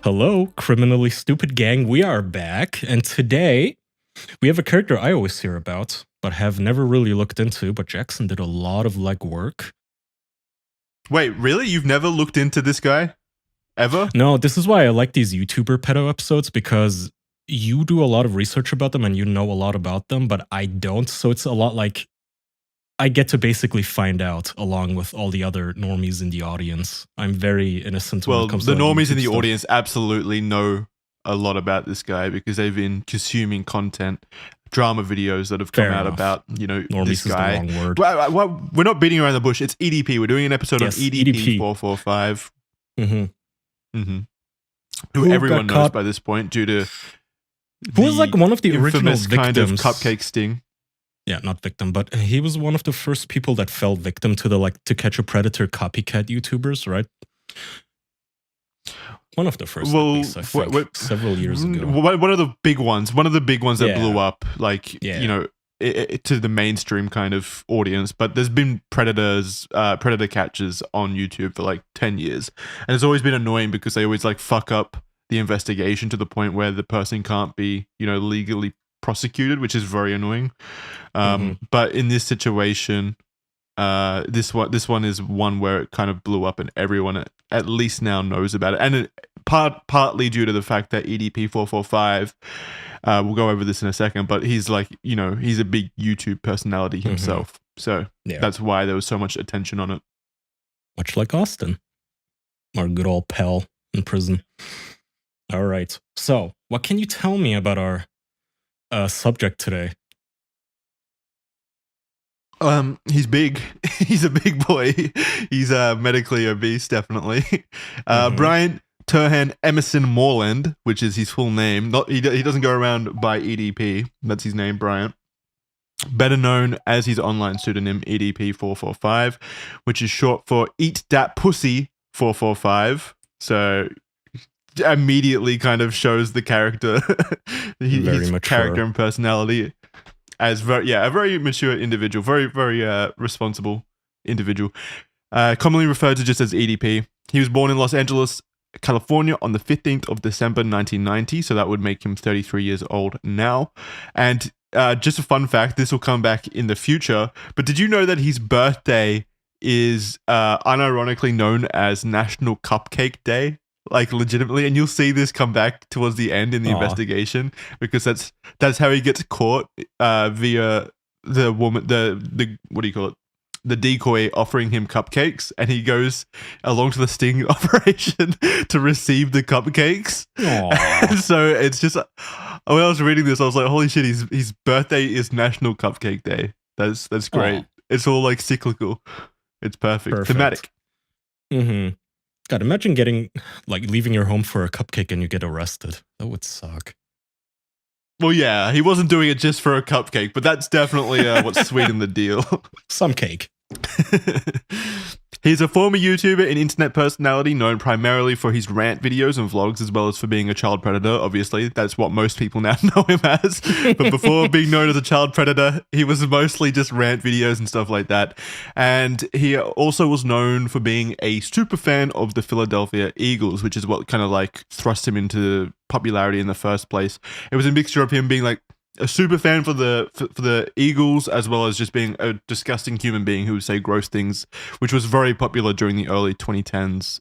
Hello, criminally stupid gang. We are back, and today we have a character I always hear about, but have never really looked into. But Jackson did a lot of legwork. Wait, really? You've never looked into this guy? Ever? No, this is why I like these YouTuber pedo episodes, because you do a lot of research about them and you know a lot about them, but I don't. So it's a lot like I get to basically find out along with all the other normies in the audience. I'm very innocent when Well, it comes the to normies in YouTube the stuff. audience absolutely know a lot about this guy because they've been consuming content, drama videos that have come Fair out enough. about, Normies this guy. is the wrong word. Well, we're not beating around the bush. It's EDP. We're doing an episode Yes, on EDP445. Mm-hmm. Who Who everyone got knows caught- by this point due to Who was like one of the original infamous victims? kind of cupcake sting. Yeah, not victim, but he was one of the first people that fell victim to the To Catch a Predator copycat YouTubers, right? One of the first, at least, I think, several years ago. One of the big ones. One of the big ones that blew up, to the mainstream kind of audience. But there's been predator catchers on YouTube for like 10 years, and it's always been annoying because they always fuck up the investigation to the point where the person can't be legally prosecuted, which is very annoying. But in this situation, this one is one where it kind of blew up and everyone at least now knows about it, and partly due to the fact that EDP445, we'll go over this in a second, but he's he's a big YouTube personality himself, so that's why there was so much attention on it. Much like Austin, our good old pal in prison. All right, so what can you tell me about our subject today? He's big. He's a big boy. He's medically obese, definitely. Brian Turhan Emerson Moreland, which is his full name. He doesn't go around by EDP. That's his name, Brian. Better known as his online pseudonym EDP445, which is short for Eat Dat Pussy 445. So immediately kind of shows the character, his character and personality. As a very mature individual, very responsible individual, commonly referred to just as EDP. He was born in Los Angeles, California on the 15th of December 1990, so that would make him 33 years old now. And just a fun fact, this will come back in the future, but did you know that his birthday is unironically known as National Cupcake Day? Legitimately, and you'll see this come back towards the end in the investigation, because that's how he gets caught via the woman, the what do you call it, the decoy offering him cupcakes, and he goes along to the sting operation to receive the cupcakes. And so it's just, when I was reading this, I was like, holy shit, his birthday is National Cupcake Day. That's great. It's all cyclical. It's perfect. Thematic. God, imagine leaving your home for a cupcake and you get arrested. That would suck. Well, yeah, he wasn't doing it just for a cupcake, but that's definitely what sweetened the deal. Some cake. He's a former YouTuber and internet personality known primarily for his rant videos and vlogs, as well as for being a child predator. Obviously, that's what most people now know him as. But before being known as a child predator, he was mostly just rant videos and stuff like that. And he also was known for being a super fan of the Philadelphia Eagles, which is what kind of thrust him into popularity in the first place. It was a mixture of him being a super fan for the Eagles, as well as just being a disgusting human being who would say gross things, which was very popular during the early 2010s.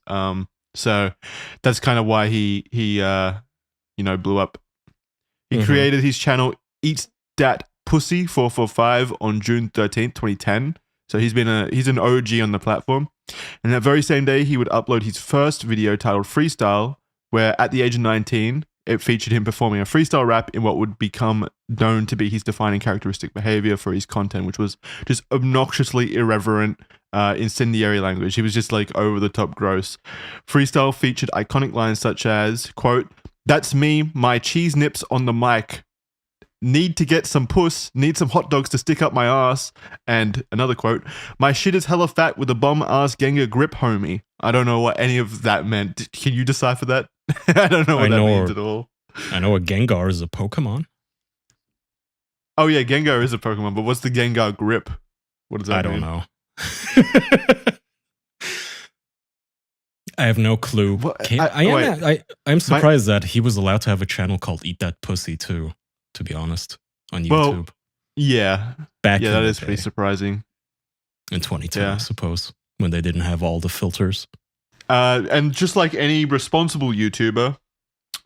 So that's kind of why he blew up. He created his channel Eat Dat Pussy 445 on June 13th, 2010. So he's an OG on the platform. And that very same day, he would upload his first video titled Freestyle, where at the age of 19, it featured him performing a freestyle rap in what would become known to be his defining characteristic behavior for his content, which was just obnoxiously irreverent, incendiary language. He was just over the top gross. Freestyle featured iconic lines such as, quote, "That's me, my cheese nips on the mic. Need to get some puss, need some hot dogs to stick up my ass." And another quote, "My shit is hella fat with a bum ass Gengar grip, homie." I don't know what any of that meant. Can you decipher that? I don't know what that means at all. I know a Gengar is a Pokemon. Oh yeah, Gengar is a Pokemon, but what's the Gengar grip? What does that mean? I don't know. I have no clue. What? I'm surprised that he was allowed to have a channel called Eat That Pussy too, to be honest, on YouTube. Well, yeah. Back Yeah, in that the is pretty day, surprising. in 2010, Yeah. I suppose, when they didn't have all the filters. And just like any responsible YouTuber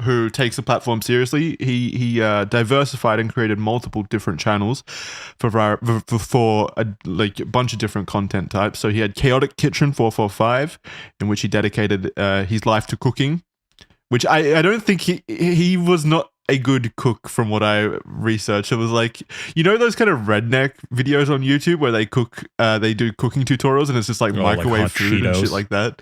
who takes the platform seriously, he diversified and created multiple different channels for a bunch of different content types. So he had Chaotic Kitchen 445, in which he dedicated his life to cooking, which I don't think he was not a good cook from what I researched. It was like, you know, those kind of redneck videos on YouTube where they cook, they do cooking tutorials and it's just like microwave like food Cheetos. and shit like that.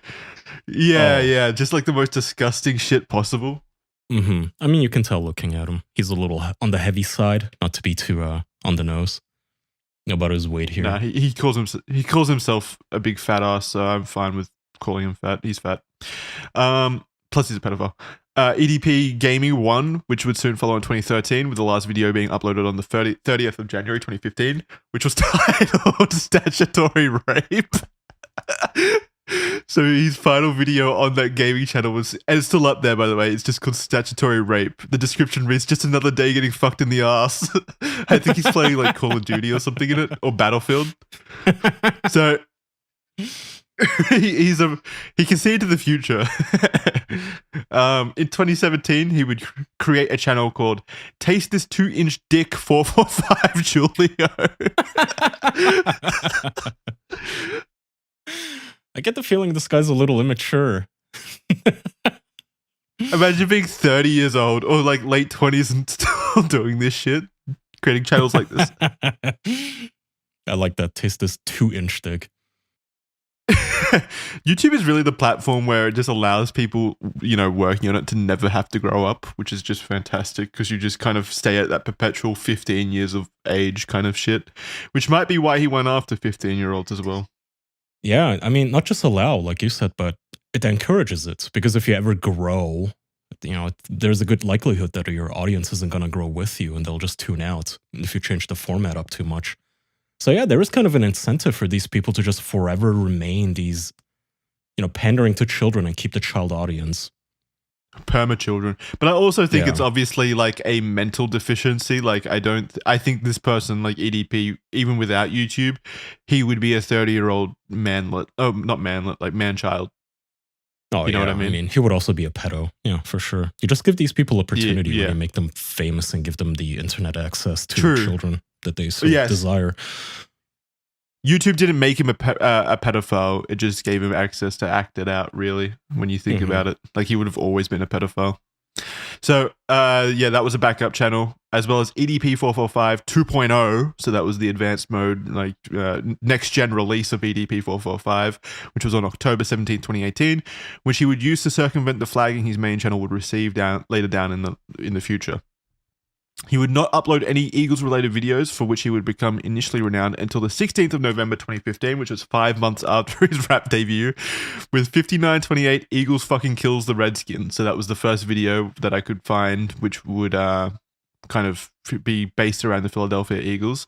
Yeah, just like the most disgusting shit possible. Mm-hmm. I mean, you can tell looking at him. He's a little on the heavy side, not to be too on the nose about his weight here. Nah, he calls himself a big fat ass, so I'm fine with calling him fat. He's fat. Plus he's a pedophile. EDP Gaming 1, which would soon follow in 2013, with the last video being uploaded on the 30th of January 2015, which was titled Statutory Rape. So his final video on that gaming channel was, and it's still up there by the way, it's just called Statutory Rape. The description reads, just another day getting fucked in the ass. I think he's playing like Call of Duty or something in it, or Battlefield. So he can see into the future. In 2017, he would create a channel called Taste This 2-Inch Dick 445 Julio. I get the feeling this guy's a little immature. Imagine being 30 years old or like late 20s and still doing this shit, creating channels like this. I like that. Taste This 2-Inch Dick. YouTube is really the platform where it just allows people, you know, working on it to never have to grow up, which is just fantastic because you just kind of stay at that perpetual 15 years of age kind of shit, which might be why he went after 15-year-olds as well. Yeah, I mean, not just allow, like you said, but it encourages it. Because if you ever grow, you know, there's a good likelihood that your audience isn't going to grow with you and they'll just tune out if you change the format up too much. So yeah, there is kind of an incentive for these people to just forever remain these, you know, pandering to children and keep the child audience. Perma children. But I also think it's obviously like a mental deficiency. Like I think this person, like EDP, even without YouTube, he would be a 30-year-old manlet. Oh, not manlet, like man-child. Oh, you know what I mean? He would also be a pedo. Yeah, for sure. You just give these people opportunity when you make them famous and give them the internet access to children that they so desire. YouTube didn't make him a pedophile. It just gave him access to act it out, really, when you think about it. Like, he would have always been a pedophile. So, that was a backup channel, as well as EDP445 2.0. So that was the advanced mode, like next-gen release of EDP445, which was on October 17, 2018, which he would use to circumvent the flagging his main channel would receive later down in the future. He would not upload any Eagles-related videos, for which he would become initially renowned until the 16th of November 2015, which was 5 months after his rap debut, with 5928 Eagles fucking kills the Redskins. So that was the first video that I could find, which would kind of be based around the Philadelphia Eagles.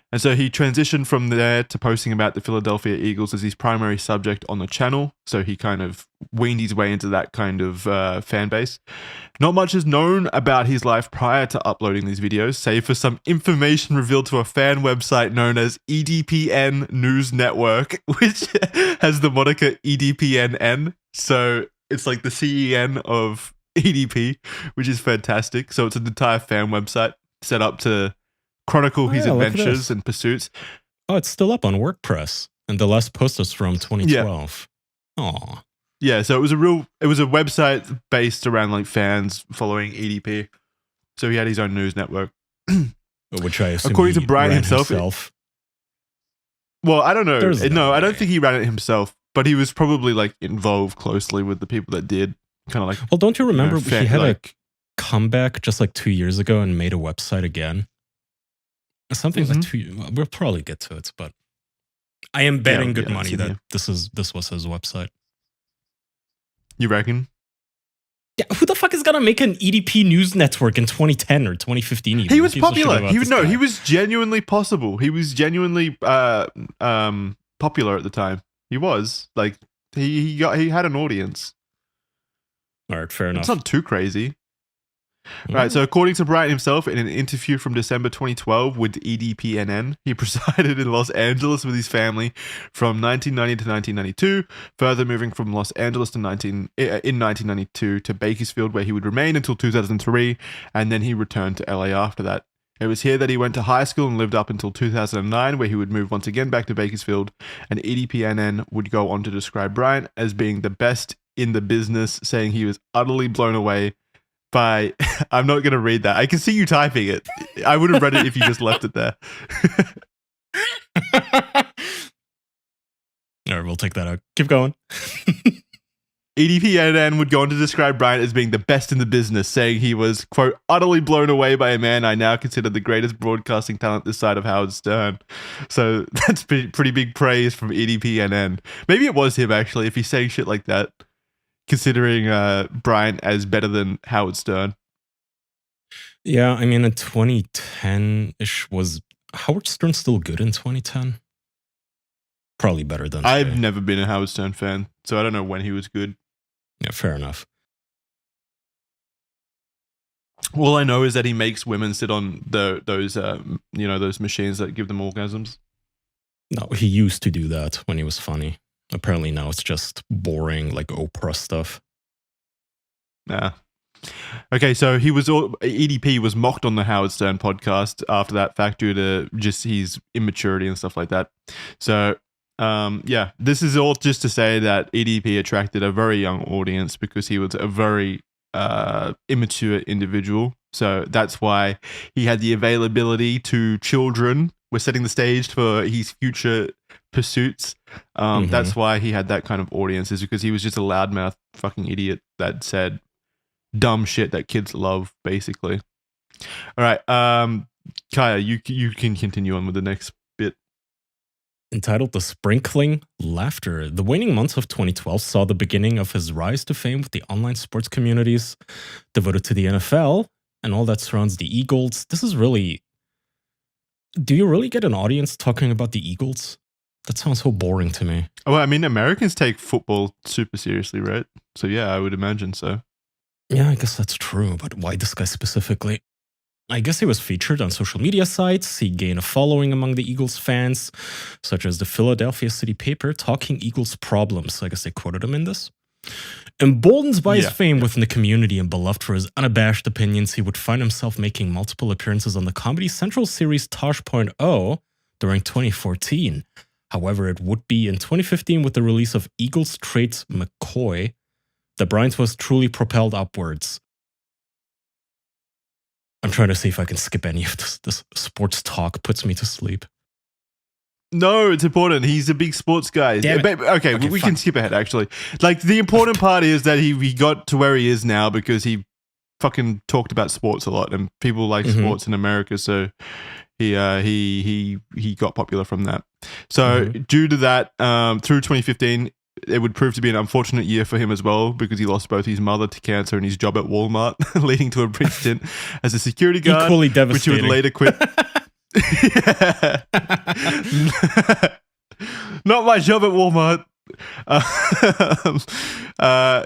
And so he transitioned from there to posting about the Philadelphia Eagles as his primary subject on the channel. So he kind of weaned his way into that kind of fan base. Not much is known about his life prior to uploading these videos, save for some information revealed to a fan website known as EDPN News Network, which has the moniker EDPNN. So it's like the CEN of EDP, which is fantastic. So it's an entire fan website set up to chronicle his adventures and pursuits. Oh, it's still up on WordPress, and the last post was from 2012. Aw. Yeah, so it was a website based around like fans following EDP. So he had his own news network. Which I assume according to Brian himself. Well, I don't know. No, I don't think he ran it himself, but he was probably like involved closely with the people that did. Kind of like. Well, don't you remember he had a comeback just like 2 years ago and made a website again? Something like 2 years. We'll probably get to it, but I am betting good money that this was his website. You reckon? Yeah, who the fuck is gonna make an EDP news network in 2010 or 2015? Even? He was popular. He was genuinely possible. He was genuinely popular at the time. He was like He had an audience. All right, fair enough. It's not too crazy. Right, so according to Bryant himself, in an interview from December 2012 with EDPNN, he resided in Los Angeles with his family from 1990 to 1992, further moving from Los Angeles in 1992 to Bakersfield, where he would remain until 2003, and then he returned to LA after that. It was here that he went to high school and lived up until 2009, where he would move once again back to Bakersfield, and EDPNN would go on to describe Bryant as being the best in the business, saying he was utterly blown away by, I'm not going to read that. I can see you typing it. I would have read it if you just left it there. All right, we'll take that out. Keep going. EDPNN would go on to describe Bryant as being the best in the business, saying he was, quote, utterly blown away by a man I now consider the greatest broadcasting talent this side of Howard Stern. So that's pretty big praise from EDPNN. Maybe it was him, actually, if he's saying shit like that, considering Bryant as better than Howard Stern. Yeah, I mean, in 2010-ish, was Howard Stern still good in 2010? Probably better than today. I've never been a Howard Stern fan, so I don't know when he was good. Yeah, fair enough. All I know is that he makes women sit on those machines that give them orgasms. No, he used to do that when he was funny. Apparently now it's just boring, like Oprah stuff. Nah. Okay, so EDP was mocked on the Howard Stern podcast after that fact due to just his immaturity and stuff like that. So, yeah, this is all just to say that EDP attracted a very young audience because he was a very immature individual. So that's why he had the availability to children. We're setting the stage for his future pursuits. That's why he had that kind of audience, is because he was just a loudmouth fucking idiot that said dumb shit that kids love, basically. All right, Kaya, you can continue on with the next bit. Entitled The Sprinkling Laughter. The waning months of 2012 saw the beginning of his rise to fame with the online sports communities devoted to the NFL and all that surrounds the Eagles. This is really... Do you really get an audience talking about the Eagles? That sounds so boring to me. Well, I mean, Americans take football super seriously, right? So yeah, I would imagine so. Yeah, I guess that's true, but why this guy specifically? I guess he was featured on social media sites. He gained a following among the Eagles fans, such as the Philadelphia City paper, Talking Eagles Problems. I guess they quoted him in this. Emboldened by his fame within the community and beloved for his unabashed opinions, he would find himself making multiple appearances on the Comedy Central series Tosh.0 during 2014. However, it would be in 2015 with the release of Eagles Traits McCoy that Bryant was truly propelled upwards. I'm trying to see if I can skip any of this. This sports talk puts me to sleep. No, it's important. He's a big sports guy. Okay, we can skip ahead, actually. Like, the important part is that he got to where he is now because he fucking talked about sports a lot, and people like sports in America, so he got popular from that. So due to that, through 2015, it would prove to be an unfortunate year for him as well, because he lost both his mother to cancer and his job at Walmart, leading to a brief stint as a security guard, equally devastating, which he would later quit. Not my job at Walmart.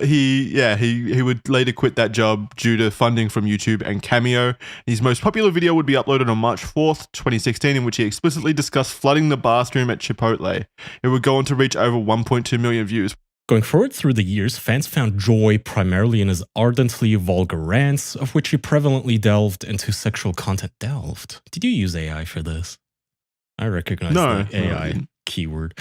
He would later quit that job due to funding from YouTube and Cameo. His most popular video would be uploaded on March 4th, 2016, in which he explicitly discussed flooding the bathroom at Chipotle. It would go on to reach over 1.2 million views. Going forward through the years, fans found joy primarily in his ardently vulgar rants, of which he prevalently delved into sexual content. Delved? Did you use AI for this? I recognize the AI keyword.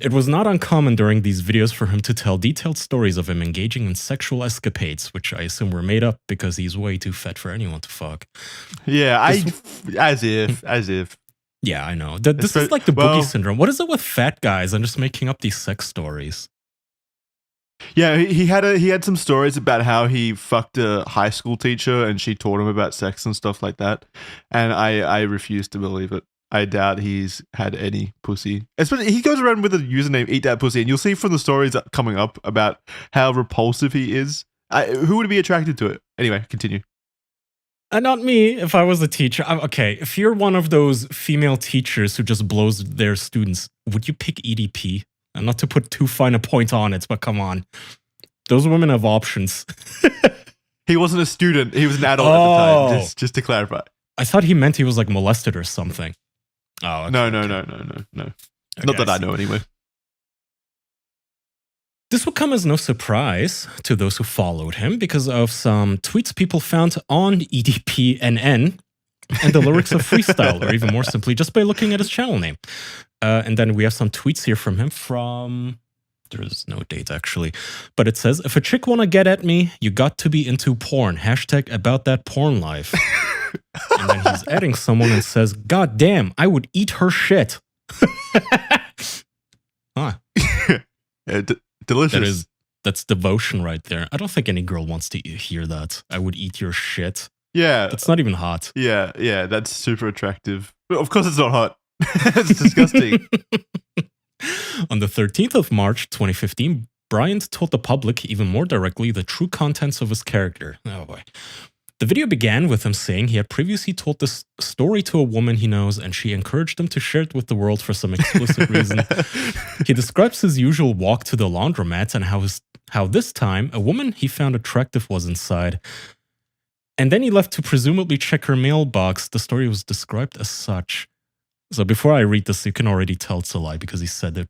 It was not uncommon during these videos for him to tell detailed stories of him engaging in sexual escapades, which I assume were made up because he's way too fat for anyone to fuck. Yeah, as if. Yeah, I know. This is like the boogie syndrome. What is it with fat guys and just making up these sex stories? Yeah, he had some stories about how he fucked a high school teacher and she taught him about sex and stuff like that. And I refuse to believe it. I doubt he's had any pussy. Especially, he goes around with the username Eat That Pussy, and you'll see from the stories coming up about how repulsive he is. Who would be attracted to it? Anyway, continue. Not me, if I was a teacher. Okay, if you're one of those female teachers who just blows their students, would you pick EDP? And not to put too fine a point on it, but come on. Those women have options. He wasn't a student. He was an adult at the time, just to clarify. I thought he meant he was like molested or something. Oh, okay, No. Okay, Not that I know anyway. This will come as no surprise to those who followed him because of some tweets people found on EDPNN and the lyrics of Freestyle, or even more simply, just by looking at his channel name. And then we have some tweets here from him from... There's no date, actually. But it says, if a chick wanna get at me, you got to be into porn. # about that porn life. And then he's adding someone and says, God damn, I would eat her shit. Huh. Yeah, delicious. That's devotion right there. I don't think any girl wants to hear that. I would eat your shit. Yeah. That's not even hot. Yeah, that's super attractive. Of course it's not hot. It's disgusting. On the 13th of March, 2015, Bryant told the public even more directly the true contents of his character. Oh boy. The video began with him saying he had previously told this story to a woman he knows and she encouraged him to share it with the world for some explicit reason. He describes his usual walk to the laundromat and how this time a woman he found attractive was inside. And then he left to presumably check her mailbox. The story was described as such. So before I read this, you can already tell it's a lie because he said that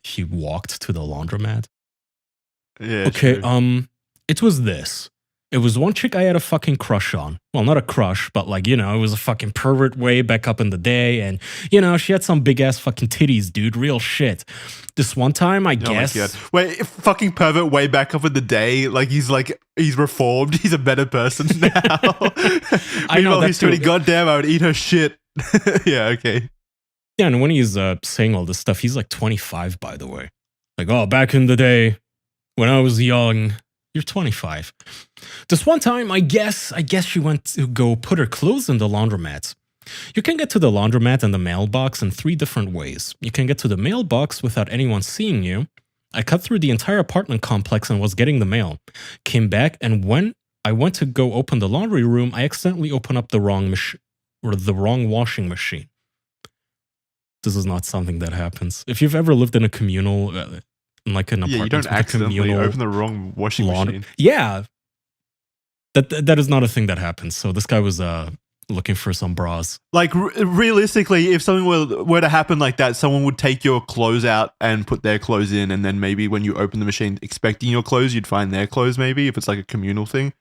he walked to the laundromat. Yeah. Okay, true. it was this. It was one chick I had a fucking crush on. Well, not a crush, but like, you know, it was a fucking pervert way back up in the day. And, you know, she had some big ass fucking titties, dude. Real shit. This one time, I guess. My God. Wait, fucking pervert way back up in the day. He's reformed. He's a better person now. I know he's pretty goddamn, I would eat her shit. Yeah, okay. Yeah, and when he's saying all this stuff, he's like 25, by the way. Like, oh, back in the day when I was young. You're 25. This one time, I guess she went to go put her clothes in the laundromat. You can get to the laundromat and the mailbox in 3 different ways. You can get to the mailbox without anyone seeing you. I cut through the entire apartment complex and was getting the mail. Came back, and when I went to go open the laundry room, I accidentally opened up the wrong washing machine. This is not something that happens. If you've ever lived in a communal... like an apartment, you don't accidentally open the wrong washing machine. Yeah, that is not a thing that happens. So this guy was looking for some bras. Like realistically, if something were to happen like that, someone would take your clothes out and put their clothes in, and then maybe when you open the machine expecting your clothes, you'd find their clothes. Maybe if it's like a communal thing,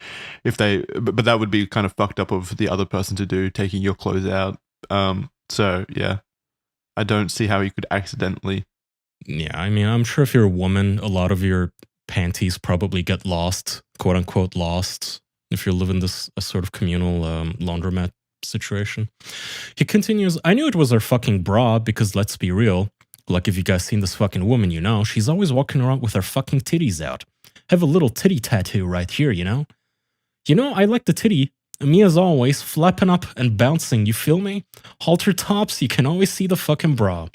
but that would be kind of fucked up of the other person to do, taking your clothes out. So yeah, I don't see how you could accidentally. Yeah, I mean, I'm sure if you're a woman, a lot of your panties probably get lost, quote unquote lost, if you're living this a sort of communal laundromat situation. He continues, I knew it was her fucking bra because let's be real, like if you guys seen this fucking woman, you know, she's always walking around with her fucking titties out. Have a little titty tattoo right here, you know? You know, I like the titty. Me as always, flapping up and bouncing, you feel me? Halter tops, you can always see the fucking bra.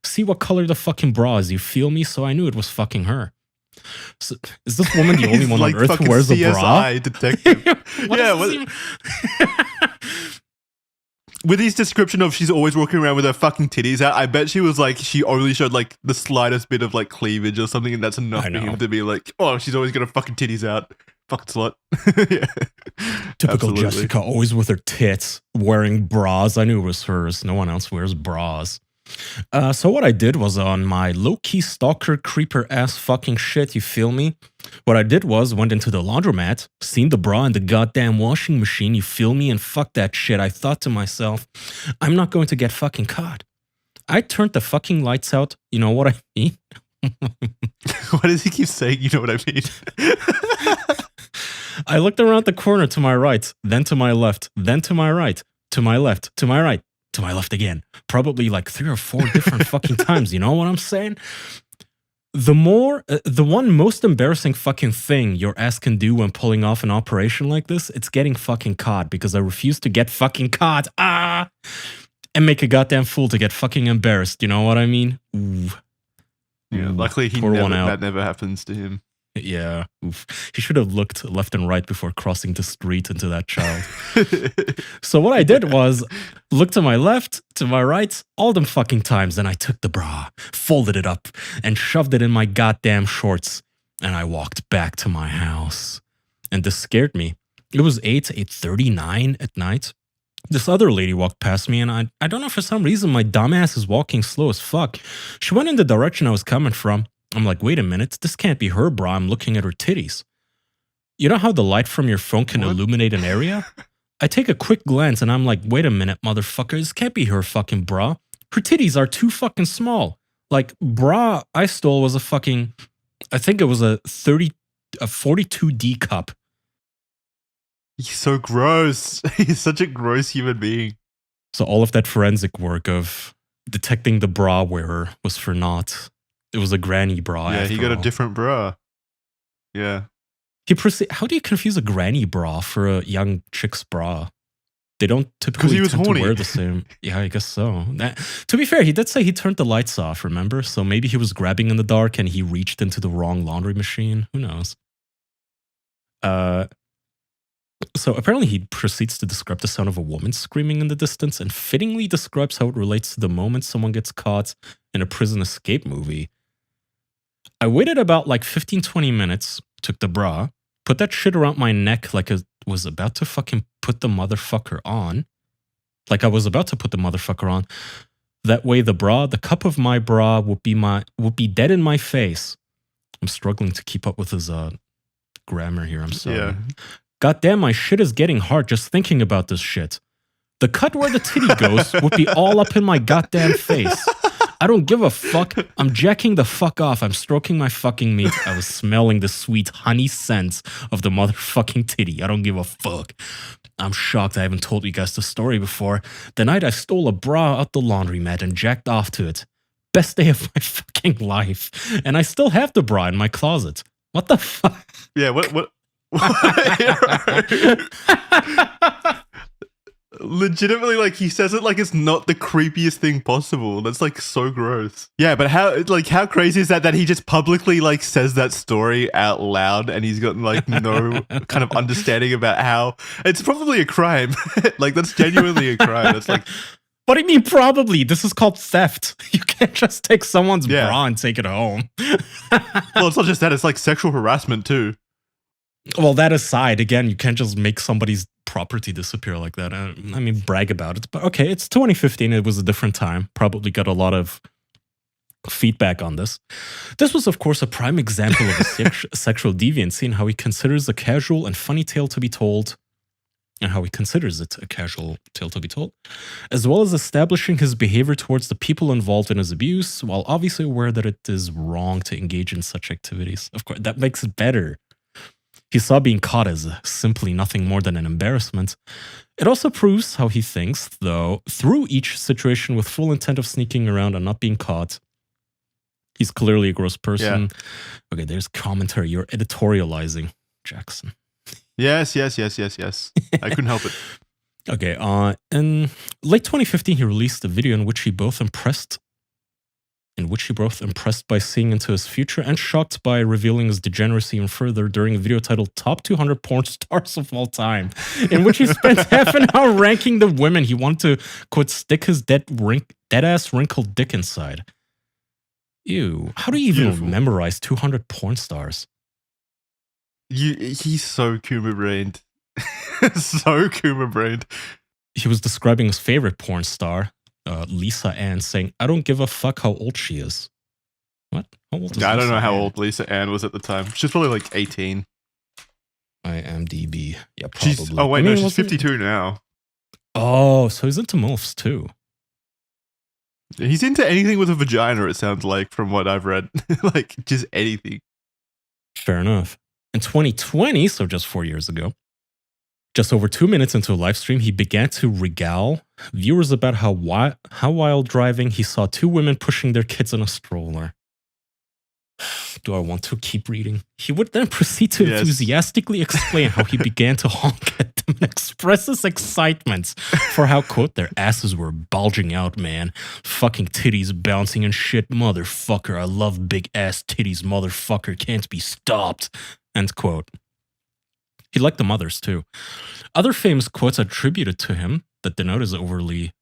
See what color the fucking bra is, you feel me? So I knew it was fucking her. So, is this woman the only one on earth who wears a bra? Detective. Yeah, with his description of she's always walking around with her fucking titties out, I bet she was like, she only showed like the slightest bit of like cleavage or something, and that's enough for him to be like, oh, she's always got her fucking titties out. Fucking slut. Yeah. Typical Absolutely. Jessica, always with her tits, wearing bras. I knew it was hers. No one else wears bras. So what I did was on my low-key stalker creeper ass fucking shit, you feel me? What I did was went into the laundromat, seen the bra in the goddamn washing machine, you feel me? And fuck that shit. I thought to myself, I'm not going to get fucking caught. I turned the fucking lights out. You know what I mean? Why does he keep saying, you know what I mean? I looked around the corner to my right, then to my left, then to my right, to my left, to my right, to my left again. Probably like 3 or 4 different fucking times. You know what I'm saying? The one most embarrassing fucking thing your ass can do when pulling off an operation like this, it's getting fucking caught because I refuse to get fucking caught. And make a goddamn fool to get fucking embarrassed. You know what I mean? Ooh. Yeah, luckily that never happens to him. Yeah. Oof. He should have looked left and right before crossing the street into that child. So what I did was look to my left, to my right, all them fucking times. Then I took the bra, folded it up, and shoved it in my goddamn shorts. And I walked back to my house. And this scared me. It was 8:39 at night. This other lady walked past me, and I don't know, for some reason, my dumbass is walking slow as fuck. She went in the direction I was coming from. I'm like, wait a minute, this can't be her bra. I'm looking at her titties. You know how the light from your phone can illuminate an area? I take a quick glance and I'm like, wait a minute, motherfucker, this can't be her fucking bra. Her titties are too fucking small. Like, bra I stole was a fucking, I think it was a 42D cup. He's so gross. He's such a gross human being. So all of that forensic work of detecting the bra wearer was for naught. It was a granny bra. Yeah, he got all. a different bra. Yeah. How do you confuse a granny bra for a young chick's bra? They don't typically tend to wear the same. Yeah, I guess so. To be fair, he did say he turned the lights off, remember? So maybe he was grabbing in the dark and he reached into the wrong laundry machine. Who knows? So apparently he proceeds to describe the sound of a woman screaming in the distance and fittingly describes how it relates to the moment someone gets caught in a prison escape movie. I waited about like 15-20 minutes, took the bra, put that shit around my neck like I was about to fucking put the motherfucker on. Like I was about to put the motherfucker on. That way the cup of my bra would be dead in my face. I'm struggling to keep up with his grammar here, I'm sorry. Yeah. Goddamn, my shit is getting hard just thinking about this shit. The cut where the titty goes would be all up in my goddamn face. I don't give a fuck. I'm jacking the fuck off. I'm stroking my fucking meat. I was smelling the sweet honey scent of the motherfucking titty. I don't give a fuck. I'm shocked I haven't told you guys the story before. The night I stole a bra out the laundromat and jacked off to it. Best day of my fucking life. And I still have the bra in my closet. What the fuck? Yeah, what? Legitimately, like, he says it like it's not the creepiest thing possible. That's like so gross. Yeah, but how crazy is that he just publicly like says that story out loud and he's got like no kind of understanding about how it's probably a crime. Like, that's genuinely a crime. It's like, what do you mean probably? This is called theft. You can't just take someone's bra and take it home. Well, it's not just that, it's like sexual harassment too. Well, that aside, again, you can't just make somebody's property disappear like that. I mean, brag about it. But okay, it's 2015. It was a different time. Probably got a lot of feedback on this. This was, of course, a prime example of a sexual deviancy and how he considers a casual and funny tale to be told, and how he considers it a casual tale to be told, as well as establishing his behavior towards the people involved in his abuse, while obviously aware that it is wrong to engage in such activities. Of course, that makes it better. He saw being caught as simply nothing more than an embarrassment. It also proves how he thinks, though, through each situation with full intent of sneaking around and not being caught. He's clearly a gross person. Yeah. Okay, there's commentary. You're editorializing, Jackson. Yes. I couldn't help it. Okay, in late 2015, he released a video in which he both impressed by seeing into his future and shocked by revealing his degeneracy even further during a video titled Top 200 Porn Stars of All Time, in which he spent half an hour ranking the women he wanted to, quote, stick his dead-ass wrinkled dick inside. Ew. How do you even memorize 200 porn stars? He's so Kuma-brained. So Kuma-brained. He was describing his favorite porn star, Lisa Ann, saying, I don't give a fuck how old she is. What? How old is Lisa? I don't know how Ann? old Lisa Ann was at the time. She's probably like 18. IMDb. Yeah, probably. She's 52 now. Oh, so he's into MILFs too. He's into anything with a vagina, it sounds like, from what I've read. Like, just anything. Fair enough. In 2020, so just 4 years ago, just over 2 minutes into a live stream, he began to regale viewers about how while driving, he saw two women pushing their kids in a stroller. Do I want to keep reading? He would then proceed to enthusiastically explain how he began to honk at them and expresses excitement for how, quote, their asses were bulging out, man. Fucking titties bouncing and shit, motherfucker. I love big ass titties, motherfucker. Can't be stopped, end quote. He liked the mothers too. Other famous quotes attributed to him that denote his overtly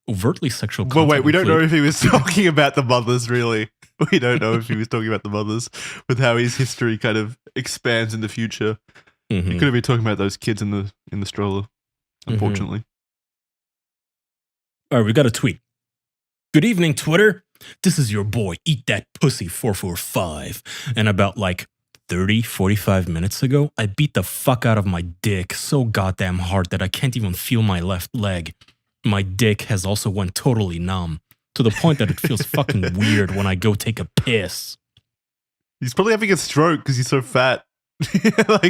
sexual content. Well, wait, we don't know if he was talking about the mothers, really. We don't know if he was talking about the mothers, with how his history kind of expands in the future. He could have been talking about those kids in the stroller, unfortunately. All right, we got a tweet. Good evening, Twitter. This is your boy, Eat That Pussy 445. And about 45 minutes ago, I beat the fuck out of my dick so goddamn hard that I can't even feel my left leg. My dick has also went totally numb, to the point that it feels fucking weird when I go take a piss. He's probably having a stroke because he's so fat.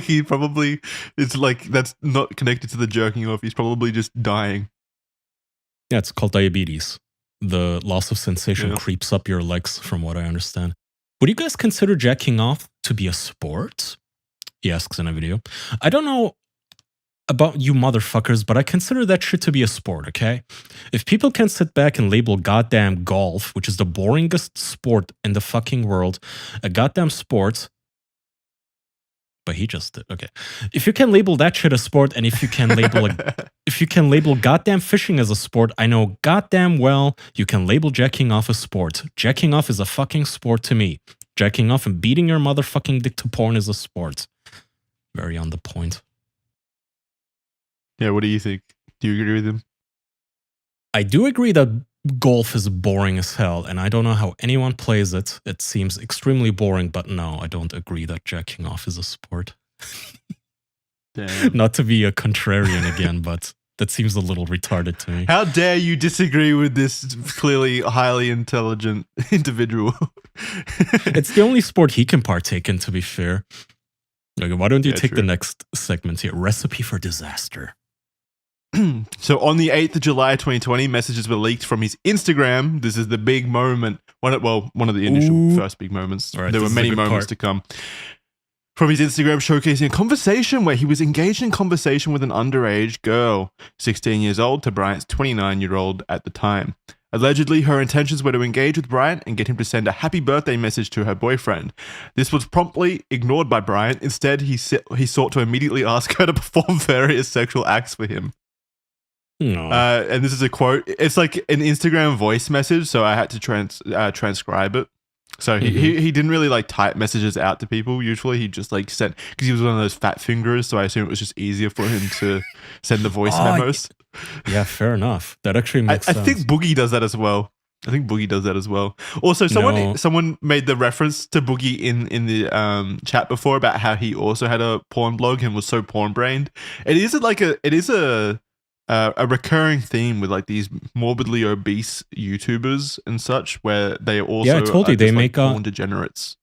He probably, it's that's not connected to the jerking off. He's probably just dying. Yeah, it's called diabetes. The loss of sensation creeps up your legs, from what I understand. Would you guys consider jacking off to be a sport? He asks in a video. I don't know about you motherfuckers, but I consider that shit to be a sport, okay? If people can sit back and label goddamn golf, which is the boringest sport in the fucking world, a goddamn sport, but he just did. Okay. If you can label that shit a sport, and if you can label goddamn fishing as a sport, I know goddamn well you can label jacking off a sport. Jacking off is a fucking sport to me. Jacking off and beating your motherfucking dick to porn is a sport. Very on the point. Yeah, what do you think? Do you agree with him? I do agree that golf is boring as hell, and I don't know how anyone plays it. It seems extremely boring, but no, I don't agree that jacking off is a sport. Damn. Not to be a contrarian again, but that seems a little retarded to me. How dare you disagree with this clearly highly intelligent individual? It's the only sport he can partake in, to be fair. Okay, why don't you take the next segment here? Recipe for disaster. So on the 8th of July 2020, messages were leaked from his Instagram. This is the big moment. One of the initial first big moments. Right, there were many moments to come. From his Instagram showcasing a conversation where he was engaged in conversation with an underage girl, 16 years old, to Bryant's 29-year-old at the time. Allegedly, her intentions were to engage with Bryant and get him to send a happy birthday message to her boyfriend. This was promptly ignored by Bryant. Instead, he sought to immediately ask her to perform various sexual acts for him. No. And this is a quote. It's like an Instagram voice message, so I had to transcribe it. So he didn't really type messages out to people. Usually he just sent, because he was one of those fat fingerers, so I assume it was just easier for him to send the voice memos. Yeah, fair enough. That actually makes sense. I think Boogie does that as well. Also, someone made the reference to Boogie in the chat before about how he also had a porn blog and was so porn brained. It is a recurring theme with these morbidly obese YouTubers and such, where they also I told you they make porn degenerates.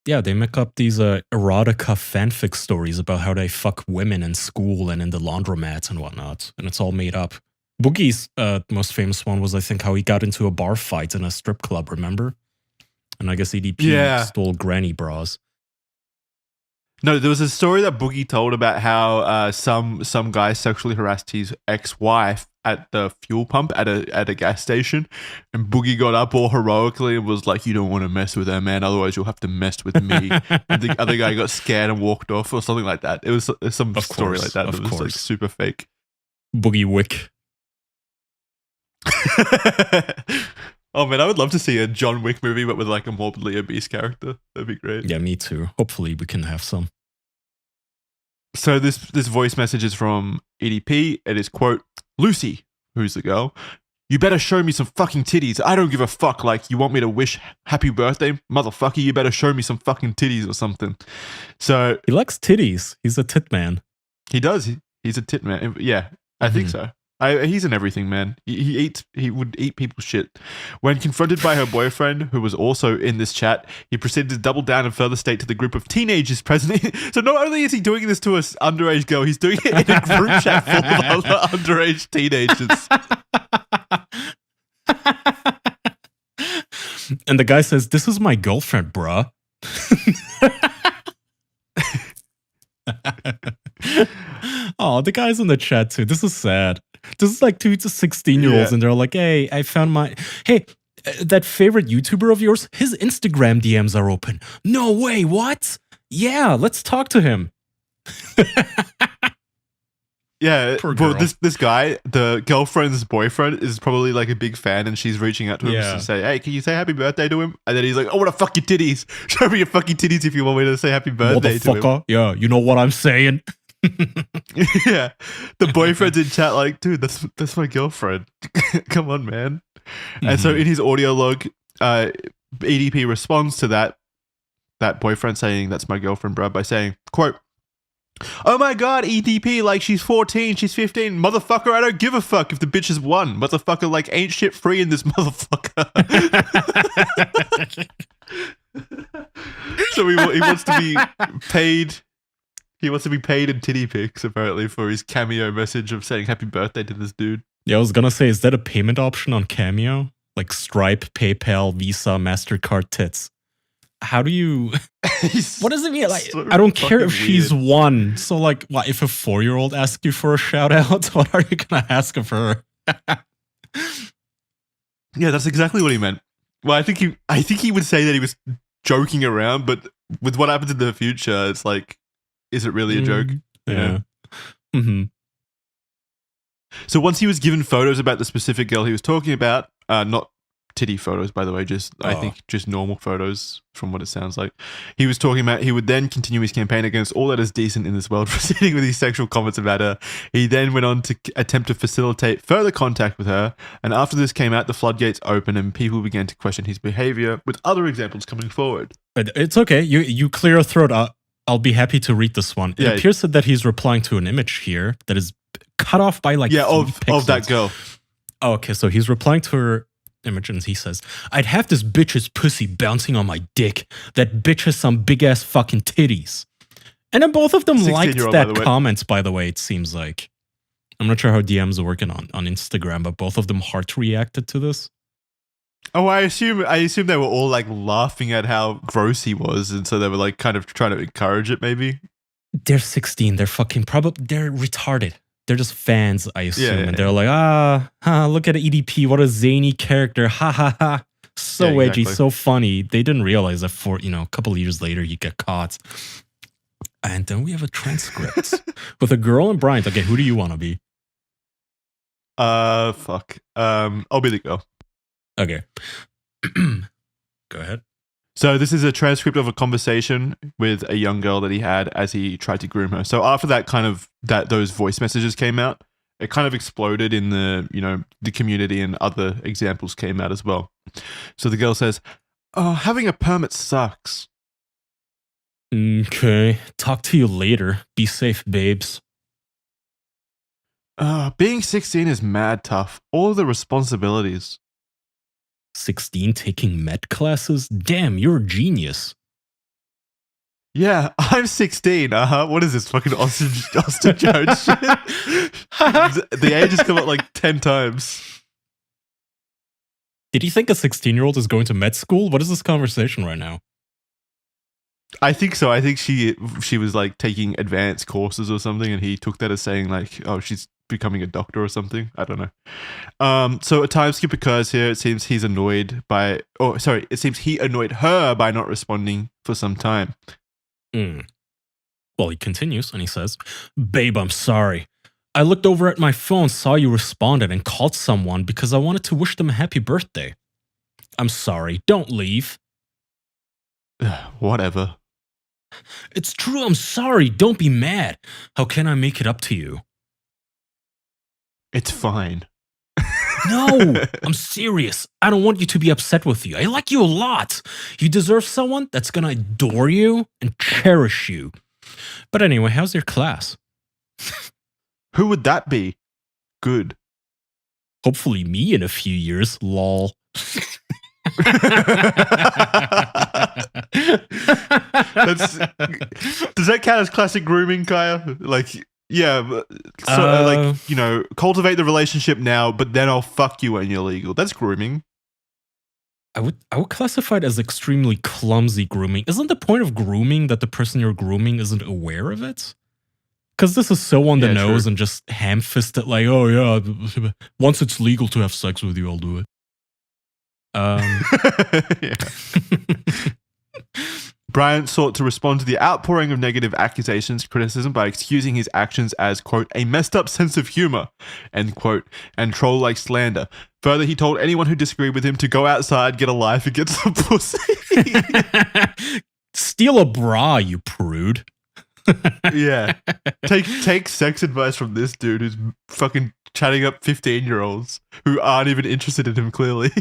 Yeah, they make up these erotica fanfic stories about how they fuck women in school and in the laundromats and whatnot, and it's all made up. Boogie's most famous one was, I think, how he got into a bar fight in a strip club, remember? And I guess EDP stole granny bras. No, there was a story that Boogie told about how some guy sexually harassed his ex-wife at the fuel pump at a gas station, and Boogie got up all heroically and was like, "You don't want to mess with her, man. Otherwise, you'll have to mess with me." And the other guy got scared and walked off, or something like that. It was some story like that. It was super fake. Boogie Wick. Oh man, I would love to see a John Wick movie, but with a morbidly obese character. That'd be great. Yeah, me too. Hopefully we can have some. So this voice message is from EDP. It is, quote, Lucy, who's the girl, "You better show me some fucking titties. I don't give a fuck. You want me to wish happy birthday? Motherfucker, you better show me some fucking titties or something." So he likes titties. He's a tit man. He does. He's a tit man. Yeah, I think so. He's an everything man. He would eat people's shit. When confronted by her boyfriend, who was also in this chat, he proceeded to double down and further state to the group of teenagers present. So not only is he doing this to an underage girl, he's doing it in a group chat full of other underage teenagers. And the guy says, "This is my girlfriend, bruh." Oh, the guys in the chat too. This is sad. This is like two to 16-year-olds, Yeah. and they're like, "Hey, I found my that favorite YouTuber of yours. His Instagram DMs are open. No way. What? Yeah, let's talk to him." Yeah, Poor well, girl. this guy, the girlfriend's boyfriend, is probably like a big fan, and she's reaching out to him Yeah. to say, "Hey, can you say happy birthday to him?" And then he's like, "I want to fuck your titties. Show me your fucking titties if you want me to say happy birthday to him." Motherfucker. Yeah, you know what I'm saying. Yeah, the boyfriend's in chat like, "Dude, that's my girlfriend. Come on, man." And so in his audio log, EDP responds to that boyfriend saying, "That's my girlfriend, bro," by saying, quote, "Oh my god, EDP, like she's 14, she's 15. Motherfucker, I don't give a fuck if the bitch is one. Motherfucker, like ain't shit free in this motherfucker." So he wants to be paid. He wants to be paid in titty pics, apparently, for his cameo message of saying happy birthday to this dude. Yeah, I was gonna say, is that a payment option on Cameo? Like Stripe, PayPal, Visa, MasterCard, tits. How do you... What does it mean? Like, so I don't care if fucking she's weird. one. So like, what, if a 4-year-old asks you for a shout out, what are you gonna ask of her? Yeah, that's exactly what he meant. Well, I think he would say that he was joking around, but with what happens in the future, it's like, is it really a joke? Yeah. Mm-hmm. So once he was given photos about the specific girl he was talking about, not titty photos, by the way, I think just normal photos from what it sounds like. He was talking about he would then continue his campaign against all that is decent in this world, proceeding with his sexual comments about her. He then went on to attempt to facilitate further contact with her, and after this came out, the floodgates opened and people began to question his behavior, with other examples coming forward. It's okay. You clear your throat. I'll be happy to read this one. It appears that he's replying to an image here that is cut off by like of that girl. Oh, okay, so he's replying to her image and he says, "I'd have this bitch's pussy bouncing on my dick. That bitch has some big ass fucking titties." And then both of them liked that comment, by the way, it seems like. I'm not sure how DMs are working on Instagram, but both of them heart reacted to this. Oh, I assume they were all like laughing at how gross he was, and so they were like kind of trying to encourage it, maybe. They're 16. They're fucking they're retarded. They're just fans, I assume. Yeah. And they're like, look at EDP. What a zany character. Ha ha ha. So edgy, so funny. They didn't realize that for, a couple of years later, you get caught. And then we have a transcript with a girl and Bryant. Okay, who do you want to be? Fuck. I'll be the girl. Okay. Go ahead. So this is a transcript of a conversation with a young girl that he had as he tried to groom her. So after those voice messages came out, it kind of exploded in the community, and other examples came out as well. So the girl says, "Oh, having a permit sucks." Okay. Talk to you later. Be safe, babes. Being 16 is mad tough. All the responsibilities. 16 taking med classes? Damn, you're a genius. Yeah, I'm 16. What is this fucking Austin Jones shit? The age has come up like 10 times. Did you think a 16-year-old is going to med school? What is this conversation right now? I think so. I think she was like taking advanced courses or something, and he took that as saying like, oh, she's becoming a doctor or something. I don't know. So a time skip occurs here. It seems he annoyed her by not responding for some time. Well, he continues and he says, "Babe, I'm sorry. I looked over at my phone, saw you responded, and called someone because I wanted to wish them a happy birthday. I'm sorry. Don't leave." Whatever. "It's true. I'm sorry. Don't be mad. How can I make it up to you?" "It's fine." "No, I'm serious. I don't want you to be upset with you. I like you a lot. You deserve someone that's gonna adore you and cherish you. But anyway, how's your class?" "Who would that be?" "Good." "Hopefully me in a few years, lol." Does that count as classic grooming, Kaya? Like, yeah, cultivate the relationship now, but then I'll fuck you when you're legal. That's grooming. I would classify it as extremely clumsy grooming. Isn't the point of grooming that the person you're grooming isn't aware of it? Because this is so on the Yeah, nose true. and just ham-fisted, like, oh yeah, once it's legal to have sex with you, I'll do it. Yeah. Bryant sought to respond to the outpouring of negative accusations, criticism by excusing his actions as, quote, a messed up sense of humor, end quote, and troll-like slander. Further, he told anyone who disagreed with him to go outside, get a life, and get some pussy. Steal a bra, you prude. Yeah. Take sex advice from this dude who's fucking chatting up 15-year-olds who aren't even interested in him, clearly.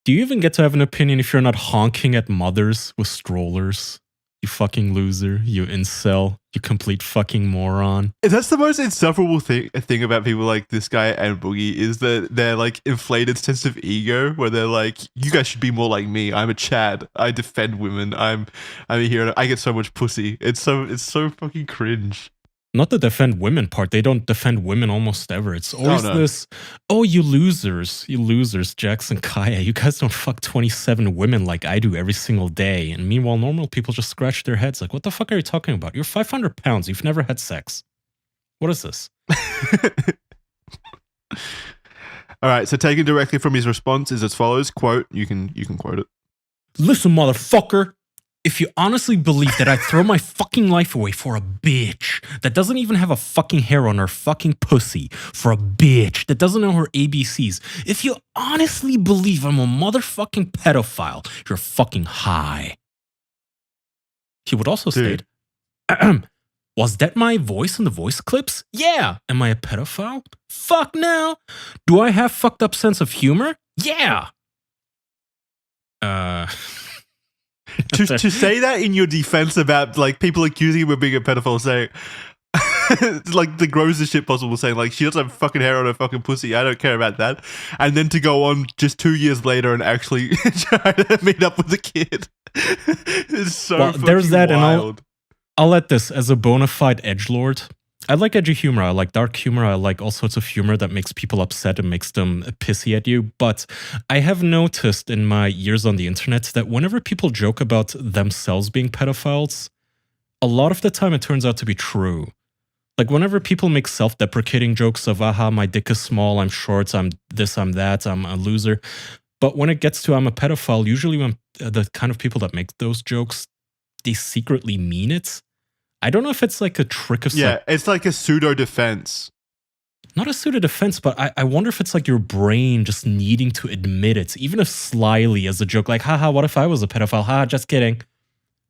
Do you even get to have an opinion if you're not honking at mothers with strollers? You fucking loser. You incel. You complete fucking moron. That's the most insufferable thing about people like this guy and Boogie is that they're like inflated sense of ego where they're like, you guys should be more like me. I'm a Chad. I defend women. I'm a hero. I get so much pussy. It's so fucking cringe. Not the defend women part. They don't defend women almost ever. It's always this, oh, you losers, Jax and Kaya. You guys don't fuck 27 women like I do every single day. And meanwhile, normal people just scratch their heads like, what the fuck are you talking about? You're 500 pounds. You've never had sex. What is this? All right. So taken directly from his response is as follows, quote, you can quote it. Listen, motherfucker. If you honestly believe that I'd throw my fucking life away for a bitch that doesn't even have a fucking hair on her fucking pussy, for a bitch that doesn't know her ABCs, if you honestly believe I'm a motherfucking pedophile, you're fucking high. He would also state, was that my voice in the voice clips? Yeah. Am I a pedophile? Fuck no. Do I have fucked up sense of humor? Yeah. To say that in your defense about like people accusing him of being a pedophile, saying like the grossest shit possible, saying like she doesn't have fucking hair on her fucking pussy, I don't care about that, and then to go on just 2 years later and actually try to meet up with the kid. It's so fucking there's that, wild. And I'll add this as a bona fide edgelord. I like edgy humor. I like dark humor. I like all sorts of humor that makes people upset and makes them pissy at you. But I have noticed in my years on the internet that whenever people joke about themselves being pedophiles, a lot of the time it turns out to be true. Like whenever people make self-deprecating jokes of, aha, my dick is small, I'm short, I'm this, I'm that, I'm a loser. But when it gets to I'm a pedophile, usually when the kind of people that make those jokes, they secretly mean it. I don't know if it's like a trick of it's like a pseudo defense. Not a pseudo defense, but I wonder if it's like your brain just needing to admit it, even if slyly as a joke, like, haha, what if I was a pedophile? Haha, just kidding.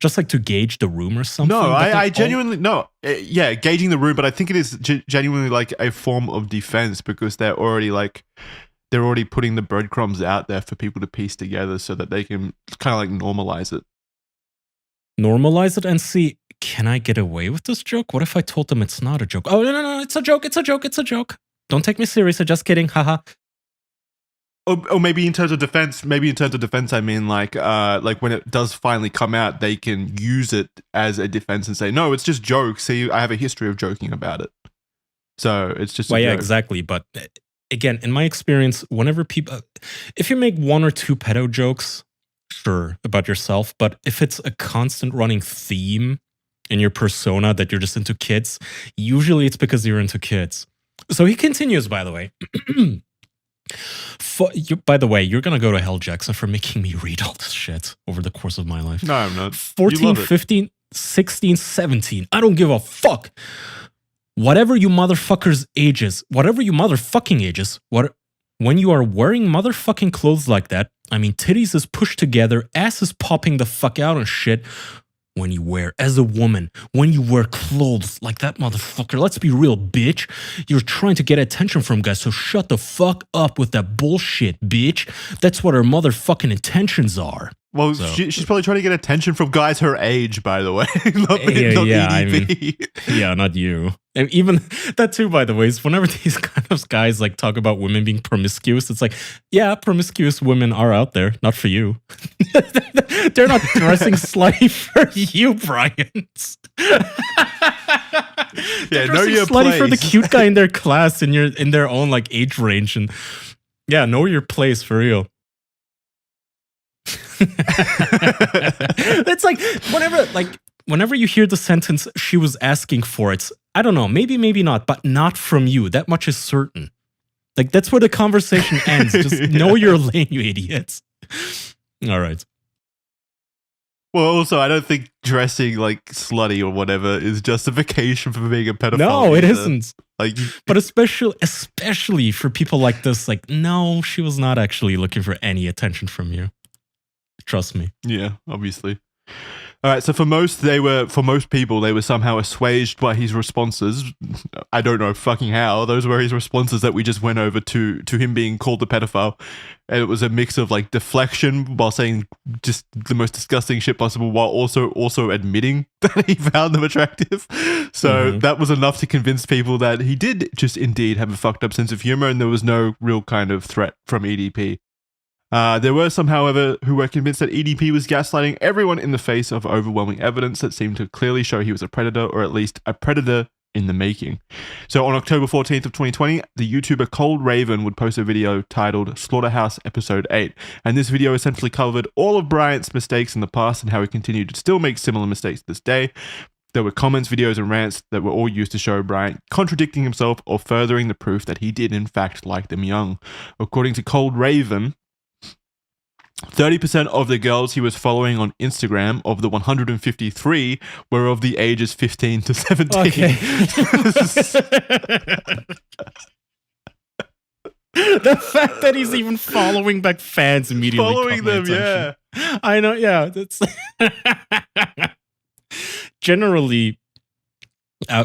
Just like to gauge the room or something. No, I genuinely, no. Yeah, gauging the room, but I think it is genuinely like a form of defense because they're already putting the breadcrumbs out there for people to piece together so that they can kind of like normalize it. Normalize it and see, can I get away with this joke? What if I told them it's not a joke? Oh, no, it's a joke, it's a joke, it's a joke. Don't take me seriously, just kidding, haha. Or maybe in terms of defense, I mean like when it does finally come out, they can use it as a defense and say, no, it's just jokes. See, I have a history of joking about it. So it's just well, yeah, exactly. But again, in my experience, whenever people, if you make one or two pedo jokes, sure, about yourself, but if it's a constant running theme in your persona that you're just into kids, usually it's because you're into kids. So he continues, by the way. By the way, you're going to go to hell, Jackson, for making me read all this shit over the course of my life. No, I'm not. 14, 15, 16, 17. I don't give a fuck. Whatever you motherfuckers ages, when you are wearing motherfucking clothes like that, I mean, titties is pushed together, ass is popping the fuck out and shit. When you wear, as a woman, when you wear clothes like that, motherfucker, let's be real, bitch. You're trying to get attention from guys, so shut the fuck up with that bullshit, bitch. That's what her motherfucking intentions are. Well, so. She's probably trying to get attention from guys her age, by the way. not EDP. I mean, yeah, not you. And even that too, by the way, is whenever these kind of guys like talk about women being promiscuous, it's like, yeah, promiscuous women are out there, not for you. They're not dressing slutty for you, Bryant. Yeah, know your slutty place. For the cute guy in their class in their own like age range, and yeah, know your place for real. It's like whenever like whenever you hear the sentence, she was asking for it, I don't know, maybe not, but not from you. That much is certain. Like, that's where the conversation ends. Just know your lane, you idiots. All right. Well, also, I don't think dressing like slutty or whatever is justification for being a pedophile. No, it isn't. Like, but especially for people like this, like, no, she was not actually looking for any attention from you. Trust me. Yeah, obviously. All right, so for most people, they were somehow assuaged by his responses. I don't know fucking how. Those were his responses that we just went over to him being called a pedophile. And it was a mix of like deflection while saying just the most disgusting shit possible, while also admitting that he found them attractive. So that was enough to convince people that he did just indeed have a fucked up sense of humor, and there was no real kind of threat from EDP. There were some, however, who were convinced that EDP was gaslighting everyone in the face of overwhelming evidence that seemed to clearly show he was a predator, or at least a predator in the making. So on October 14th of 2020, the YouTuber Cold Raven would post a video titled Slaughterhouse Episode 8. And this video essentially covered all of Bryant's mistakes in the past and how he continued to still make similar mistakes to this day. There were comments, videos, and rants that were all used to show Bryant contradicting himself or furthering the proof that he did in fact like them young. According to Cold Raven, 30% of the girls he was following on Instagram, of the 153, were of the ages 15 to 17. Okay. The fact that he's even following back fans immediately. Following them, yeah. I know, yeah. That's generally,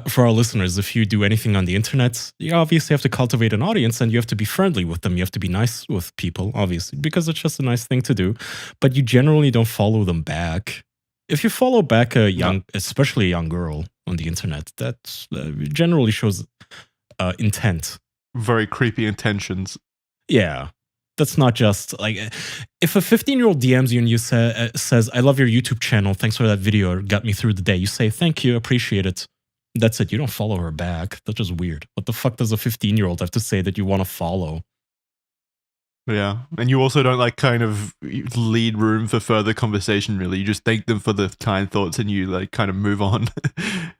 for our listeners, if you do anything on the internet, you obviously have to cultivate an audience and you have to be friendly with them. You have to be nice with people, obviously, because it's just a nice thing to do. But you generally don't follow them back. If you follow back a young, especially a young girl on the internet, that generally shows intent. Very creepy intentions. Yeah. That's not just like, if a 15-year-old DMs you and you says, I love your YouTube channel, thanks for that video, it got me through the day. You say, thank you, appreciate it. That's it. You don't follow her back. That's just weird. What the fuck does a 15-year-old have to say that you want to follow? Yeah. And you also don't like kind of lead room for further conversation, really. You just thank them for the kind thoughts and you like kind of move on.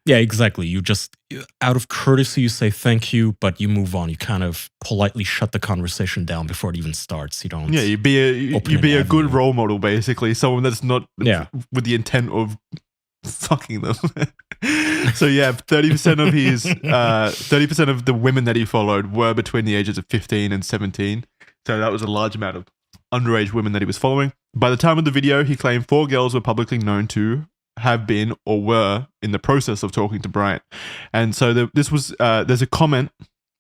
Yeah, exactly. You just, out of courtesy, you say thank you, but you move on. You kind of politely shut the conversation down before it even starts. You don't. Yeah, you be a good role model, basically. Someone that's not with the intent of fucking them. So yeah, 30% of his 30% of the women that he followed were between the ages of 15 and 17. So that was a large amount of underage women that he was following. By the time of the video, he claimed 4 girls were publicly known to have been or were in the process of talking to Bryant. And so there's a comment.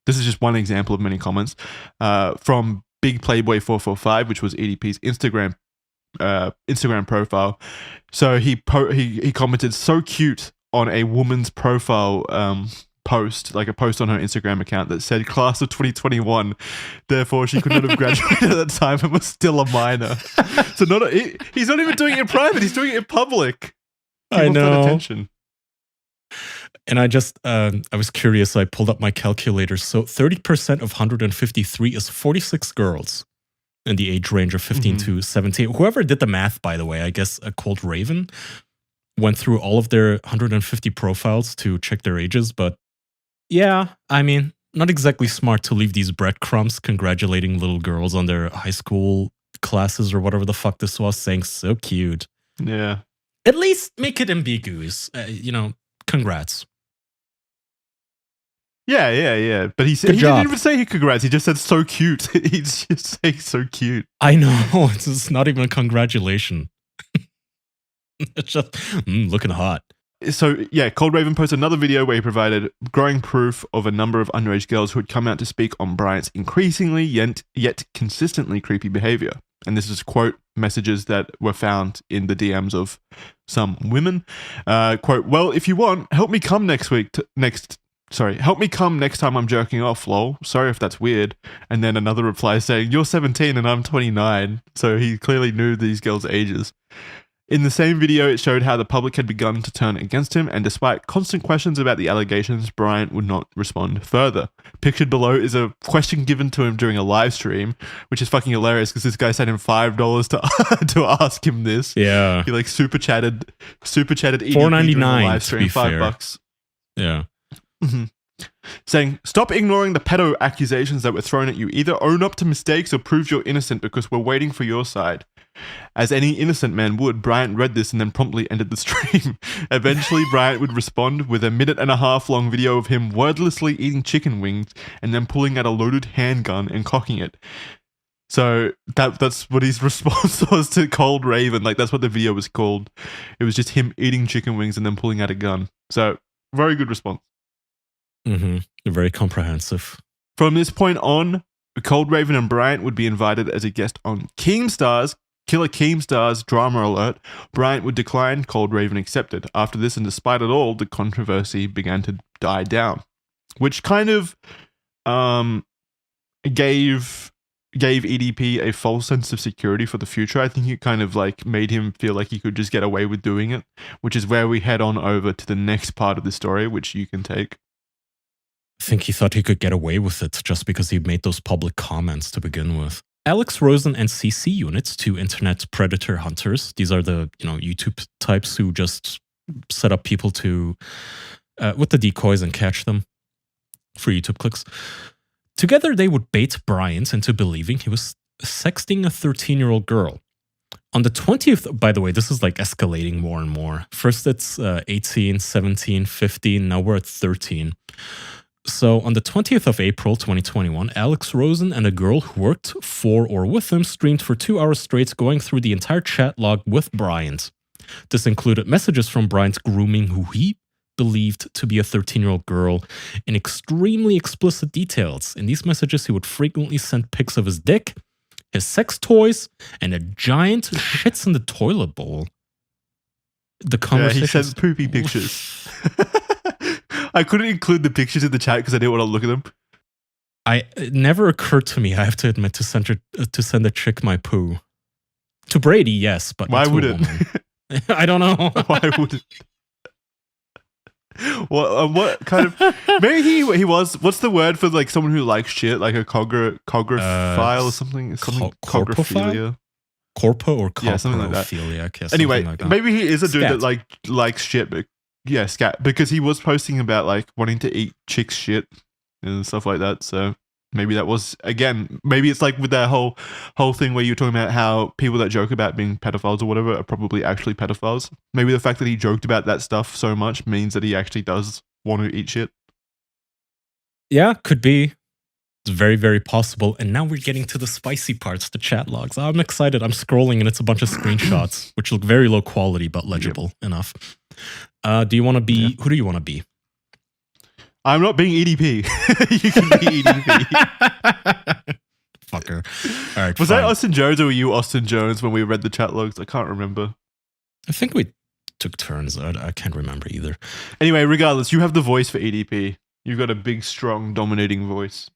This is just one example of many comments from Big Playboy 445, which was EDP's Instagram profile. So he commented, "So cute," on a woman's profile post, like a post on her Instagram account that said class of 2021. Therefore, she could not have graduated at that time and was still a minor. So he's not even doing it in private. He's doing it in public. I know. Attention. And I was curious. So I pulled up my calculator. So 30% of 153 is 46 girls in the age range of 15 to 17. Whoever did the math, by the way, I guess a Cold Raven went through all of their 150 profiles to check their ages. But yeah, I mean, not exactly smart to leave these breadcrumbs congratulating little girls on their high school classes or whatever the fuck this was, saying so cute. Yeah. At least make it ambiguous. Congrats. Yeah. But he didn't even say congrats. He just said so cute. He's just saying so cute. I know. It's not even a congratulation. It's just looking hot. So yeah, Cold Raven posted another video where he provided growing proof of a number of underage girls who had come out to speak on Bryant's increasingly yet consistently creepy behavior. And this is quote messages that were found in the DMs of some women. Quote, "Well, if you want, help me come help me come next time I'm jerking off, lol. Sorry if that's weird." And then another reply saying, "You're 17 and I'm 29. So he clearly knew these girls' ages. In the same video, it showed how the public had begun to turn against him, and despite constant questions about the allegations, Bryant would not respond further. Pictured below is a question given to him during a live stream, which is fucking hilarious because this guy sent him $5 to ask him this. Yeah. He like super chatted EDP $4.99 during the live stream, to be fair. $5. Yeah. Mm-hmm. Saying, stop ignoring the pedo accusations that were thrown at you. Either own up to mistakes or prove you're innocent because we're waiting for your side. As any innocent man would, Bryant read this and then promptly ended the stream. Eventually, Bryant would respond with a 1.5-minute long video of him wordlessly eating chicken wings and then pulling out a loaded handgun and cocking it. So that's what his response was to Cold Raven. Like, that's what the video was called. It was just him eating chicken wings and then pulling out a gun. So, very good response. Very comprehensive. From this point on, Cold Raven and Bryant would be invited as a guest on Keemstar's Killer Keemstar's Drama Alert. Bryant would decline, Cold Raven accepted. After this, and despite it all, the controversy began to die down, which kind of gave EDP a false sense of security for the future. I think it kind of like made him feel like he could just get away with doing it, which is where we head on over to the next part of the story, which you can take. I think he thought he could get away with it just because he made those public comments to begin with. Alex Rosen and CC Units, two internet predator hunters. These are the YouTube types who just set up people to with the decoys and catch them for YouTube clicks. Together, they would bait Bryant into believing he was sexting a 13-year-old girl. On the 20th, by the way, this is like escalating more and more. First, it's 18, 17, 15. Now we're at 13. So on the 20th of April 2021, Alex Rosen and a girl who worked for or with him streamed for 2 hours straight, going through the entire chat log with Bryant. This included messages from Bryant grooming who he believed to be a 13-year-old girl in extremely explicit details. In these messages, he would frequently send pics of his dick, his sex toys, and a giant shits in the toilet bowl. The conversation. Yeah, he sent poopy pictures. I couldn't include the pictures in the chat because I didn't want to look at them. It never occurred to me, I have to admit, to send a chick my poo. To Brady, yes, but why not to would a it? woman. I don't know. Why would it? What kind of? Maybe he was. What's the word for like someone who likes shit, like a cogrophile or something? Something cogrophilia. Corpo or yeah, something like that. Yes, anyway, like that. Maybe he is a dude Scat. that likes shit, but yeah, scat, because he was posting about like wanting to eat chicks' shit and stuff like that. So maybe that was, again, maybe it's like with that whole thing where you're talking about how people that joke about being pedophiles or whatever are probably actually pedophiles. Maybe the fact that he joked about that stuff so much means that he actually does want to eat shit. Yeah, could be. It's very, very possible. And now we're getting to the spicy parts, the chat logs. I'm excited. I'm scrolling and it's a bunch of screenshots, which look very low quality, but legible enough. Do you want to be, who do you want to be? I'm not being EDP. You can be EDP. Fucker. All right. Was fine. that Austin Jones or were you Austin Jones when we read the chat logs? I can't remember. I think we took turns. I can't remember either. Anyway, regardless, you have the voice for EDP. You've got a big, strong, dominating voice.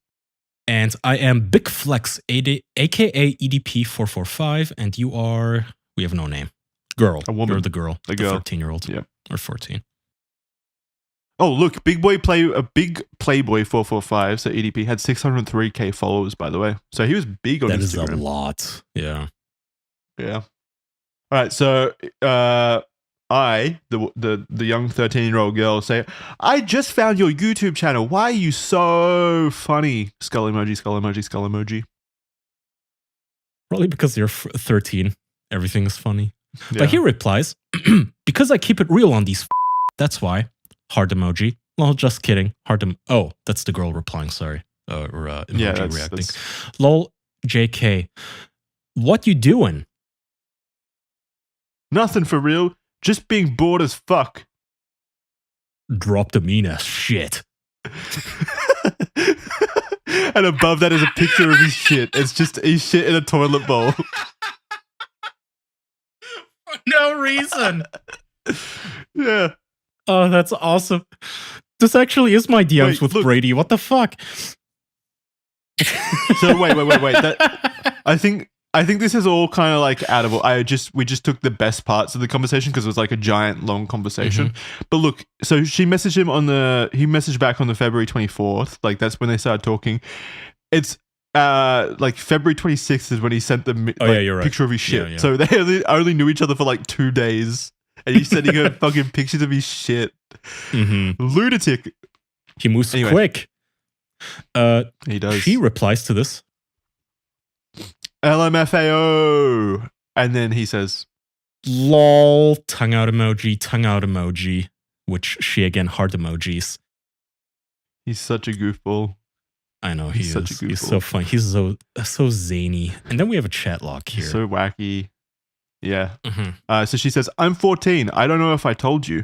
And I am Big Flex, aka EDP445, and you are, we have no name. Girl. A woman. You're the girl. The girl. 13-year-old. Yep. Or 14. Oh, look, Big Playboy 445, so EDP had 603k followers, by the way. So he was big on That Instagram. is a lot. Yeah. Yeah. All right, so the young 13-year-old girl, say, I just found your YouTube channel. Why are you so funny? Skull emoji, skull emoji, skull emoji. Probably because you're 13. Everything is funny. Yeah. But he replies, because I keep it real on these that's why. Heart emoji. Lol, just kidding. Oh, that's the girl replying, sorry. Emoji reacting. Lol, JK. What you doing? Nothing for real. Just being bored as fuck. Drop the mean ass shit. And above that is a picture of his shit. It's just his shit in a toilet bowl. For no reason. Yeah. Oh, that's awesome. This actually is my DMs with look. Brady. What the fuck? So wait. I think I think this is all kind of like out of. We just took the best parts of the conversation because it was like a giant long conversation. But look, so she messaged him he messaged back on the February 24th. Like that's when they started talking. It's like February 26th is when he sent the You're right. picture of his shit. Yeah. So they only knew each other for like 2 days, and he's sending her fucking pictures of his shit. Lunatic. He moves quick. He does. She replies to this. LMFAO. And then he says, lol, tongue out emoji, which she again heart emojis. He's such a goofball. I know he's such a goofball. He's so funny. He's so zany. And then we have a chat lock here. So wacky. Yeah. So she says, I'm 14. I don't know if I told you.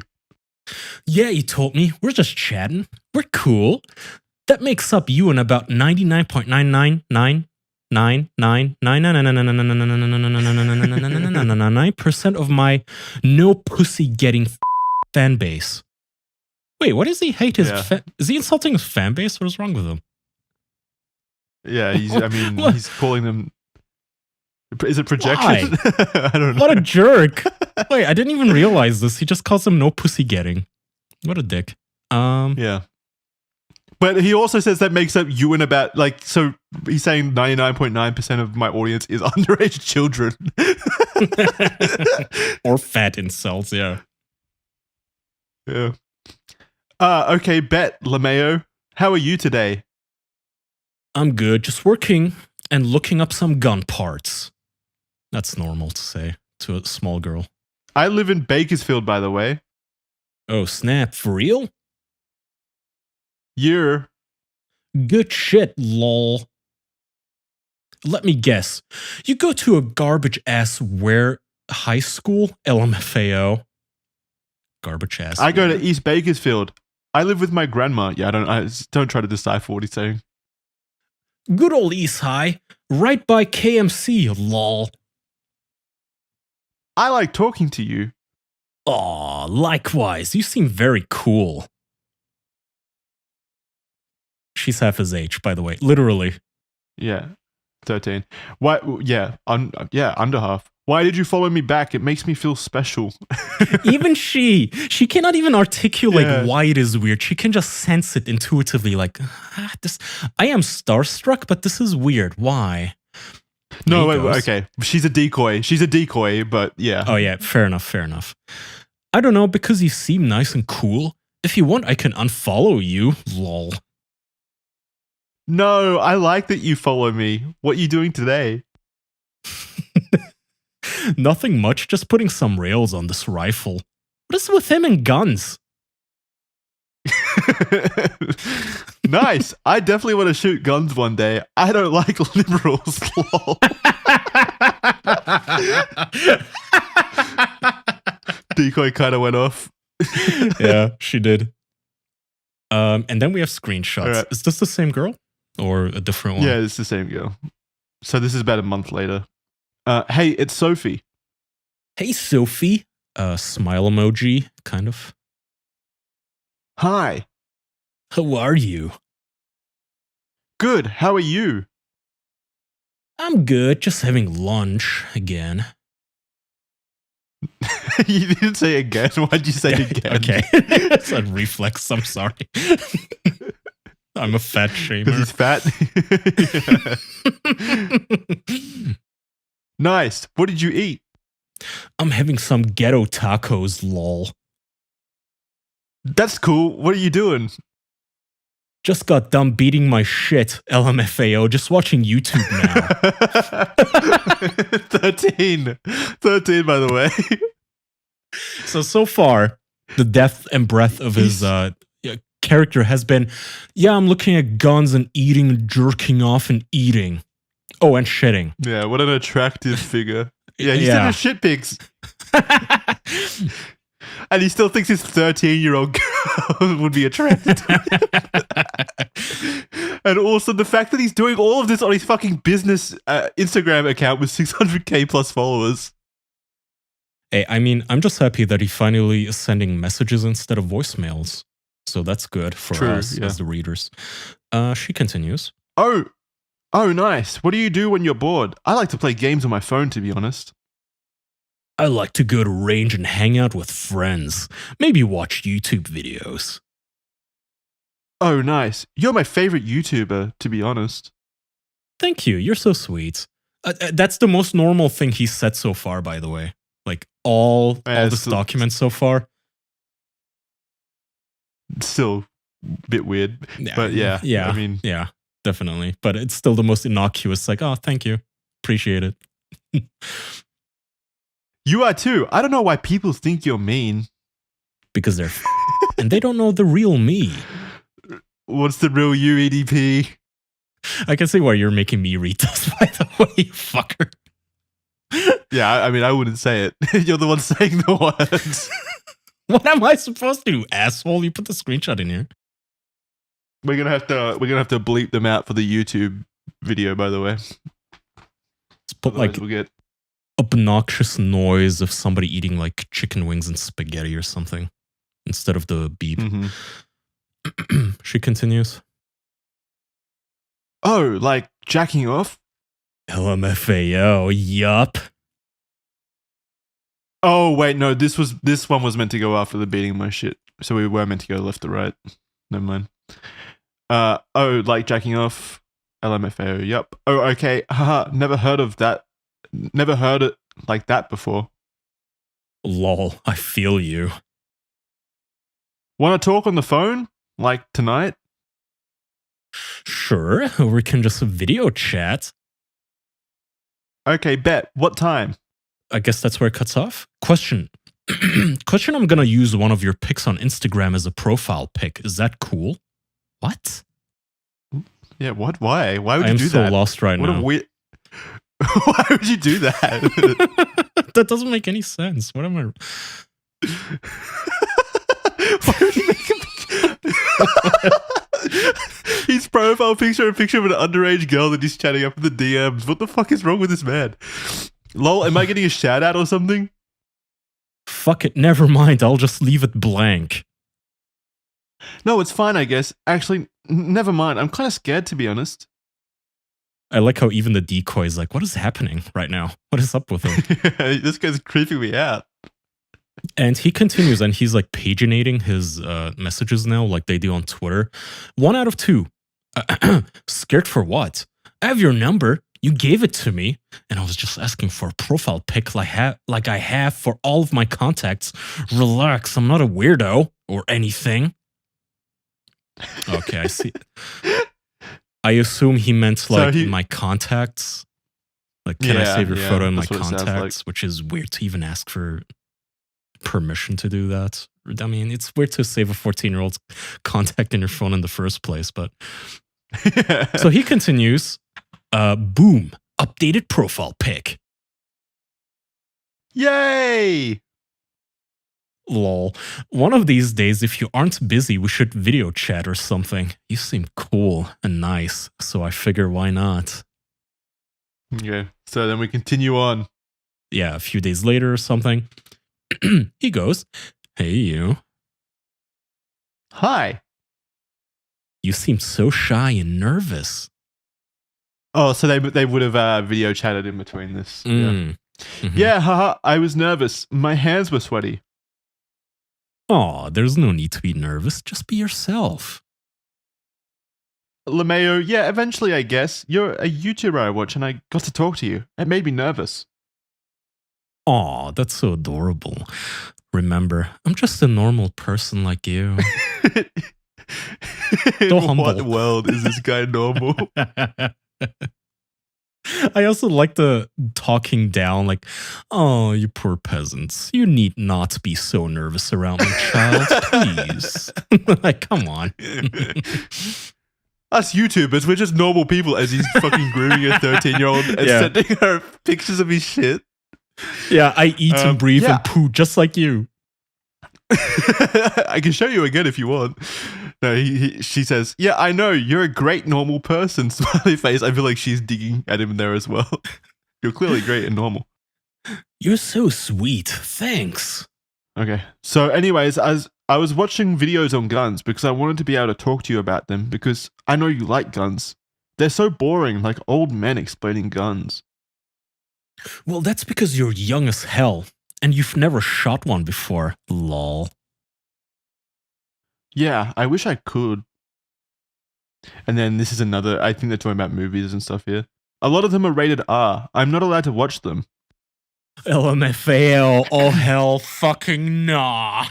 Yeah, you told me. We're just chatting. We're cool. That makes up you and about 99.999999999% of my no pussy getting fan base. Wait, what does he hate his is he insulting his fan base? What is wrong with him? Yeah, he's calling them. Is it projection? I don't know. What a jerk. Wait, I didn't even realize this. He just calls them no pussy getting. What a dick. Yeah. But he also says that makes up you and about, like, so he's saying 99.9% of my audience is underage children. Or fat insults, yeah. Yeah. Okay, Bet LeMayo, how are you today? I'm good, just working and looking up some gun parts. That's normal to say to a small girl. I live in Bakersfield, by the way. Oh, snap, for real? You're good shit, lol. Let me guess. You go to a garbage ass where high school? LMFAO. Garbage ass. I go to East Bakersfield. I live with my grandma. Yeah, I don't try to decipher what he's saying. Good old East High. Right by KMC, lol. I like talking to you. Aw, likewise. You seem very cool. She's half his age, by the way. Literally. Yeah. 13. Why? Yeah. Under half. Why did you follow me back? It makes me feel special. Even she cannot even articulate why it is weird. She can just sense it intuitively. Like, I am starstruck, but this is weird. Why? No, wait, okay. She's a decoy, but yeah. Oh, yeah. Fair enough. I don't know, because you seem nice and cool. If you want, I can unfollow you. Lol. No, I like that you follow me. What are you doing today? Nothing much, just putting some rails on this rifle. What is with him and guns? Nice. I definitely want to shoot guns one day. I don't like liberals. Lol. Decoy kind of went off. Yeah, she did. And then we have screenshots. Right. Is this the same girl or a different one? Yeah, it's the same girl. So this is about a month later. Hey, it's Sophie. Hey, Sophie. Smile emoji, kind of. Hi. How are you? Good. How are you? I'm good. Just having lunch again. You didn't say again. Why'd you say again? Okay. It's a reflex. I'm sorry. I'm a fat shamer. Because he's fat? Nice. What did you eat? I'm having some ghetto tacos, lol. That's cool. What are you doing? Just got done beating my shit, LMFAO. Just watching YouTube now. 13, by the way. So far, the depth and breadth of his character has been, I'm looking at guns and eating, jerking off and eating. Oh, and shitting. Yeah, what an attractive figure. Yeah, he's sending shit pics. And he still thinks his 13-year-old girl would be attracted to him. And also the fact that he's doing all of this on his fucking business Instagram account with 600k plus followers. Hey, I mean, I'm just happy that he finally is sending messages instead of voicemails. So that's good for us as the readers. She continues. Oh, Oh, nice. What do you do when you're bored? I like to play games on my phone, to be honest. I like to go to range and hang out with friends. Maybe watch YouTube videos. Oh, nice. You're my favorite YouTuber, to be honest. Thank you. You're so sweet. That's the most normal thing he's said so far, by the way. Like all this documents so far. Still a bit weird. Yeah, but yeah. I mean, yeah, definitely. But it's still the most innocuous. Like, oh, thank you. Appreciate it. You are too. I don't know why people think you're mean. Because they're and they don't know the real me. What's the real you, EDP? I can see why you're making me read this, by the way, you fucker. Yeah, I mean, I wouldn't say it. You're the one saying the words. What am I supposed to do, asshole? You put the screenshot in here. We're gonna have to bleep them out for the YouTube video, by the way. Let's put like we'll get obnoxious noise of somebody eating like chicken wings and spaghetti or something instead of the beep. Mm-hmm. She continues. Oh, like jacking off? LMFAO, yup. Oh wait, no, this one was meant to go after the beating my shit. So we were meant to go left to right. Never mind. Oh, like jacking off? LMFAO, yup. Oh, okay. Haha, never heard of that. Never heard it like that before. Lol, I feel you. Wanna talk on the phone? Like tonight? Sure, we can just video chat. Okay, bet. What time? I guess that's where it cuts off. Question. Question, I'm gonna use one of your pics on Instagram as a profile pic. Is that cool? What? Yeah, what? Why? Why would you do that? I'm so lost right now. Why would you do that? That doesn't make any sense. What am I... Why would you make his profile picture, a picture of an underage girl that he's chatting up in the DMs. What the fuck is wrong with this man? Lol, am I getting a shout out or something? Fuck it, never mind. I'll just leave it blank. No, it's fine, I guess. Actually, never mind. I'm kind of scared, to be honest. I like how even the decoy is like, what is happening right now? What is up with him? This guy's creeping me out. And he continues, and he's like paginating his messages now, like they do on Twitter. 1 out of 2. Scared for what? I have your number. You gave it to me, and I was just asking for a profile pic like I have for all of my contacts. Relax, I'm not a weirdo or anything. Okay, I see. I assume he meant like my contacts. Like, can I save your photo in my contacts? Which is weird to even ask for permission to do that. I mean, it's weird to save a 14-year-old's contact in your phone in the first place, but... So he continues, boom, updated profile pic. Yay! Lol. One of these days, if you aren't busy, we should video chat or something. You seem cool and nice, so I figure why not? Okay, so then we continue on. Yeah, a few days later or something. He goes, hey, you. Hi. You seem so shy and nervous. Oh, so they would have video chatted in between this. Yeah. Mm-hmm. Yeah, haha, I was nervous. My hands were sweaty. Aw, there's no need to be nervous. Just be yourself. LeMayo, yeah, eventually, I guess. You're a YouTuber I watch, and I got to talk to you. It made me nervous. Aw, that's so adorable. Remember, I'm just a normal person like you. In what world is this guy normal? I also like the talking down, like, oh, you poor peasants. You need not be so nervous around me, child, please. Like, come on. Us YouTubers, we're just normal people as he's fucking grooming a 13-year-old and sending her pictures of his shit. Yeah, I eat and breathe and poo just like you. I can show you again if you want. No, she says, yeah, I know, you're a great normal person. Smiley face. I feel like she's digging at him there as well. You're clearly great and normal. You're so sweet. Thanks. Okay. So anyways, as I was watching videos on guns because I wanted to be able to talk to you about them because I know you like guns. They're so boring, like old men explaining guns. Well, that's because you're young as hell and you've never shot one before. Lol. Yeah, I wish I could. And then this is another, I think they're talking about movies and stuff here. A lot of them are rated R. I'm not allowed to watch them. LMFAO, oh hell fucking nah.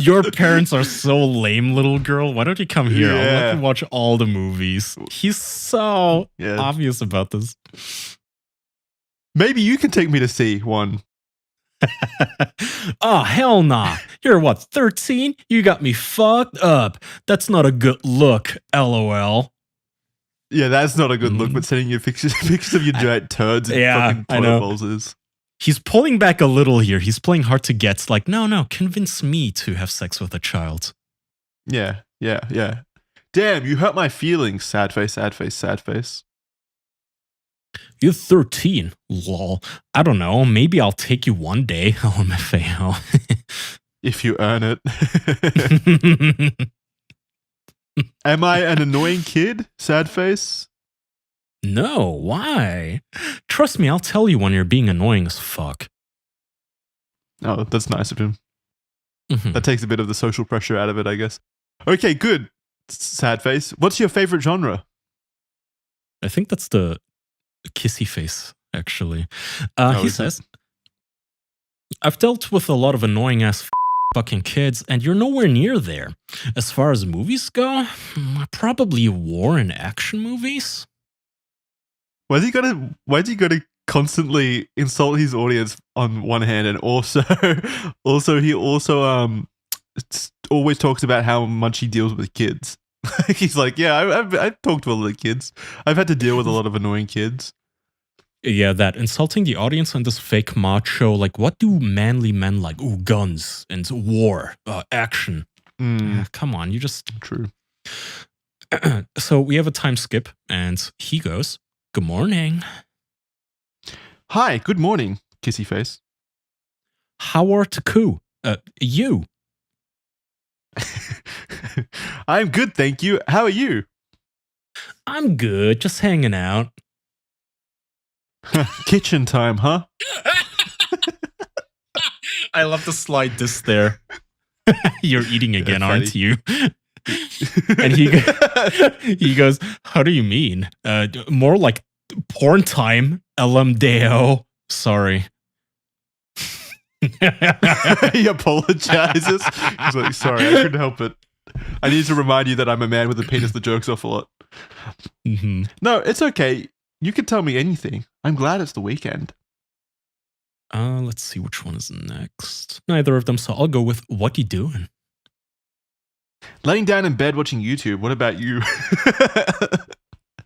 Your parents are so lame, little girl. Why don't you come here? I'll let you watch all the movies. He's so obvious about this. Maybe you can take me to see one. Oh, hell nah. You're what, 13? You got me fucked up. That's not a good look, LOL. Yeah, that's not a good look, but sending you pictures of your giant turds and fucking toilet bowls is. He's pulling back a little here. He's playing hard to get. Like, no, convince me to have sex with a child. Yeah. Damn, you hurt my feelings. Sad face, sad face, sad face. You're 13. Lol. I don't know. Maybe I'll take you one day. LMFAO. If you earn it. Am I an annoying kid? Sad face. No, why? Trust me, I'll tell you when you're being annoying as fuck. Oh, that's nice of him. That takes a bit of the social pressure out of it, I guess. Okay, good. Sad face. What's your favorite genre? I think that's the kissy face, actually. He says, I've dealt with a lot of annoying ass fucking kids, and you're nowhere near there. As far as movies go, probably war and action movies. Why's he gotta constantly insult his audience on one hand, and also he always talks about how much he deals with kids. He's like, yeah, I've talked to a lot of kids. I've had to deal with a lot of annoying kids. Yeah, that insulting the audience on this fake macho, like, what do manly men like? Ooh, guns and war, action. Come on, you just... True. So we have a time skip, and he goes, good morning. Hi, good morning, kissy face. How are you? You. I'm good, thank you. How are you? I'm good, just hanging out. Kitchen time, huh? I love the slide this there. You're eating again, aren't you? And he goes, how do you mean? More like porn time, LMDAO. Sorry. He apologizes. He's like, sorry, I couldn't help it. I need to remind you that I'm a man with a penis that jerks off a lot. No, it's okay. You can tell me anything. I'm glad it's the weekend. Let's see which one is next. Neither of them, so I'll go with what you doing? Laying down in bed watching YouTube. What about you?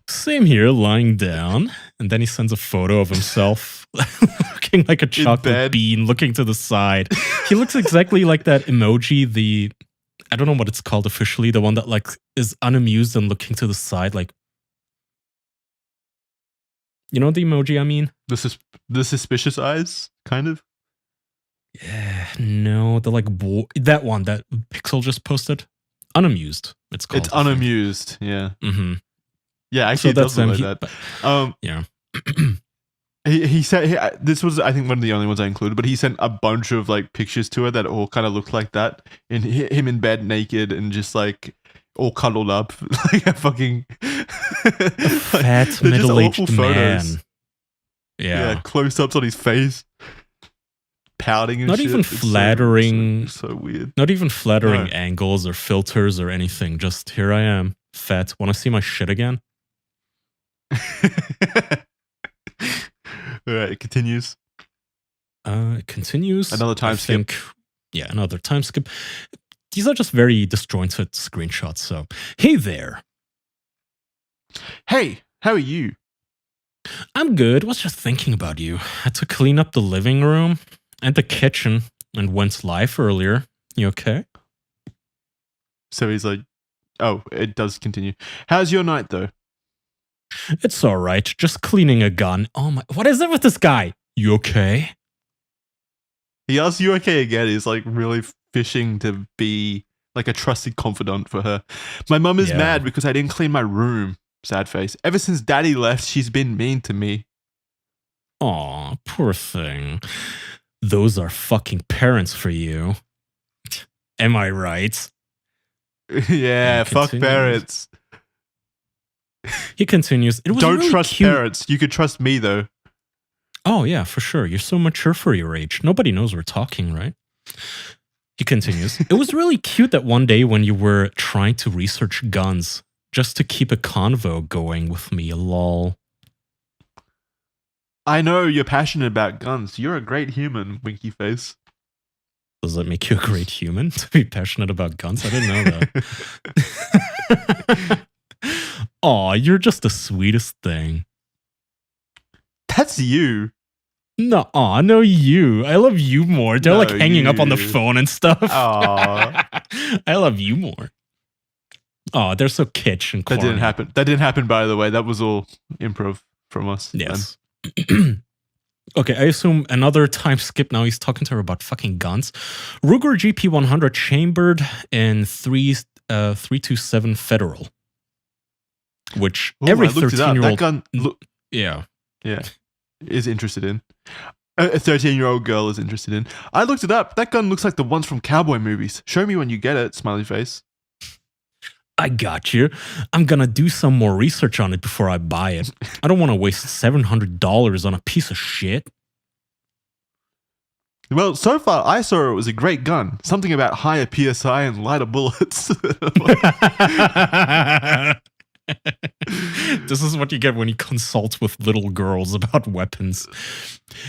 Same here, lying down. And then he sends a photo of himself looking like a chocolate bean, looking to the side. He looks exactly like that emoji, I don't know what it's called officially, the one that like is unamused and looking to the side, like, you know the emoji I mean? The suspicious eyes, kind of? Yeah, no, the like, that one that Pixel just posted. Unamused, it's called. It's unamused, yeah. Yeah, actually, so it does look like that. Yeah. He said, this was, I think, one of the only ones I included, but he sent a bunch of like pictures to her that all kind of looked like that. And him in bed naked and just like all cuddled up. Like a fucking fat middle-aged man. Yeah, close-ups on his face. Pouting and not shit. Even flattering. So weird. Not even flattering angles or filters or anything. Just here I am, fat. Want to see my shit again? All right, it continues. It continues. Another time skip. Yeah, another time skip. These are just very disjointed screenshots. So, hey there. Hey, how are you? I'm good. Was just thinking about you. Had to clean up the living room and the kitchen and went live earlier. You okay? So he's like, oh, it does continue. How's your night though? It's all right. Just cleaning a gun. Oh my, what is it with this guy? You okay? He asks you okay again. He's like really fishing to be like a trusted confidant for her. My mum is mad because I didn't clean my room. Sad face. Ever since Daddy left, she's been mean to me. Aw, poor thing. Those are fucking parents for you. Am I right? Yeah, fuck parents. He continues. It was Don't really trust cute. parents. You could trust me though. Oh yeah, for sure. You're so mature for your age. Nobody knows we're talking, right? He continues. It was really cute that one day when you were trying to research guns just to keep a convo going with me, lol. I know you're passionate about guns. You're a great human, winky face. Does that make you a great human to be passionate about guns? I didn't know that. Aw, you're just the sweetest thing. That's you. No, aw, no, you. I love you more. They're like hanging up on the phone and stuff. Aw. I love you more. Oh, they're so kitsch and corny. That didn't happen. That didn't happen, by the way. That was all improv from us. Yes. Okay, I assume another time skip now. He's talking to her about fucking guns. Ruger GP100 chambered in 327 Federal. Which every 13-year-old... That gun... Yeah. Is interested in. A 13-year-old girl is interested in. I looked it up. That gun looks like the ones from cowboy movies. Show me when you get it, smiley face. I got you. I'm gonna do some more research on it before I buy it. I don't want to waste $700 on a piece of shit. Well, so far I saw it was a great gun. Something about higher PSI and lighter bullets. This is what you get when you consult with little girls about weapons.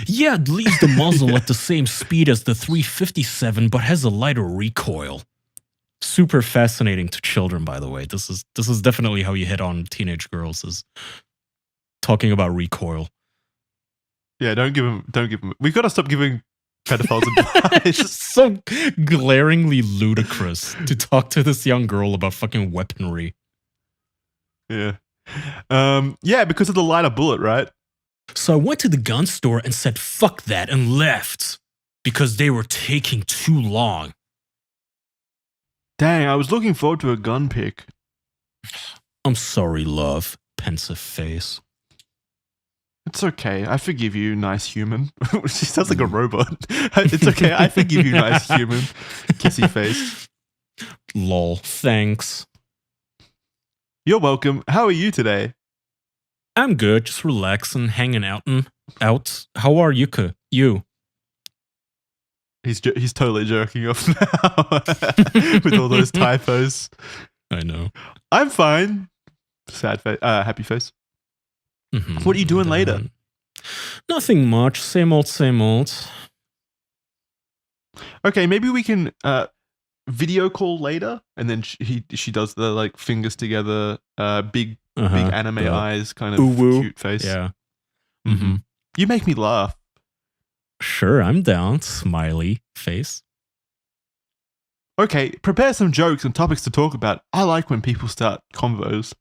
Yeah, it leaves the muzzle at the same speed as the 357, but has a lighter recoil. Super fascinating to children, by the way. This is definitely how you hit on teenage girls, is talking about recoil. Yeah, don't give them. We've got to stop giving pedophiles advice. It's just so glaringly ludicrous to talk to this young girl about fucking weaponry. Yeah. Yeah, because of the lighter bullet, right? So I went to the gun store and said, fuck that, and left. Because they were taking too long. Dang, I was looking forward to a gun pick. I'm sorry, love. Pensive face. It's okay. I forgive you, nice human. She sounds like a robot. It's okay. I forgive you, nice human. Kissy face. Lol. Thanks. You're welcome. How are you today? I'm good. Just relaxing, hanging out. How are you? He's totally jerking off now with all those typos. I know. I'm fine. Sad face. Happy face. Mm-hmm. What are you doing later? Nothing much. Same old, same old. Okay, maybe we can video call later, and then she does the like fingers together, big anime eyes, kind of cute face. Yeah. Mm-hmm. You make me laugh. Sure, I'm down. Smiley face. Okay, prepare some jokes and topics to talk about. I like when people start convos.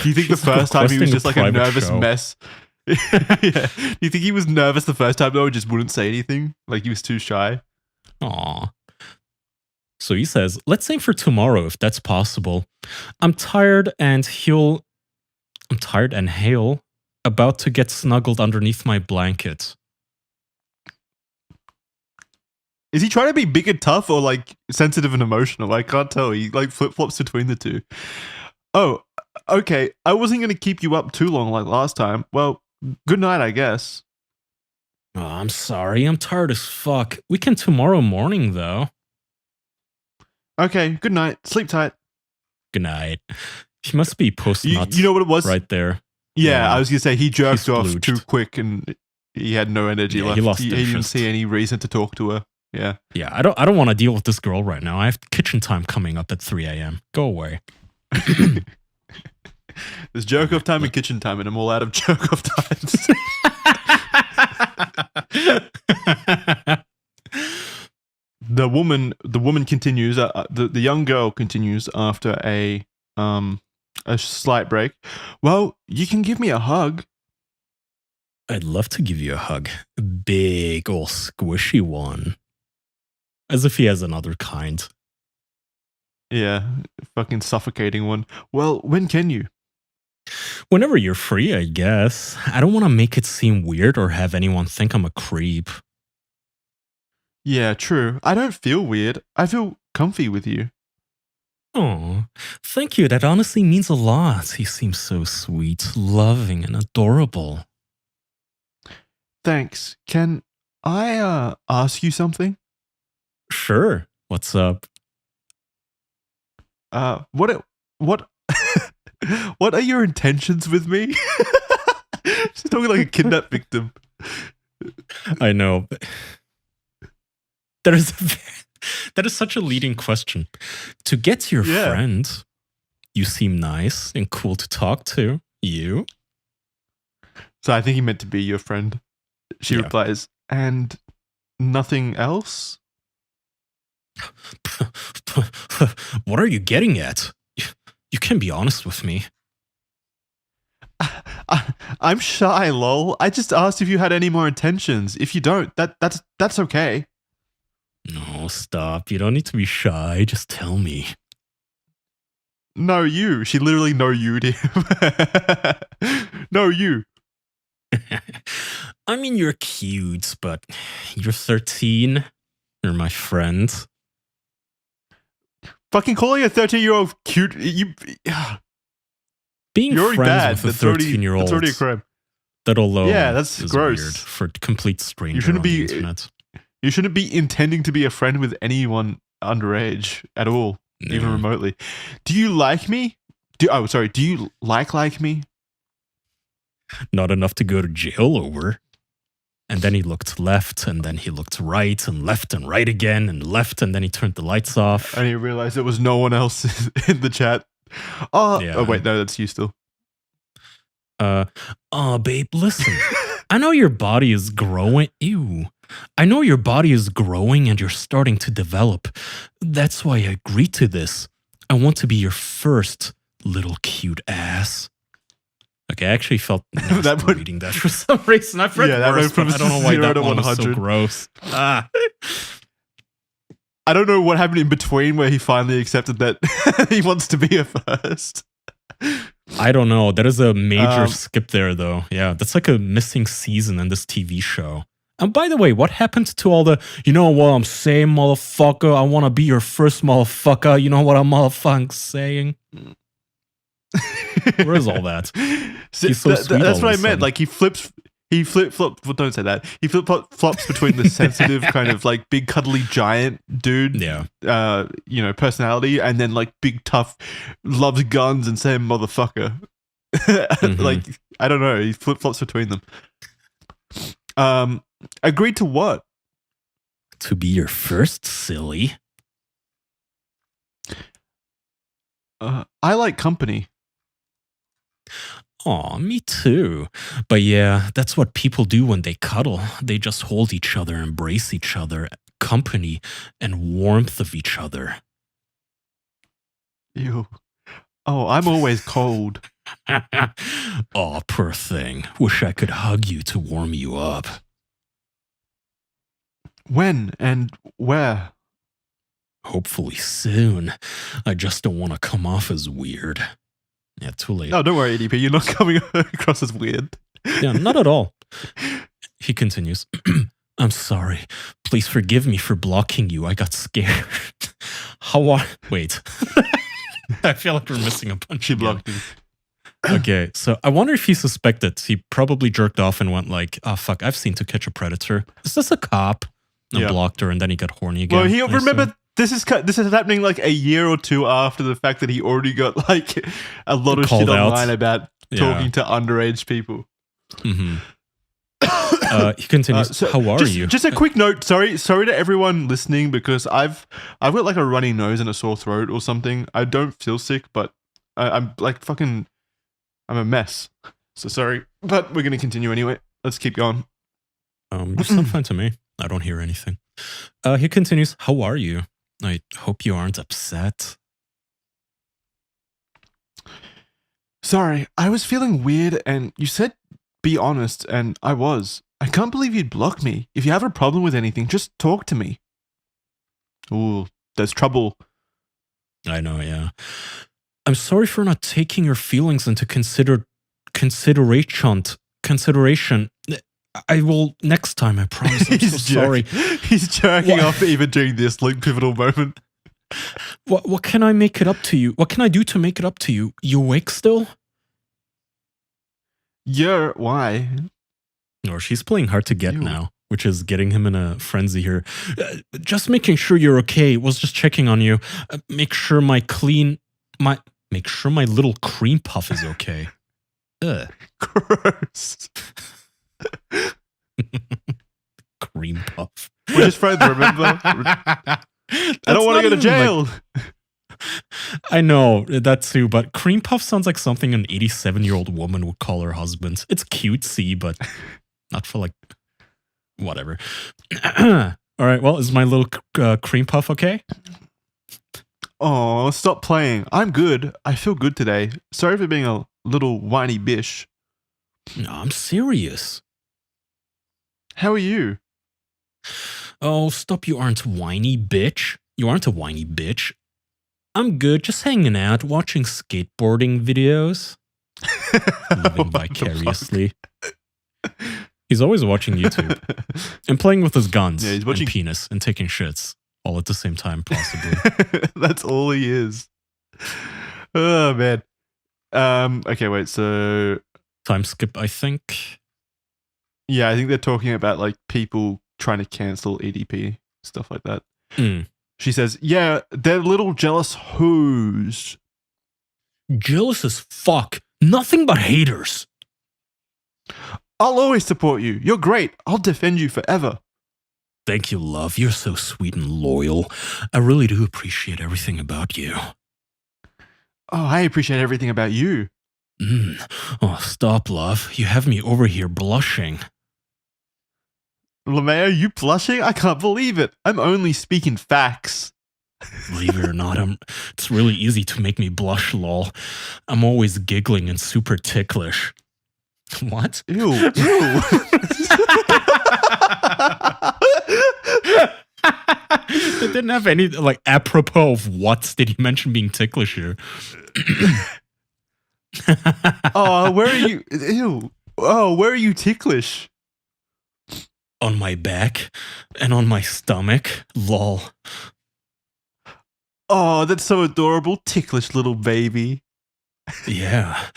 Do you think the first time he was just like a nervous mess? Yeah. Do you think he was nervous the first time though, and just wouldn't say anything? Like he was too shy? Aw. So he says, let's aim for tomorrow if that's possible. I'm tired and Hale about to get snuggled underneath my blanket. Is he trying to be big and tough or like sensitive and emotional? I can't tell. He like flip-flops between the two. Oh, okay. I wasn't going to keep you up too long like last time. Well, good night, I guess. Oh, I'm sorry. I'm tired as fuck. We can tomorrow morning, though. Okay, good night. Sleep tight. Good night. He must be post-nuts. You know what it was? Right there. Yeah, I was going to say he jerked off too quick and he had no energy left. He lost he didn't see any reason to talk to her. Yeah. Yeah, I don't want to deal with this girl right now. I have kitchen time coming up at 3 a.m. Go away. There's jerk off time and kitchen time, and I'm all out of jerk off times. The woman continues. The young girl continues after a slight break. Well, you can give me a hug. I'd love to give you a hug, a big ol' squishy one. As if he has another kind. Yeah, fucking suffocating one. Well, when can you? Whenever you're free, I guess. I don't want to make it seem weird or have anyone think I'm a creep. Yeah, true. I don't feel weird. I feel comfy with you. Oh, thank you. That honestly means a lot. He seems so sweet, loving, and adorable. Thanks. Can I ask you something? Sure. What's up? What what are your intentions with me? She's talking like a kidnapped victim. I know. That is that is such a leading question. To get to your Yeah. friend, you seem nice and cool to talk to. You? So I think he meant to be your friend. She Yeah. replies, and nothing else? What are you getting at? You can be honest with me. I'm shy, lol. I just asked if you had any more intentions. If you don't, that's okay. No, stop. You don't need to be shy. Just tell me. No, you. She literally no you'd him. No, you. I mean, you're cute, but you're 13. You're my friend. Fucking calling a 13-year-old cute. Being You're already friends bad. with a 13-year-old, That's already a crime. that alone Yeah, that's is gross. weird for a complete stranger You shouldn't on be- the internet. You shouldn't be intending to be a friend with anyone underage at all, even No. remotely. Do you like me? Do you like me? Not enough to go to jail over. And then he looked left, and then he looked right, and left and right again, and left, and then he turned the lights off. And you realize there was no one else in the chat. Oh, Yeah. oh wait, no, that's you still. Oh, babe, listen. I know your body is growing. Ew. I know your body is growing and you're starting to develop. That's why I agreed to this. I want to be your first little cute ass. Okay, I actually felt nasty That would- reading that for some reason. I've read Yeah, that worse, went from but I don't know why 0 that to one was so 100. gross. Ah. I don't know what happened in between where he finally accepted that he wants to be a first. I don't know. That is a major Um, skip there, though. Yeah, that's like a missing season in this TV show. And by the way, what happened to all the, you know what I'm saying, motherfucker? I want to be your first motherfucker. You know what I'm motherfucking saying? Where is all that? He's so sweet That's all what of I a meant. sudden. Like he flip-flops. Well, don't say that. He flip-flops between the sensitive kind of like big cuddly giant dude, Yeah. Personality, and then like big tough, loves guns and saying motherfucker. Like I don't know. He flip-flops between them. Agreed to what? To be your first, silly. I like company. Aw, me too. But yeah, that's what people do when they cuddle. They just hold each other, embrace each other, company, and warmth of each other. Ew. Oh, I'm always cold. Aw, poor thing. Wish I could hug you to warm you up. When and where? Hopefully soon. I just don't want to come off as weird. Yeah, too late. No, don't worry, EDP. You're not coming across as weird. Yeah, not at all. He continues. I'm sorry. Please forgive me for blocking you. I got scared. Wait. I feel like we're missing a bunch. She again. blocked you. Okay, so I wonder if he suspected. He probably jerked off and went like, "Oh fuck, I've seen To Catch a Predator. Is this a cop?" And Yeah. blocked her, and then he got horny again. Well, he I assume. remember this is happening like a year or two after the fact that he already got like a lot of Called shit out. online about Yeah. talking to underage people. Mhm. He continues. So How are just, you? Just a quick note. Sorry to everyone listening because I've got like a runny nose and a sore throat or something. I don't feel sick, but I'm like fucking. I'm a mess. So sorry, but we're gonna continue anyway. Let's keep going. You sound fine to me. I don't hear anything. He continues. How are you? I hope you aren't upset. Sorry, I was feeling weird, and you said be honest, and I was. I can't believe you'd block me. If you have a problem with anything, just talk to me. Ooh, there's trouble. I know, yeah. I'm sorry for not taking your feelings into consideration. I will next time, I promise. I'm so sorry. He's jerking What- off even during this like pivotal moment. What can I make it up to you? What can I do to make it up to you? You awake still? Yeah, why? Or she's playing hard to get Ew. now, which is getting him in a frenzy here. Just making sure you're okay. Was just checking on you. Make sure my little cream puff is okay. Ugh. Gross. Cream puff. We're just friends, remember? I don't want to go to jail. I know that too, but cream puff sounds like something an 87-year-old woman would call her husband. It's cutesy, but not for like whatever. All right, well, is my little cream puff okay? Oh, stop playing. I'm good. I feel good today. Sorry for being a little whiny bish. No, I'm serious. How are you? Oh, stop, you aren't whiny, bitch. You aren't a whiny bitch. I'm good, just hanging out, watching skateboarding videos. Living vicariously. He's always watching YouTube. And playing with his guns Yeah, he's watching and penis and taking shits all at the same time, possibly. That's all he is. Oh, man. Okay, wait, so... Time skip, I think. Yeah, I think they're talking about, like, people trying to cancel EDP, stuff like that. Mm. She says, yeah, they're little jealous hoes. Jealous as fuck. Nothing but haters. I'll always support you. You're great. I'll defend you forever. Thank you, love. You're so sweet and loyal. I really do appreciate everything about you. Oh, I appreciate everything about you. Oh, stop, love. You have me over here blushing. LeMayo, you blushing? I can't believe it. I'm only speaking facts. Believe it or not, it's really easy to make me blush, lol. I'm always giggling and super ticklish. What? Ew, ew. It didn't have any, like, apropos of what did he mention being ticklish here? Oh, where are you? Ew. Oh, where are you ticklish? On my back and on my stomach, lol. Oh, that's so adorable. Ticklish little baby. Yeah.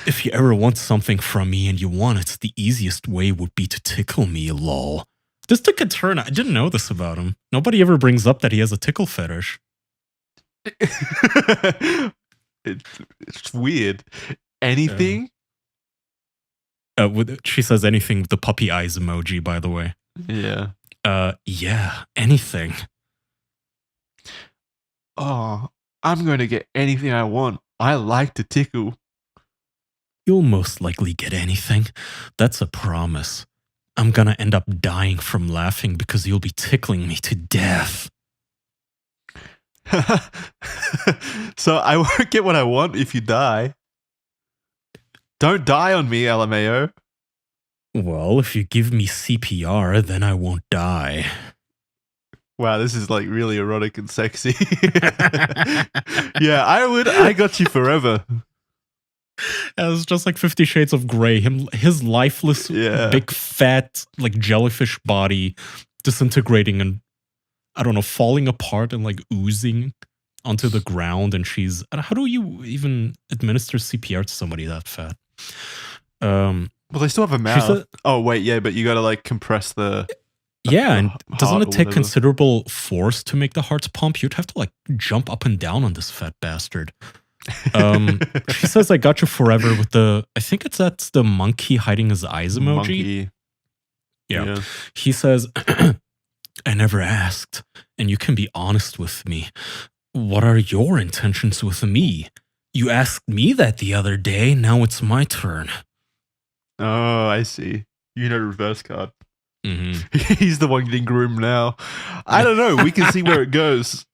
If you ever want something from me and you want it, the easiest way would be to tickle me, lol. This took a turn. I didn't know this about him. Nobody ever brings up that he has a tickle fetish. It's weird. Anything? She says anything with the puppy eyes emoji, by the way. Yeah. Yeah, anything. Oh, I'm going to get anything I want. I like to tickle. You'll most likely get anything. That's a promise. I'm gonna end up dying from laughing because you'll be tickling me to death. So I won't get what I want if you die. Don't die on me, LMAO. Well, if you give me CPR, then I won't die. Wow, this is like really erotic and sexy. Yeah, I would. I got you forever. It's just like 50 Shades of Grey. His lifeless, big, fat, like jellyfish body disintegrating and, I don't know, falling apart and like oozing onto the ground. And she's, how do you even administer CPR to somebody that fat? Well, they still have a mouth. Oh, wait, yeah, but you got to like compress the... Yeah, and doesn't it take considerable force to make the hearts pump? You'd have to like jump up and down on this fat bastard. She says, I got you forever with the, I think that's the monkey hiding his eyes emoji. Monkey. Yeah. He says, I never asked, and you can be honest with me. What are your intentions with me? You asked me that the other day, now it's my turn. Oh, I see. You know, reverse card. Mm-hmm. He's the one getting groomed now. I don't know. We can see where it goes.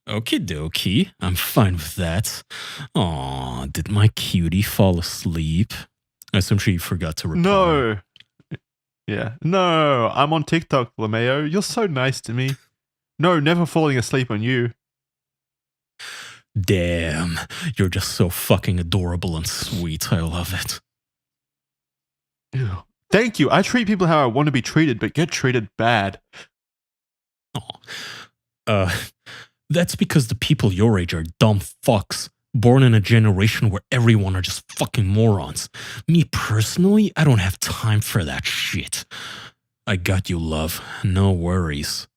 Okie dokie. I'm fine with that. Aw, did my cutie fall asleep? I assume she forgot to reply. No. Yeah. No, I'm on TikTok, LeMayo. You're so nice to me. No, never falling asleep on you. Damn, you're just so fucking adorable and sweet. I love it. Ew. Thank you. I treat people how I want to be treated, but get treated bad. Aw. That's because the people your age are dumb fucks, born in a generation where everyone are just fucking morons. Me personally, I don't have time for that shit. I got you, love. No worries.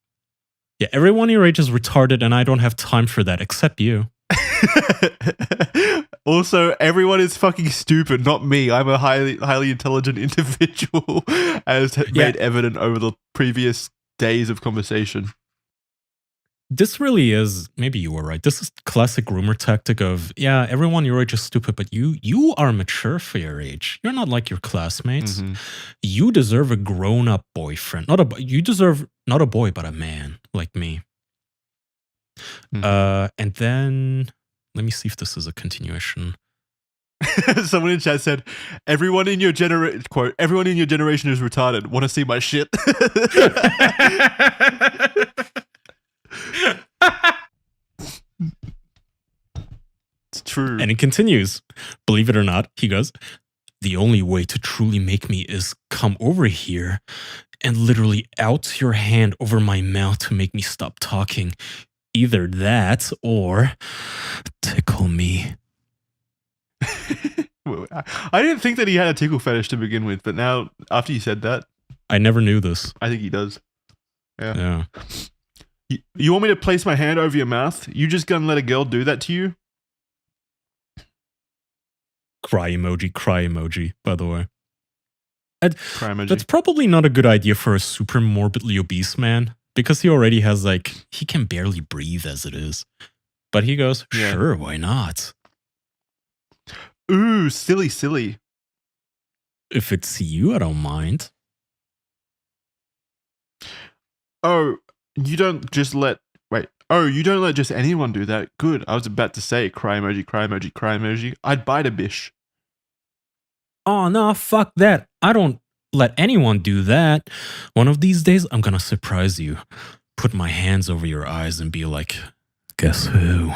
Yeah, everyone your age is retarded and I don't have time for that, except you. Also, everyone is fucking stupid, not me. I'm a highly intelligent individual, as made evident over the previous days of conversation. This really is, maybe you were right. This is classic rumor tactic of, yeah, everyone your age is stupid, but you are mature for your age. You're not like your classmates. Mm-hmm. You deserve a grown-up boyfriend. You deserve not a boy, but a man like me. Mm-hmm. And then let me see if this is a continuation. Someone in chat said, "Everyone in your quote, everyone in your generation is retarded. Want to see my shit?" It's true. And it continues. Believe it or not, he goes, "The only way to truly make me is come over here and literally out your hand over my mouth to make me stop talking. Either that or tickle me." I didn't think that he had a tickle fetish to begin with, but now, after you said that, I never knew this. I think he does. Yeah. You want me to place my hand over your mouth? You just gonna let a girl do that to you? Cry emoji, by the way. Cry emoji. That's probably not a good idea for a super morbidly obese man, because he already has, like, he can barely breathe as it is. But he goes, sure, why not? Ooh, silly. If it's you, I don't mind. Oh, you don't just let... Wait. Oh, you don't let just anyone do that? Good. I was about to say cry emoji. I'd bite a bish. Oh, no, fuck that. I don't let anyone do that. One of these days, I'm gonna surprise you. Put my hands over your eyes and be like, guess who?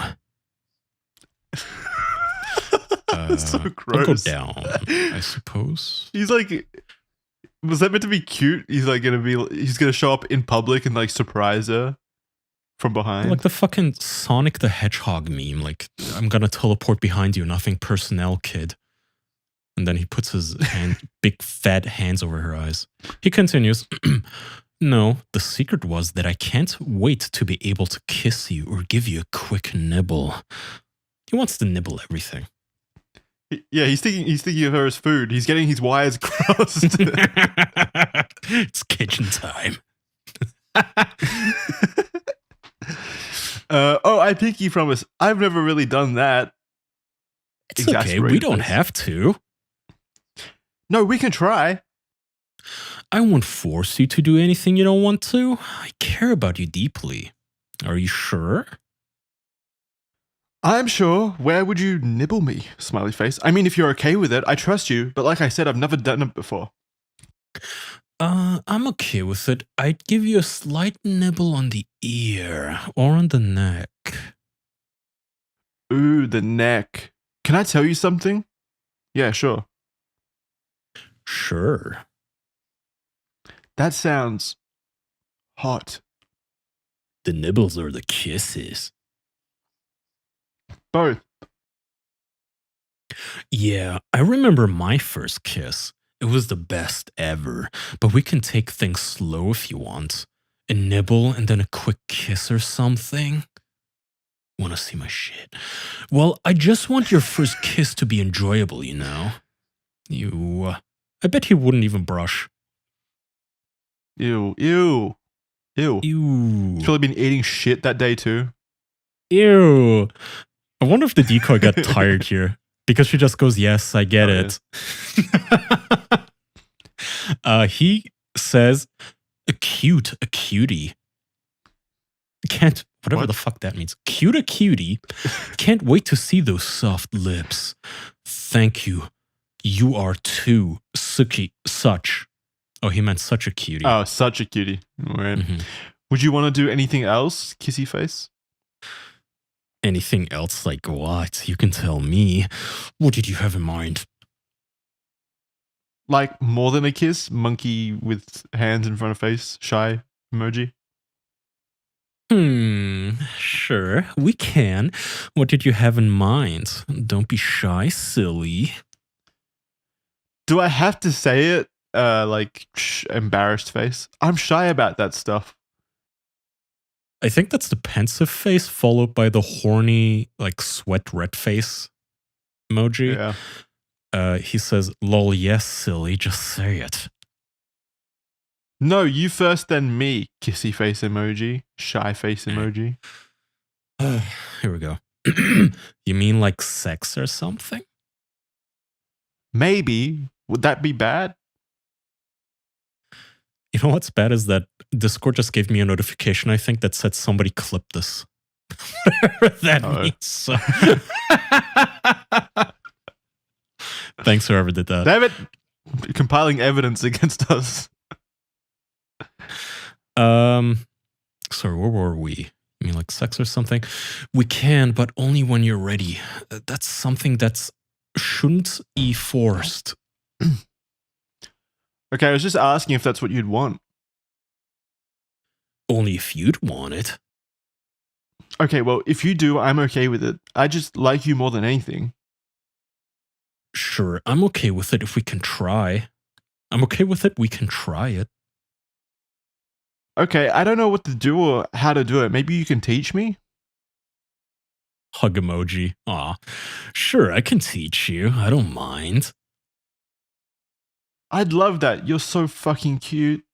So gross. I'll go down, I suppose. He's like... Was that meant to be cute? He's like he's gonna show up in public and like surprise her from behind. Like the fucking Sonic the Hedgehog meme. Like, I'm gonna teleport behind you, nothing personnel, kid. And then he puts his big fat hands over her eyes. He continues, no, the secret was that I can't wait to be able to kiss you or give you a quick nibble. He wants to nibble everything. Yeah, he's thinking of her as food. He's getting his wires crossed. It's kitchen time. I pinky promise. I've never really done that. It's okay. We don't have to. No, we can try. I won't force you to do anything you don't want to. I care about you deeply. Are you sure? I'm sure. Where would you nibble me? Smiley face. I mean, if you're okay with it, I trust you. But like I said, I've never done it before. I'm okay with it. I'd give you a slight nibble on the ear or on the neck. Ooh, the neck. Can I tell you something? Yeah, sure. Sure. That sounds hot. The nibbles or the kisses? Both. Yeah, I remember my first kiss. It was the best ever, but we can take things slow if you want. A nibble and then a quick kiss or something. Wanna see my shit? Well, I just want your first kiss to be enjoyable, you know? I bet he wouldn't even brush. Ew. Ew. Probably been eating shit that day too. Ew. I wonder if the decoy got tired here. Because she just goes, yes, I get it. Yeah. He says, a cutie. Whatever the fuck that means. A cutie. Can't wait to see those soft lips. Thank you. You are too such. Oh, he meant such a cutie. Oh, such a cutie. All right. Mm-hmm. Would you want to do anything else, kissy face? Anything else? Like what? You can tell me. What did you have in mind? Like more than a kiss, monkey with hands in front of face, shy emoji. Sure, we can. What did you have in mind? Don't be shy, silly. Do I have to say it? Like embarrassed face. I'm shy about that stuff. I think that's the pensive face followed by the horny, like sweat red face emoji. Yeah. He says, lol, yes, silly, just say it. No, you first, then me. Kissy face emoji. Shy face emoji. Here we go. You mean like sex or something? Maybe. Would that be bad? You know what's bad is that Discord just gave me a notification, I think, that said somebody clipped this. Whatever that means. So. Thanks, whoever did that. Damn it. Compiling evidence against us. Sorry, where were we? You mean like sex or something? We can, but only when you're ready. That's something that shouldn't be forced. Okay, I was just asking if that's what you'd want. Only if you'd want it. Okay, well, if you do, I'm okay with it. I just like you more than anything. Sure, I'm okay with it if we can try. I'm okay with it, we can try it. Okay, I don't know what to do or how to do it. Maybe you can teach me? Hug emoji. Aw. Sure, I can teach you. I don't mind. I'd love that. You're so fucking cute.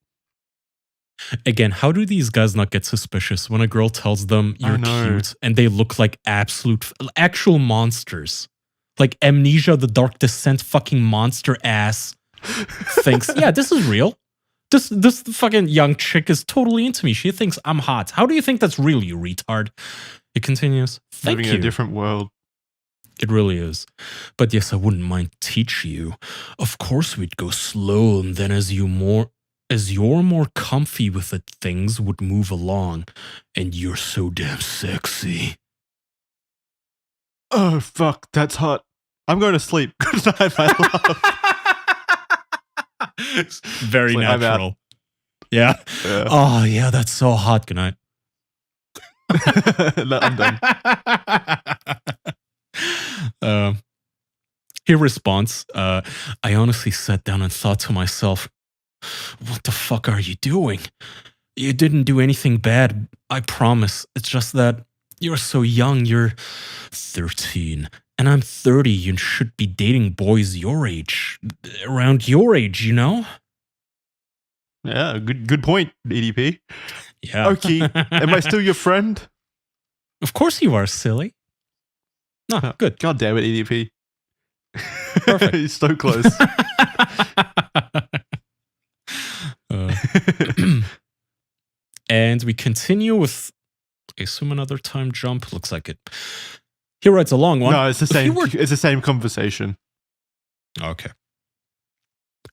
Again, how do these guys not get suspicious when a girl tells them you're cute and they look like actual monsters? Like Amnesia, the Dark Descent fucking monster ass thinks, yeah, this is real. This fucking young chick is totally into me. She thinks I'm hot. How do you think that's real, you retard? It continues. Living in a different world. It really is. But yes, I wouldn't mind teach you. Of course we'd go slow, and then as you're more comfy with it, things would move along. And you're so damn sexy. Oh, fuck. That's hot. I'm going to sleep. Good night, my love. Very natural. Yeah. Oh, yeah, that's so hot. Good night. No, I'm done. He responds, I honestly sat down and thought to myself, what the fuck are you doing? You didn't do anything bad, I promise. It's just that you're so young. You're 13 and I'm 30. You should be dating boys your age, around your age, you know? Yeah, good point, EDP. Yeah. Okay, am I still your friend? Of course you are, silly. No, good. God damn it, EDP. Perfect. He's so close. And we continue with, I assume, another time jump. Looks like it. He writes a long one. No, it's the same. It's the same conversation. Okay.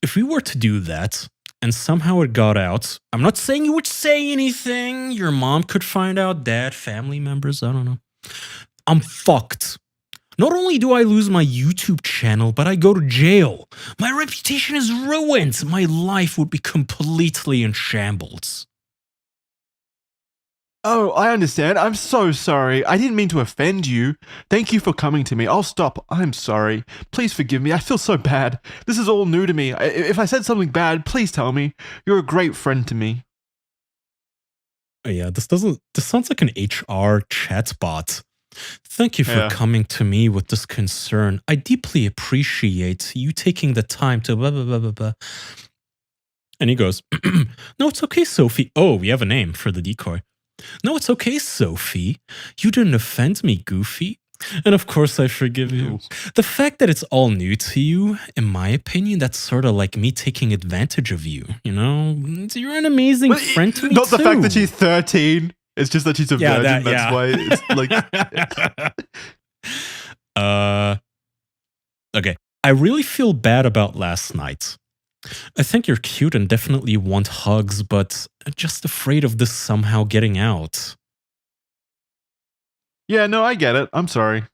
If we were to do that and somehow it got out, I'm not saying you would say anything. Your mom could find out, dad, family members, I don't know. I'm fucked. Not only do I lose my YouTube channel, but I go to jail. My reputation is ruined. My life would be completely in shambles. Oh, I understand. I'm so sorry. I didn't mean to offend you. Thank you for coming to me. I'll stop. I'm sorry. Please forgive me. I feel so bad. This is all new to me. If I said something bad, please tell me. You're a great friend to me. Yeah, this sounds like an HR chatbot. Thank you for coming to me with this concern. I deeply appreciate you taking the time to blah, blah, blah, blah, blah. And he goes, no, it's okay, Sophie. Oh, we have a name for the decoy. No, it's okay, Sophie. You didn't offend me, Goofy. And of course, I forgive you. The fact that it's all new to you, in my opinion, that's sort of like me taking advantage of you. You know, you're an amazing friend to me, Not the too. fact that she's 13. It's just that she's a virgin. That's why it's like. Okay. I really feel bad about last night. I think you're cute and definitely want hugs, but I'm just afraid of this somehow getting out. Yeah, no, I get it. I'm sorry.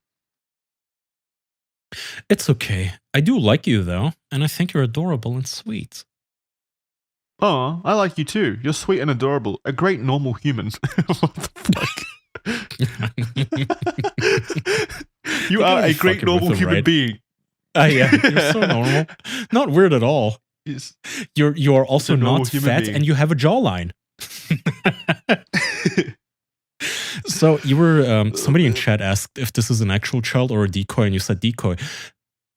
It's okay. I do like you though, and I think you're adorable and sweet. Oh, I like you too. You're sweet and adorable. A great normal human. What the fuck? You are a great normal human being. Yeah, you're so normal. Not weird at all. Yes. You are also normal not human fat being. and you have a jawline. So you were somebody in chat asked if this is an actual child or a decoy, and you said decoy.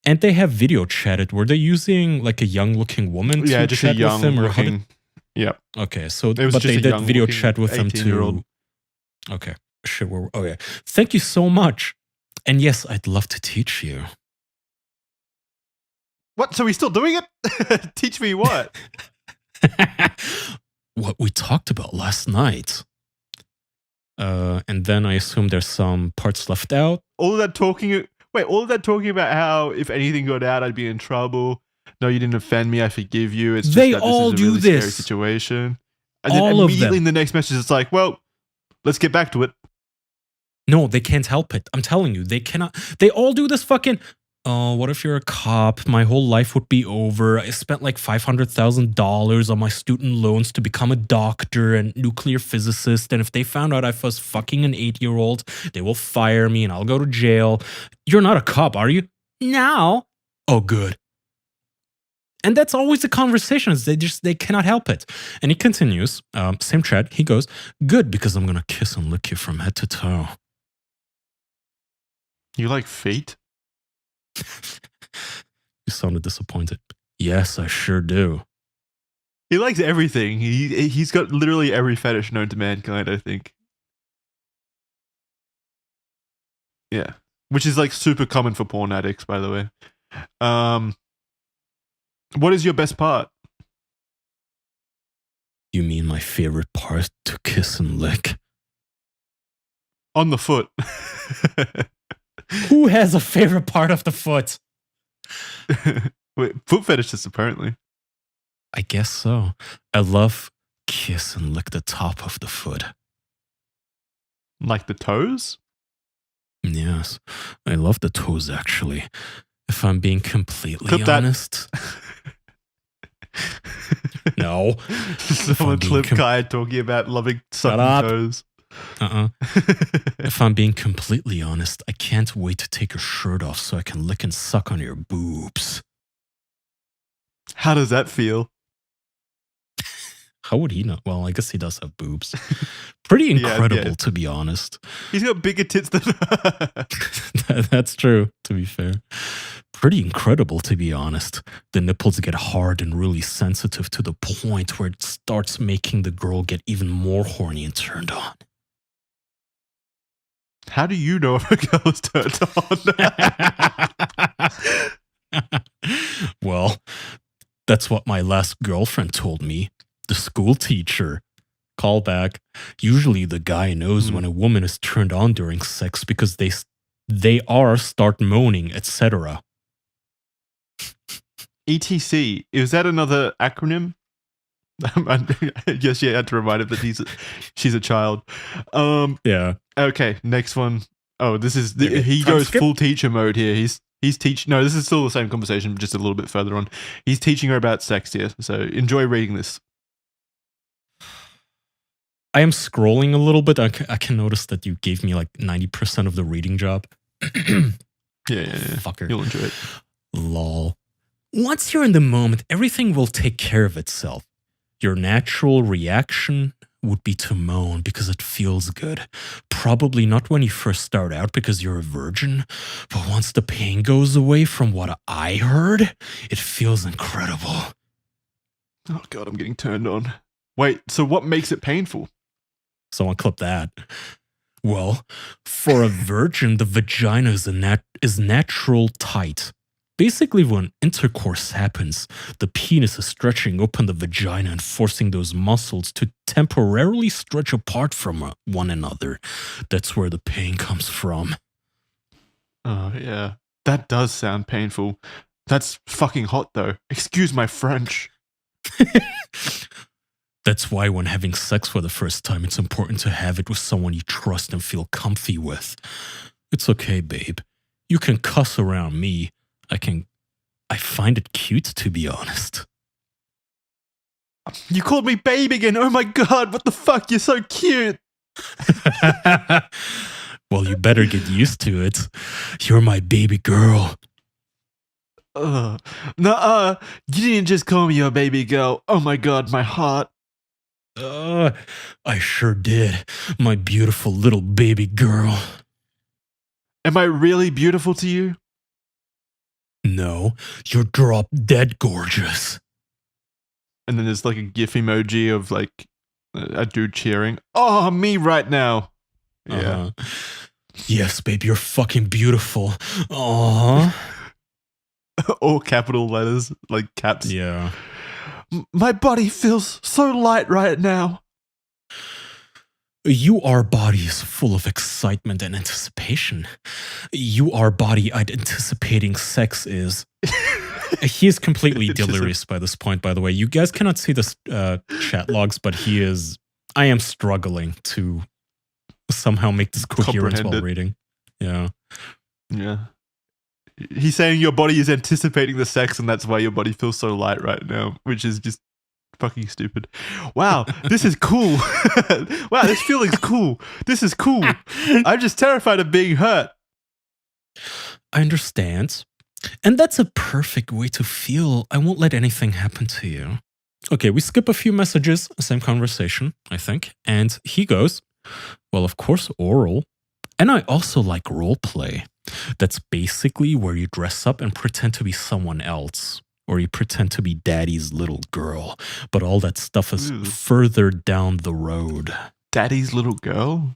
And they have video chatted. Were they using like a young looking woman to just chat a young with them, or how looking. Yeah. Okay, so It was but just they a did young video looking chat with them 18-year-old. to. Okay, shit. Oh yeah, thank you so much. And yes, I'd love to teach you. What? So he's still doing it? Teach me what? What we talked about last night. And then I assume there's some parts left out. All of that talking. Wait, all of that talking about how if anything got out, I'd be in trouble. No, you didn't offend me. I forgive you. It's just They that all this is a do really scary this. situation. And then All of immediately them. in the next message, it's like, well, let's get back to it. No, they can't help it. I'm telling you, they cannot. They all do this fucking. Oh, what if you're a cop? My whole life would be over. I spent like $500,000 on my student loans to become a doctor and nuclear physicist. And if they found out I was fucking an 8-year-old, they will fire me and I'll go to jail. You're not a cop, are you? No. Oh, good. And that's always the conversations. They cannot help it. And he continues, same chat. He goes, good, because I'm gonna kiss and lick you from head to toe. You like feet? You sounded disappointed. Yes, I sure do. He likes everything. He's got literally every fetish known to mankind, I think. Yeah. Which is like super common for porn addicts, by the way. What is your best part? You mean my favorite part to kiss and lick? On the foot. Who has a favorite part of the foot? Wait, foot fetishists, apparently. I guess so. I love kiss and lick the top of the foot. Like the toes? Yes, I love the toes actually. If I'm being completely Clip that. honest. No. Someone clip Kai talking about loving sucking toes. If I'm being completely honest, I can't wait to take your shirt off so I can lick and suck on your boobs. How does that feel? How would he know? Well, I guess he does have boobs. Pretty incredible, to be honest. He's got bigger tits than her. That's true, to be fair. Pretty incredible, to be honest. The nipples get hard and really sensitive to the point where it starts making the girl get even more horny and turned on. How do you know if a girl is turned on? Well, that's what my last girlfriend told me. The school teacher. Call back. Usually the guy knows when a woman is turned on during sex because they start moaning, etc. ETC. Is that another acronym? Yes, yeah, I had to remind him that she's a child. Yeah. Okay, next one. Oh, this is he goes full teacher mode here. He's teaching. No, this is still the same conversation, just a little bit further on. He's teaching her about sex here, so enjoy reading this. I am scrolling a little bit. I can notice that you gave me like 90% of the reading job. Yeah. Fucker. You'll enjoy it. Lol. Once you're in the moment, everything will take care of itself. Your natural reaction would be to moan because it feels good. Probably not when you first start out because you're a virgin, but once the pain goes away, from what I heard, it feels incredible. Oh God, I'm getting turned on. Wait, so what makes it painful? Someone clip that. Well, for a virgin, the vagina is natural tight. Basically, when intercourse happens, the penis is stretching open the vagina and forcing those muscles to temporarily stretch apart from one another. That's where the pain comes from. Oh, yeah. That does sound painful. That's fucking hot, though. Excuse my French. That's why when having sex for the first time, it's important to have it with someone you trust and feel comfy with. It's okay, babe. You can cuss around me. I find it cute, to be honest. You called me babe again. Oh my god, what the fuck? You're so cute. Well, you better get used to it. You're my baby girl. Nuh-uh. You didn't just call me your baby girl. Oh my god, my heart. I sure did. My beautiful little baby girl. Am I really beautiful to you? No, you're drop dead gorgeous. And then there's like a GIF emoji of like a dude cheering. Oh, me right now. Yeah. Yes, babe, you're fucking beautiful. Aww. All capital letters, like caps. Yeah. My body feels so light right now. Our body is full of excitement and anticipation. Our body anticipating sex is. He is completely delirious by this point, by the way. You guys cannot see the chat logs, but I am struggling to somehow make this coherent while reading. Yeah. Yeah. He's saying your body is anticipating the sex and that's why your body feels so light right now, which is just fucking stupid. Wow, this is cool. Wow, this feeling's cool. This is cool. I'm just terrified of being hurt. I understand. And that's a perfect way to feel. I won't let anything happen to you. Okay, we skip a few messages, same conversation, I think. And he goes, well, of course, oral. And I also like role play. That's basically where you dress up and pretend to be someone else. Or you pretend to be daddy's little girl. But all that stuff is further down the road. Daddy's little girl?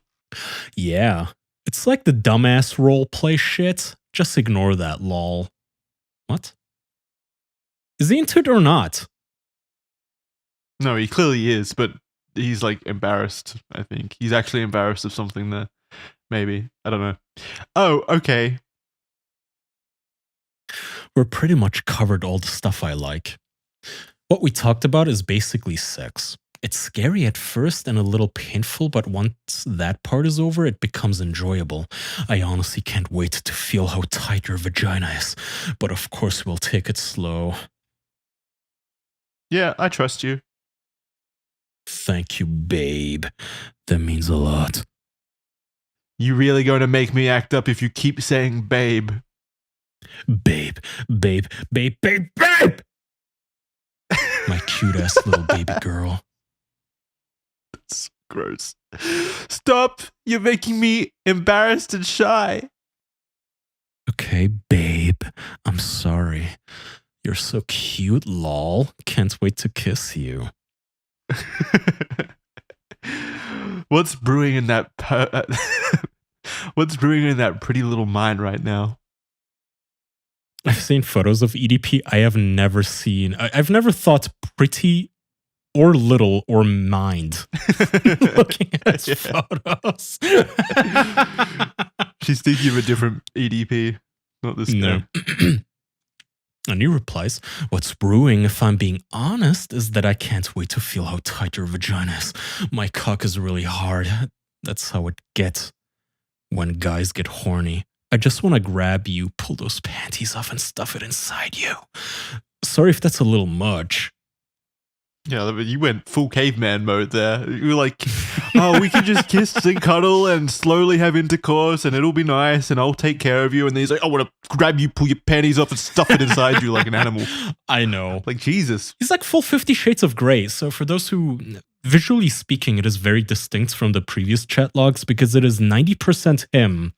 Yeah. It's like the dumbass role play shit. Just ignore that, lol. What? Is he into it or not? No, he clearly is, but he's like embarrassed, I think. He's actually embarrassed of something there. Maybe. I don't know. Oh, okay. We're pretty much covered all the stuff I like. What we talked about is basically sex. It's scary at first and a little painful, but once that part is over, it becomes enjoyable. I honestly can't wait to feel how tight your vagina is, but of course we'll take it slow. Yeah, I trust you. Thank you, babe. That means a lot. You really going to make me act up if you keep saying babe? Babe, babe, babe, babe, babe! My cute-ass little baby girl. That's gross. Stop! You're making me embarrassed and shy. Okay, babe. I'm sorry. You're so cute, lol. Can't wait to kiss you. What's brewing in that What's brewing in that pretty little mind right now? I've seen photos of EDP. I have never seen. I've never thought pretty or little or mind looking at his photos. She's thinking of a different EDP, not this guy. And he replies, what's brewing, if I'm being honest, is that I can't wait to feel how tight your vagina is. My cock is really hard. That's how it gets when guys get horny. I just want to grab you, pull those panties off, and stuff it inside you. Sorry if that's a little much. Yeah, you went full caveman mode there. You were like, oh, we can just kiss and cuddle and slowly have intercourse and it'll be nice and I'll take care of you. And then he's like, I want to grab you, pull your panties off and stuff it inside you like an animal. I know. Like, Jesus. He's like full 50 Shades of Grey. So for those who, visually speaking, it is very distinct from the previous chat logs because it is 90% him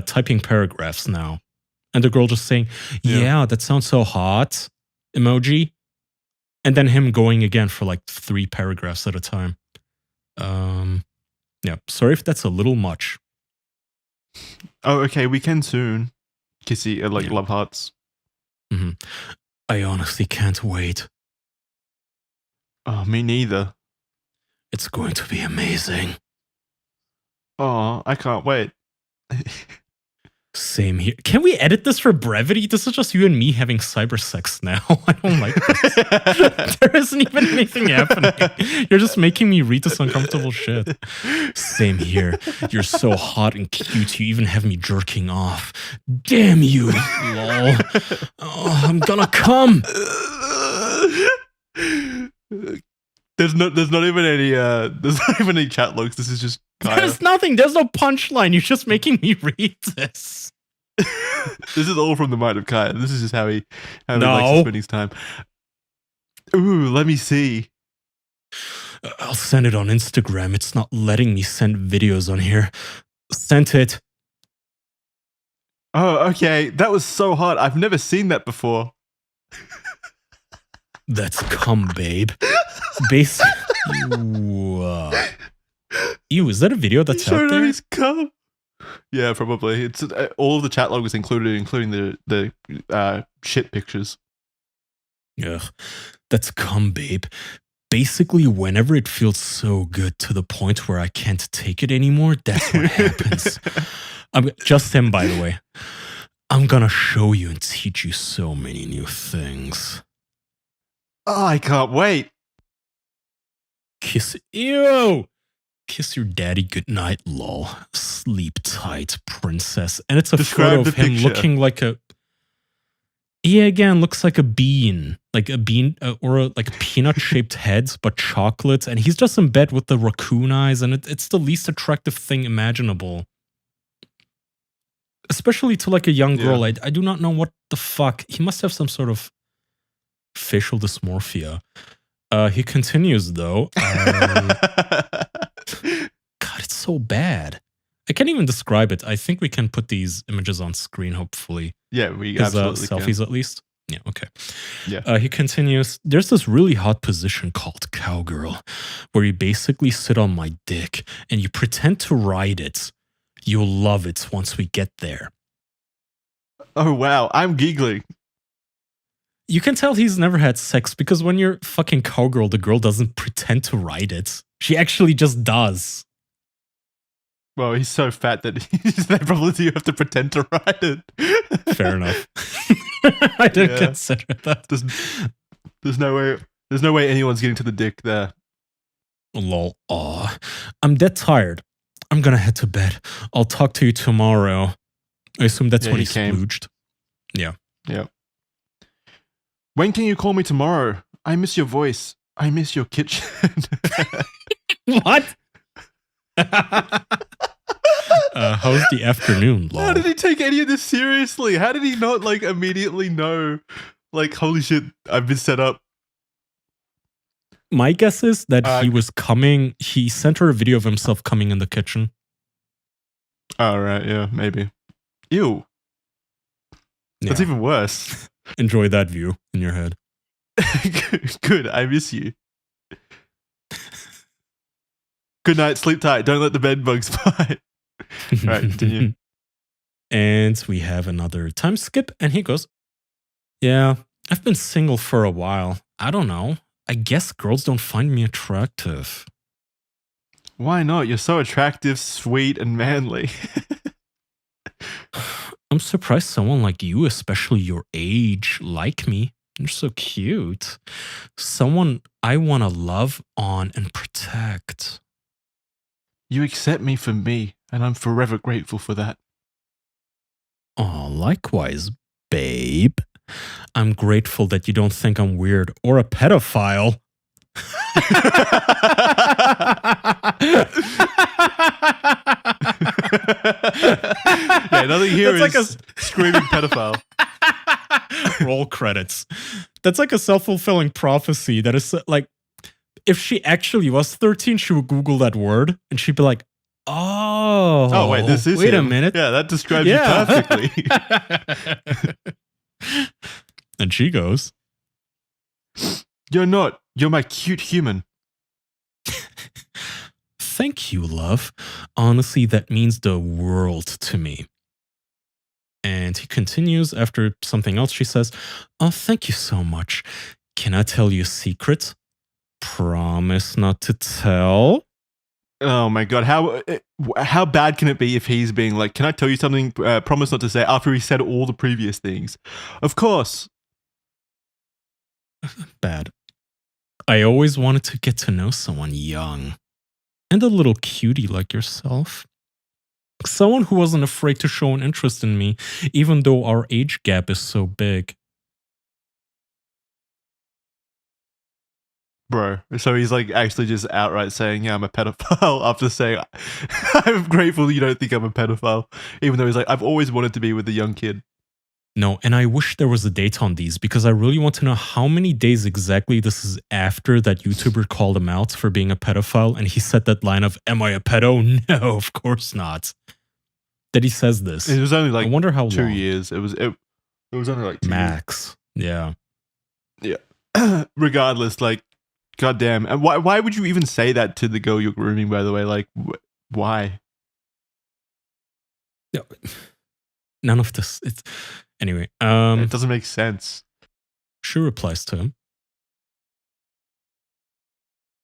typing paragraphs now. And the girl just saying, yeah, that sounds so hot. Emoji. And then him going again for like 3 paragraphs at a time. Yeah, sorry if that's a little much. Oh, okay, we can soon. Kissy, love hearts. Mm-hmm. I honestly can't wait. Oh, me neither. It's going to be amazing. Oh, I can't wait. Same here. Can we edit this for brevity? This is just you and me having cyber sex now. I don't like this. There isn't even anything happening. You're just making me read this uncomfortable shit. Same here. You're so hot and cute. You even have me jerking off. Damn you, lol. Oh, I'm gonna come. There's not even any chat logs. This is just Kaya. There's nothing. There's no punchline. You're just making me read this. This is all from the mind of Kaya. This is just how he likes to spend his time. Ooh, let me see. I'll send it on Instagram. It's not letting me send videos on here. Sent it. Oh, okay. That was so hot. I've never seen that before. That's cum, babe. Base. Ew, is that a video that's out there? His cum. Yeah, probably. It's all of the chat log was included, including the shit pictures. Ugh, that's cum, babe. Basically, whenever it feels so good to the point where I can't take it anymore, that's what happens. Just him, by the way. I'm gonna show you and teach you so many new things. Oh, I can't wait. Kiss. Ew! Kiss your daddy goodnight, lol. Sleep tight, princess. And it's a photo of him looking like a... Yeah, again, looks like a bean. Like a bean, or like peanut-shaped heads, but chocolate. And he's just in bed with the raccoon eyes, and it's the least attractive thing imaginable. Especially to like a young girl. I do not know what the fuck. He must have some sort of facial dysmorphia. He continues, though. God, it's so bad. I can't even describe it. I think we can put these images on screen, hopefully. Yeah, we absolutely selfies can. At least. Yeah, okay. Yeah. He continues, there's this really hot position called cowgirl, where you basically sit on my dick and you pretend to ride it. You'll love it once we get there. Oh, wow. I'm giggling. You can tell he's never had sex because when you're fucking cowgirl, the girl doesn't pretend to ride it. She actually just does. Well, he's so fat that they probably do have to pretend to ride it. Fair enough. I didn't consider that. There's no way anyone's getting to the dick there. Lol. Aw. I'm dead tired. I'm gonna head to bed. I'll talk to you tomorrow. I assume that's when he splooged. Yeah. Yeah. When can you call me tomorrow? I miss your voice. I miss your kitchen. What? How's the afternoon, lol? How did he take any of this seriously? How did he not like immediately know, like, holy shit, I've been set up? My guess is that he was coming. He sent her a video of himself coming in the kitchen. Oh, right. Yeah, maybe. Ew. That's even worse. Enjoy that view in your head. Good. I miss you. Good night. Sleep tight. Don't let the bed bugs bite. All right, continue. And we have another time skip. And he goes, yeah, I've been single for a while. I don't know. I guess girls don't find me attractive. Why not? You're so attractive, sweet, and manly. I'm surprised someone like you, especially your age, like me. You're so cute. Someone I want to love on and protect. You accept me for me, and I'm forever grateful for that. Oh, likewise, babe. I'm grateful that you don't think I'm weird or a pedophile. Yeah, nothing here is like a screaming pedophile. Roll credits. That's like a self-fulfilling prophecy that is like, if she actually was 13, she would Google that word and she'd be like, oh, wait, this is wait him. A minute. Yeah, that describes you perfectly. And she goes, you're not. You're my cute human. Thank you, love. Honestly, that means the world to me. And he continues after something else. She says, oh, thank you so much. Can I tell you a secret? Promise not to tell. Oh my god, how bad can it be if he's being like, can I tell you something? Promise not to say after he said all the previous things. Of course. Bad. I always wanted to get to know someone young and a little cutie like yourself. Someone who wasn't afraid to show an interest in me, even though our age gap is so big. Bro. So he's like actually just outright saying, yeah, I'm a pedophile after saying, I'm grateful you don't think I'm a pedophile. Even though he's like, I've always wanted to be with a young kid. No, and I wish there was a date on these because I really want to know how many days exactly this is after that YouTuber called him out for being a pedophile and he said that line of, am I a pedo? No, of course not. That he says this. It was only like I wonder how 2 long. years. It was only like 2 Max. years. Yeah. Yeah. Regardless, like, goddamn. And why would you even say that to the girl you're grooming, by the way? Like, why? No, none of this. It's anyway. It doesn't make sense. She replies to him.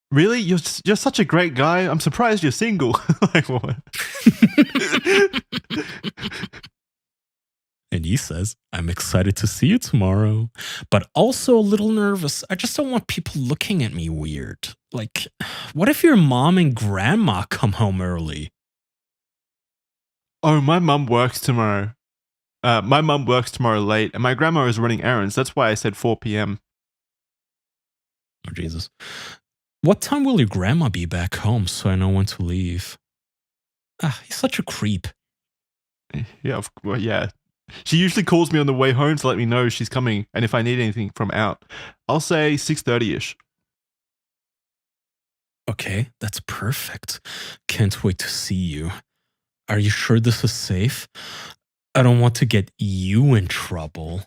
Really? You're such a great guy. I'm surprised you're single. Like what? And he says, I'm excited to see you tomorrow, but also a little nervous. I just don't want people looking at me weird. Like, what if your mom and grandma come home early? Oh, my mum works tomorrow. My mum works tomorrow late, and my grandma is running errands. That's why I said 4 p.m. Oh, Jesus. What time will your grandma be back home so I know when to leave? Ah, he's such a creep. Yeah, well, yeah. She usually calls me on the way home to let me know she's coming, and if I need anything from out. I'll say 6:30ish. Okay, that's perfect. Can't wait to see you. Are you sure this is safe? I don't want to get you in trouble.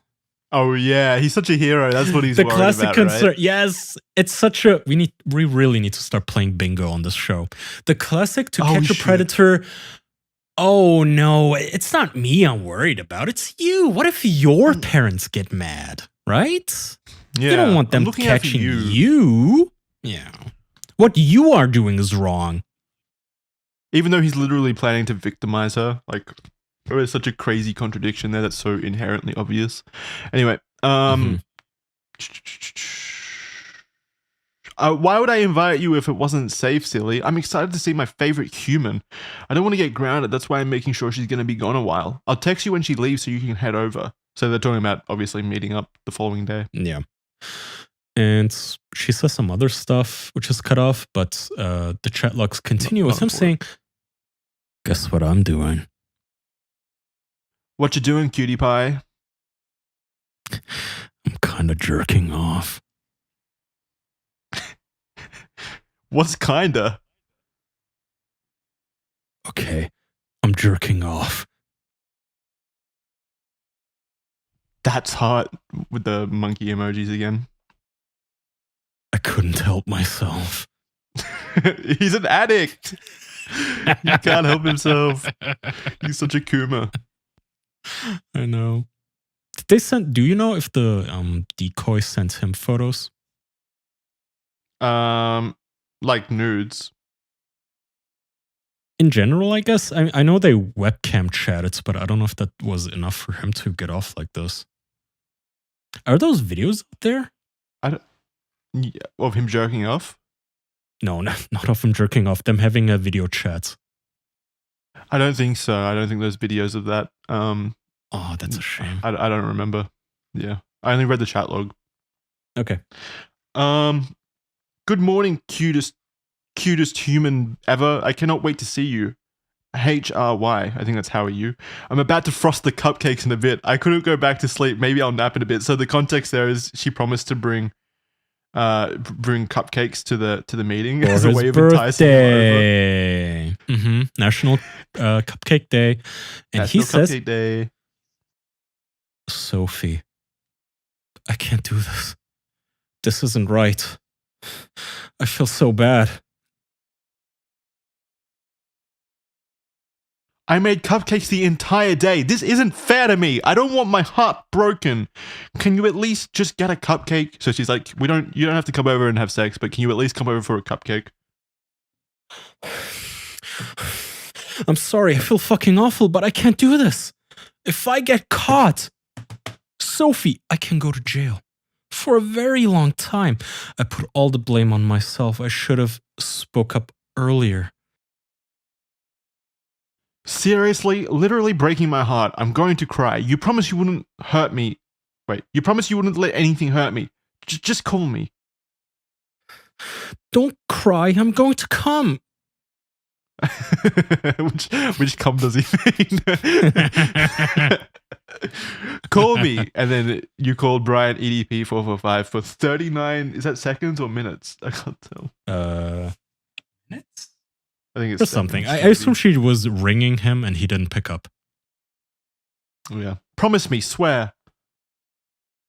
Oh yeah, he's such a hero. That's what he's The worried classic about, concern. right? Yes, it's such a we really need to start playing bingo on this show. The classic to catch a predator. Oh no, it's not me I'm worried about. It's you. What if your parents get mad, right? Yeah, You don't want them catching you. Yeah. What you are doing is wrong. Even though he's literally planning to victimize her, like there's such a crazy contradiction there that's so inherently obvious. Anyway, why would I invite you if it wasn't safe, silly? I'm excited to see my favorite human. I don't want to get grounded. That's why I'm making sure she's going to be gone a while. I'll text you when she leaves so you can head over. So they're talking about obviously meeting up the following day. Yeah. And she says some other stuff, which is cut off, but the chat logs continue with him saying, guess what I'm doing? What you doing, cutie pie? I'm kind of jerking off. What's kinda? Okay, I'm jerking off. That's hot with the monkey emojis again. I couldn't help myself. He's an addict. He can't help himself. He's such a Kuma. I know. Did they send? Do you know if the decoy sent him photos? Like nudes. In general, I guess. I know they webcam chatted, but I don't know if that was enough for him to get off like this. Are those videos out there? Of him jerking off? No, not of him jerking off. Them having a video chat. I don't think so. I don't think there's videos of that. Oh, that's a shame. I don't remember. Yeah, I only read the chat log. Okay. Good morning, cutest human ever. I cannot wait to see you. HRY. I think that's how are you. I'm about to frost the cupcakes in a bit. I couldn't go back to sleep. Maybe I'll nap in a bit. So the context there is she promised to bring cupcakes to the meeting as a way of enticing him over. National Cupcake Day. And National he says, Cupcake Day. Sophie, I can't do this. This isn't right. I feel so bad. I made cupcakes the entire day. This isn't fair to me. I don't want my heart broken. Can you at least just get a cupcake? So she's like, you don't have to come over and have sex, but can you at least come over for a cupcake? I'm sorry, I feel fucking awful, but I can't do this. If I get caught, Sophie, I can go to jail for a very long time. I put all the blame on myself. I should have spoke up earlier. Seriously, literally breaking my heart. I'm going to cry. You promised you wouldn't hurt me. Wait, you promised you wouldn't let anything hurt me. Just call me. Don't cry, I'm going to come. which cum does he mean? Call me. And then you called Brian EDP445 for 39, is that seconds or minutes? I can't tell. Minutes? I think it's or something. I assume she was ringing him and he didn't pick up. Yeah. Promise me, swear.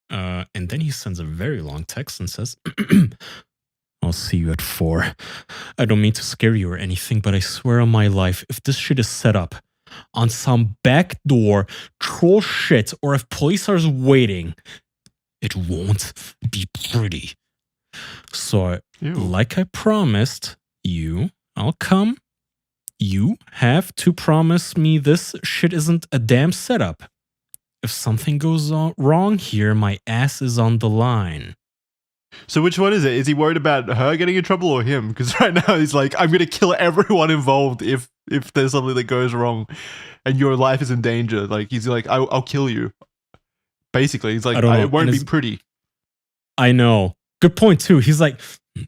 And then he sends a very long text and says, I'll see you at 4. I don't mean to scare you or anything, but I swear on my life, if this shit is set up on some backdoor troll shit, or if police are waiting, it won't be pretty. So, like I promised you, I'll come. You have to promise me this shit isn't a damn setup. If something goes wrong here, my ass is on the line. So which one is it? Is he worried about her getting in trouble or him? Because right now he's like, I'm going to kill everyone involved if there's something that goes wrong and your life is in danger. Like, he's like, I'll kill you. Basically, he's like, it won't be pretty. I know. Good point, too. He's like,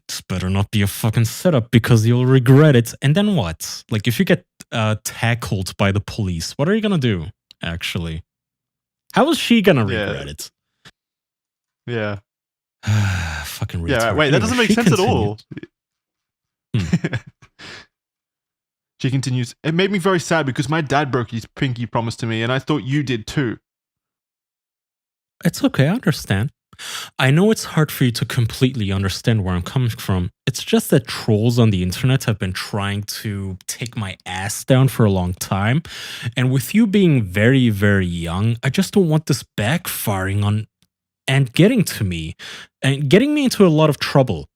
this better not be a fucking setup because you'll regret it. And then what? Like, if you get tackled by the police, what are you going to do, actually? How is she going to regret it? Yeah. Fucking retard. Yeah, wait, that doesn't make sense at all. She continues, it made me very sad because my dad broke his pinky promise to me and I thought you did too. It's okay, I understand. I know it's hard for you to completely understand where I'm coming from. It's just that trolls on the internet have been trying to take my ass down for a long time. And with you being very, very young, I just don't want this backfiring on and getting to me and getting me into a lot of trouble.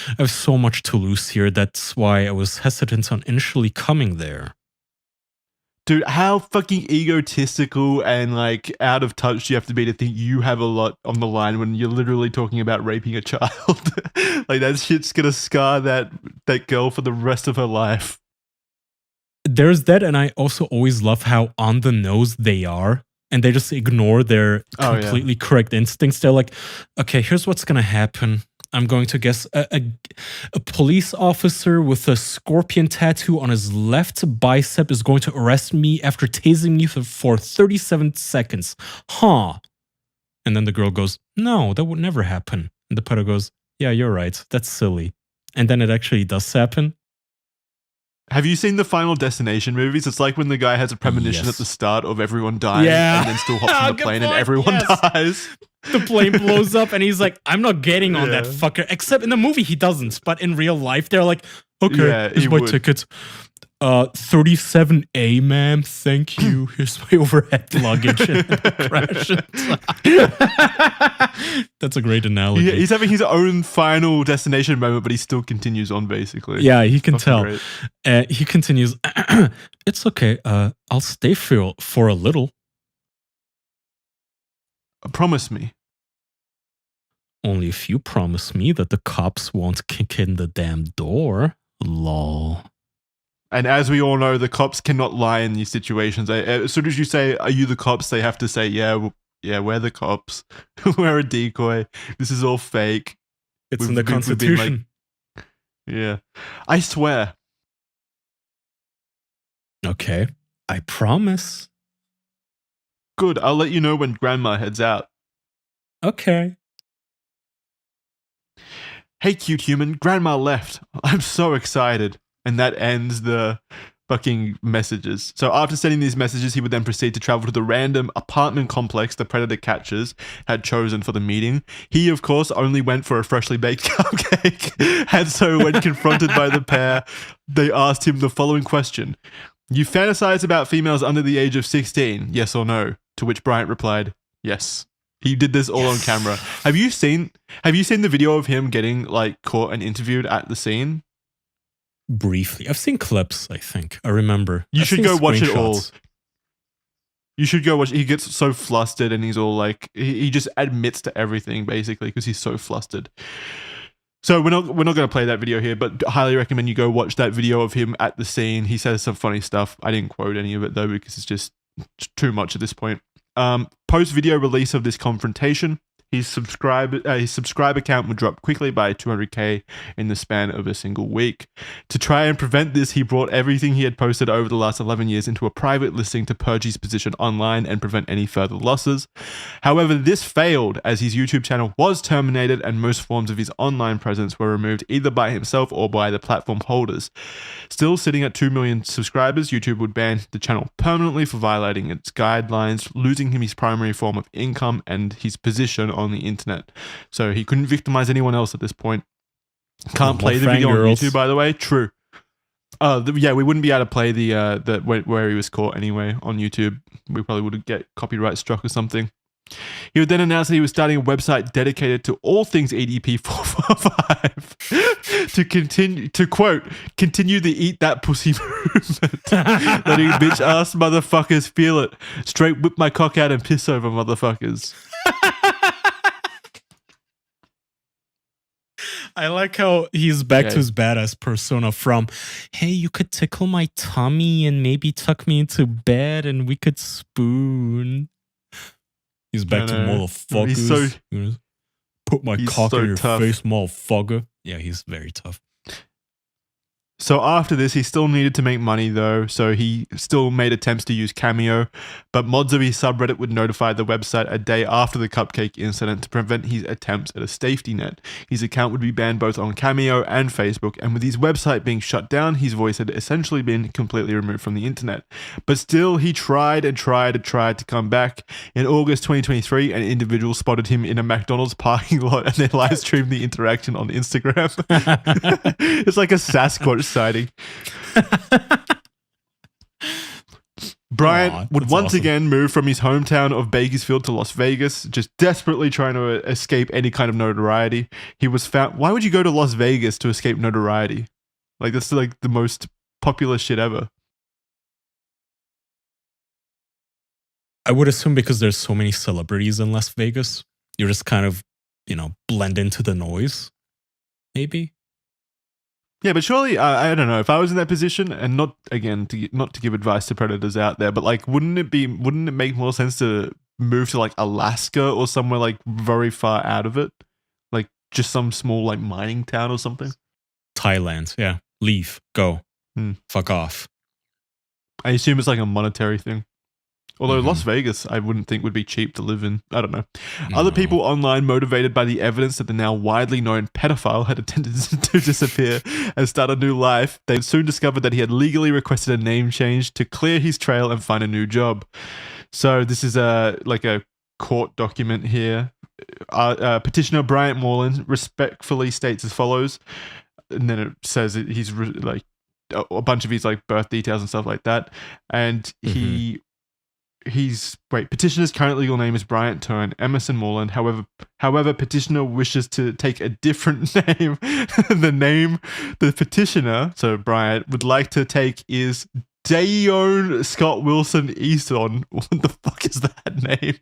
I have so much to lose here. That's why I was hesitant on initially coming there. Dude, how fucking egotistical and like out of touch do you have to be to think you have a lot on the line when you're literally talking about raping a child? Like, that shit's gonna scar that girl for the rest of her life. There's that, and I also always love how on the nose they are. And they just ignore their completely correct instincts. They're like, okay, here's what's going to happen. I'm going to guess a police officer with a scorpion tattoo on his left bicep is going to arrest me after tasing me for 37 seconds. Huh. And then the girl goes, no, that would never happen. And the pedo goes, yeah, you're right. That's silly. And then it actually does happen. Have you seen the Final Destination movies? It's like when the guy has a premonition at the start of everyone dying and then still hops on the plane and everyone dies. The plane blows up and he's like, I'm not getting on that fucker. Except in the movie he doesn't. But in real life they're like, okay, here's my ticket. 37A, ma'am. Thank you. Here's my overhead luggage. And crash. That's a great analogy. He's having his own Final Destination moment, but he still continues on, basically. Yeah, he can tell. He continues, it's okay. I'll stay for a little. Promise me. Only if you promise me that the cops won't kick in the damn door. Lol. And as we all know, the cops cannot lie in these situations. As soon as you say, are you the cops? They have to say, yeah, we're the cops. We're a decoy. This is all fake. It's in the Constitution. Yeah. I swear. Okay. I promise. Good. I'll let you know when Grandma heads out. Okay. Hey, cute human. Grandma left. I'm so excited. And that ends the fucking messages. So after sending these messages, he would then proceed to travel to the random apartment complex the predator catchers had chosen for the meeting. He, of course, only went for a freshly baked cupcake. And so when confronted by the pair, they asked him the following question. You fantasize about females under the age of 16, yes or no? To which Bryant replied, yes. He did this all on camera. Have you seen the video of him getting like caught and interviewed at the scene? briefly. I've seen clips, I think. I remember. You I've should seen go watch it all. screenshots. You should go watch. He gets so flustered and he's all like, he just admits to everything basically because he's so flustered. So we're not going to play that video here, but highly recommend you go watch that video of him at the scene. He says some funny stuff. I didn't quote any of it though because it's just too much at this point. Post video release of this confrontation, his subscriber count would drop quickly by 200k in the span of a single week. To try and prevent this, he brought everything he had posted over the last 11 years into a private listing to purge his position online and prevent any further losses. However, this failed as his YouTube channel was terminated and most forms of his online presence were removed either by himself or by the platform holders. Still sitting at 2 million subscribers, YouTube would ban the channel permanently for violating its guidelines, losing him his primary form of income and his position on the internet. So he couldn't victimize anyone else at this point. Can't play the video on YouTube, by the way. True. Yeah, we wouldn't be able to play the where he was caught anyway on YouTube. We probably would get copyright struck or something. He would then announce that he was starting a website dedicated to all things EDP445 to continue the eat that pussy movement. Letting bitch ass motherfuckers feel it. Straight whip my cock out and piss over motherfuckers. I like how he's back to his badass persona from, hey, you could tickle my tummy and maybe tuck me into bed and we could spoon. He's back to motherfuckers. He's so, put my cock in your face, motherfucker. Yeah, he's very tough. So after this, he still needed to make money though, so he still made attempts to use Cameo, but mods of his subreddit would notify the website a day after the cupcake incident to prevent his attempts at a safety net. His account would be banned both on Cameo and Facebook, and with his website being shut down, his voice had essentially been completely removed from the internet. But still, he tried to come back. In August 2023, an individual spotted him in a McDonald's parking lot and then live streamed the interaction on Instagram. It's like a Sasquatch sighting. Bryant would once again move from his hometown of Bakersfield to Las Vegas, just desperately trying to escape any kind of notoriety. He was found. Why would you go to Las Vegas to escape notoriety? Like, that's like the most popular shit ever. I would assume because there's so many celebrities in Las Vegas, you're just kind of, blend into the noise, maybe. Yeah, but surely, I don't know, if I was in that position, and not to give advice to predators out there, but like, wouldn't it make more sense to move to like Alaska or somewhere like very far out of it? Like just some small like mining town or something? Thailand, yeah. Leave, go, fuck off. I assume it's like a monetary thing. Although Las Vegas, I wouldn't think would be cheap to live in. I don't know. Other people online, motivated by the evidence that the now widely known pedophile had attempted to disappear and start a new life, they soon discovered that he had legally requested a name change to clear his trail and find a new job. So this is a court document here. Petitioner Bryant Moreland respectfully states as follows, and then it says he's like a bunch of his like birth details and stuff like that, and petitioner's current legal name is Bryant Turn Emerson Moreland. However, petitioner wishes to take a different name. The name the petitioner, so Bryant, would like to take is Dayon Scott Wilson Easton. What the fuck is that name?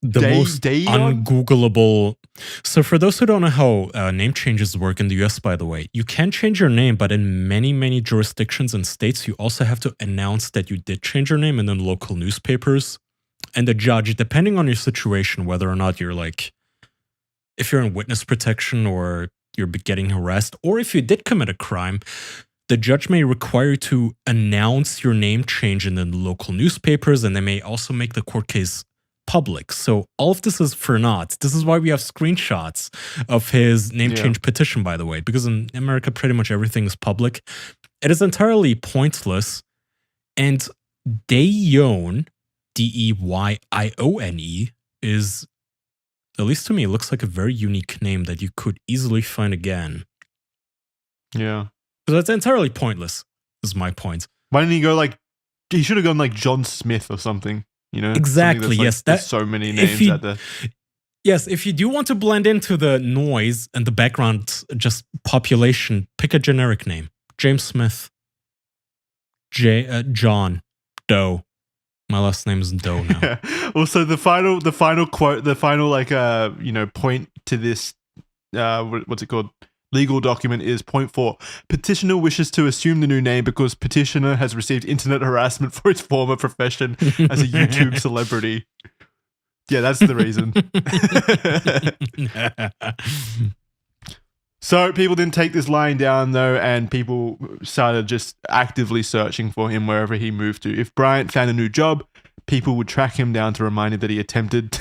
The most ungoogleable. So for those who don't know how name changes work in the US, by the way, you can change your name, but in many, many jurisdictions and states, you also have to announce that you did change your name in the local newspapers. And the judge, depending on your situation, whether or not you're like, if you're in witness protection or you're getting harassed, or if you did commit a crime, the judge may require you to announce your name change in the local newspapers, and they may also make the court case public. So all of this is for naught. This is why we have screenshots of his name change petition, by the way, because in America, pretty much everything is public. It is entirely pointless. And Dayon, Deyione, is, at least to me, it looks like a very unique name that you could easily find again. Yeah. So that's entirely pointless, is my point. Why didn't he go he should have gone like John Smith or something. Exactly. Yes, there's so many names out there. Yes, if you do want to blend into the noise and the background, just population, pick a generic name. James Smith. John Doe. My last name is Doe now. Yeah. Also, the final quote, the final point to this, what's it called? Legal document is point 4. Petitioner wishes to assume the new name because petitioner has received internet harassment for his former profession as a YouTube celebrity. Yeah, that's the reason. So people didn't take this lying down though, and people started just actively searching for him wherever he moved to. If Bryant found a new job, people would track him down to remind him that he attempted.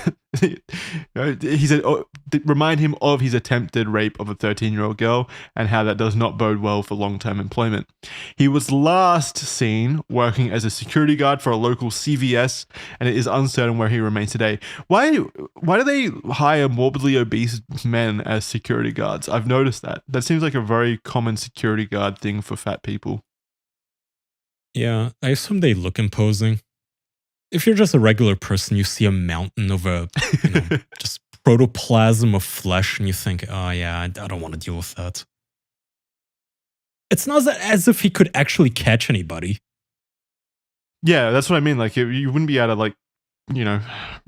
Remind him of his attempted rape of a 13-year-old girl and how that does not bode well for long-term employment. He was last seen working as a security guard for a local CVS, and it is uncertain where he remains today. Why do they hire morbidly obese men as security guards? I've noticed that. That seems like a very common security guard thing for fat people. Yeah, I assume they look imposing. If you're just a regular person, you see a mountain of just protoplasm of flesh, and you think, oh yeah, I don't want to deal with that. It's not as if he could actually catch anybody. Yeah, that's what I mean. Like, you wouldn't be able to,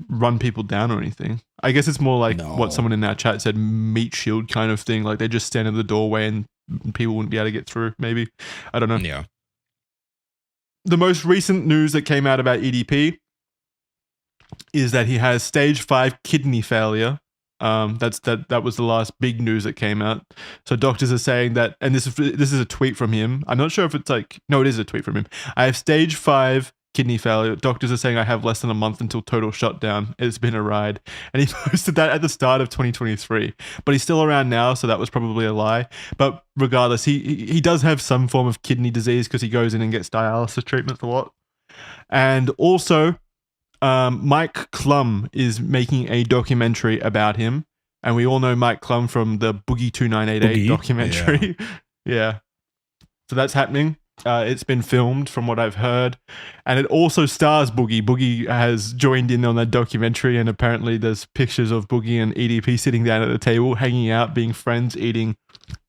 run people down or anything. I guess it's more like what someone in our chat said, meat shield kind of thing. Like, they just stand in the doorway and people wouldn't be able to get through, maybe. I don't know. Yeah. The most recent news that came out about EDP is that he has stage 5 kidney failure. That was the last big news that came out. So doctors are saying that, and this is a tweet from him. I'm not sure if it's no, it is a tweet from him. I have stage 5 kidney failure. Doctors are saying I have less than a month until total shutdown. It's been a ride. And he posted that at the start of 2023. But he's still around now, so that was probably a lie. But regardless, he does have some form of kidney disease because he goes in and gets dialysis treatments a lot. And also, Mike Klum is making a documentary about him. And we all know Mike Klum from the Boogie 2988 documentary. Yeah. So that's happening. It's been filmed from what I've heard. And it also stars Boogie. Boogie has joined in on that documentary, and apparently there's pictures of Boogie and EDP sitting down at the table, hanging out, being friends, eating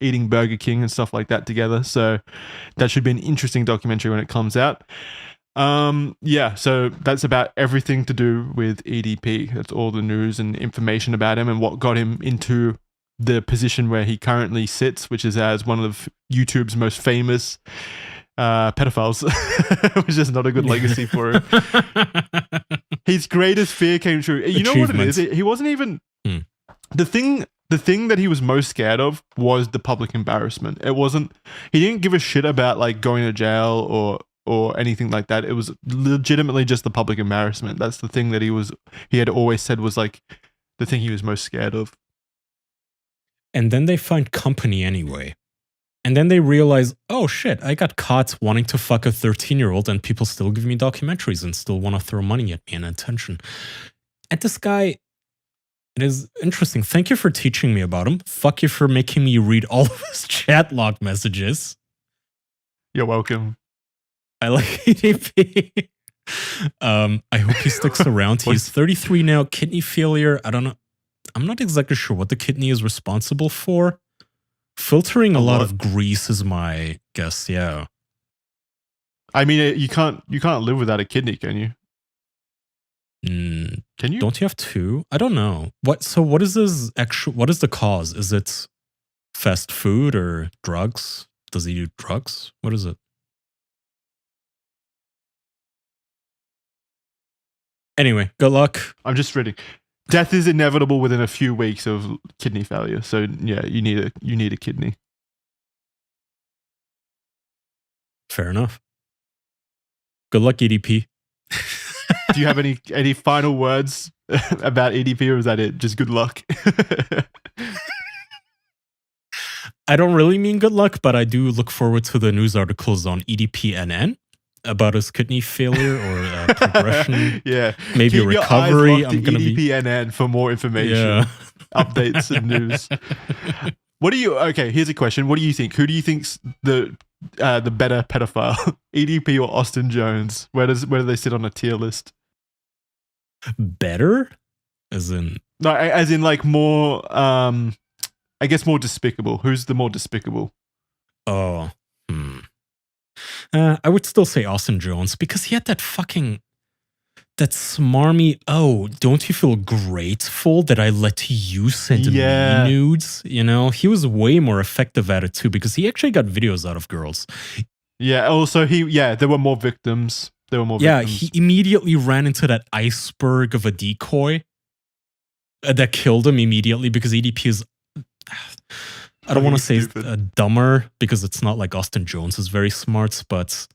Burger King and stuff like that together. So that should be an interesting documentary when it comes out. Yeah, so that's about everything to do with EDP. That's all the news and information about him and what got him into the position where he currently sits, which is as one of YouTube's most famous pedophiles, which is not a good legacy for him. His greatest fear came true. You know what it is? He wasn't even the thing that he was most scared of was the public embarrassment. He didn't give a shit about going to jail or anything like that. It was legitimately just the public embarrassment. That's the thing that he had always said was the thing he was most scared of. And then they find company anyway. And then they realize, oh shit, I got caught wanting to fuck a 13-year-old and people still give me documentaries and still want to throw money at me and attention. And this guy, it is interesting. Thank you for teaching me about him. Fuck you for making me read all of his chat log messages. You're welcome. I like EDP. I hope he sticks around. He's 33 now, kidney failure. I don't know. I'm not exactly sure what the kidney is responsible for. Filtering a lot of grease is my guess, yeah. I mean, you can't live without a kidney, can you? Can you? Don't you have two? I don't know. What is the cause? Is it fast food or drugs? Does he do drugs? What is it? Anyway, good luck. I'm just reading. Death is inevitable within a few weeks of kidney failure. So yeah, you need a kidney. Fair enough. Good luck, EDP. Do you have any final words about EDP, or is that it? Just good luck. I don't really mean good luck, but I do look forward to the news articles on EDPNN about his kidney failure or progression. Yeah, maybe keep recovery. Your eyes locked to EDPNN for more information, updates, and news. Okay, here's a question. What do you think? Who do you think's the better pedophile, EDP or Austin Jones? Where do they sit on a tier list? Better, as in more. I guess more despicable. Who's the more despicable? Oh, I would still say Austin Jones because he had that smarmy, oh, don't you feel grateful that I let you send Yeah. me nudes? You know, he was way more effective at it too because he actually got videos out of girls. Yeah. Also, there were more victims. Yeah, he immediately ran into that iceberg of a decoy that killed him immediately because EDP is. I don't want to say dumber because it's not like Austin Jones is very smart, but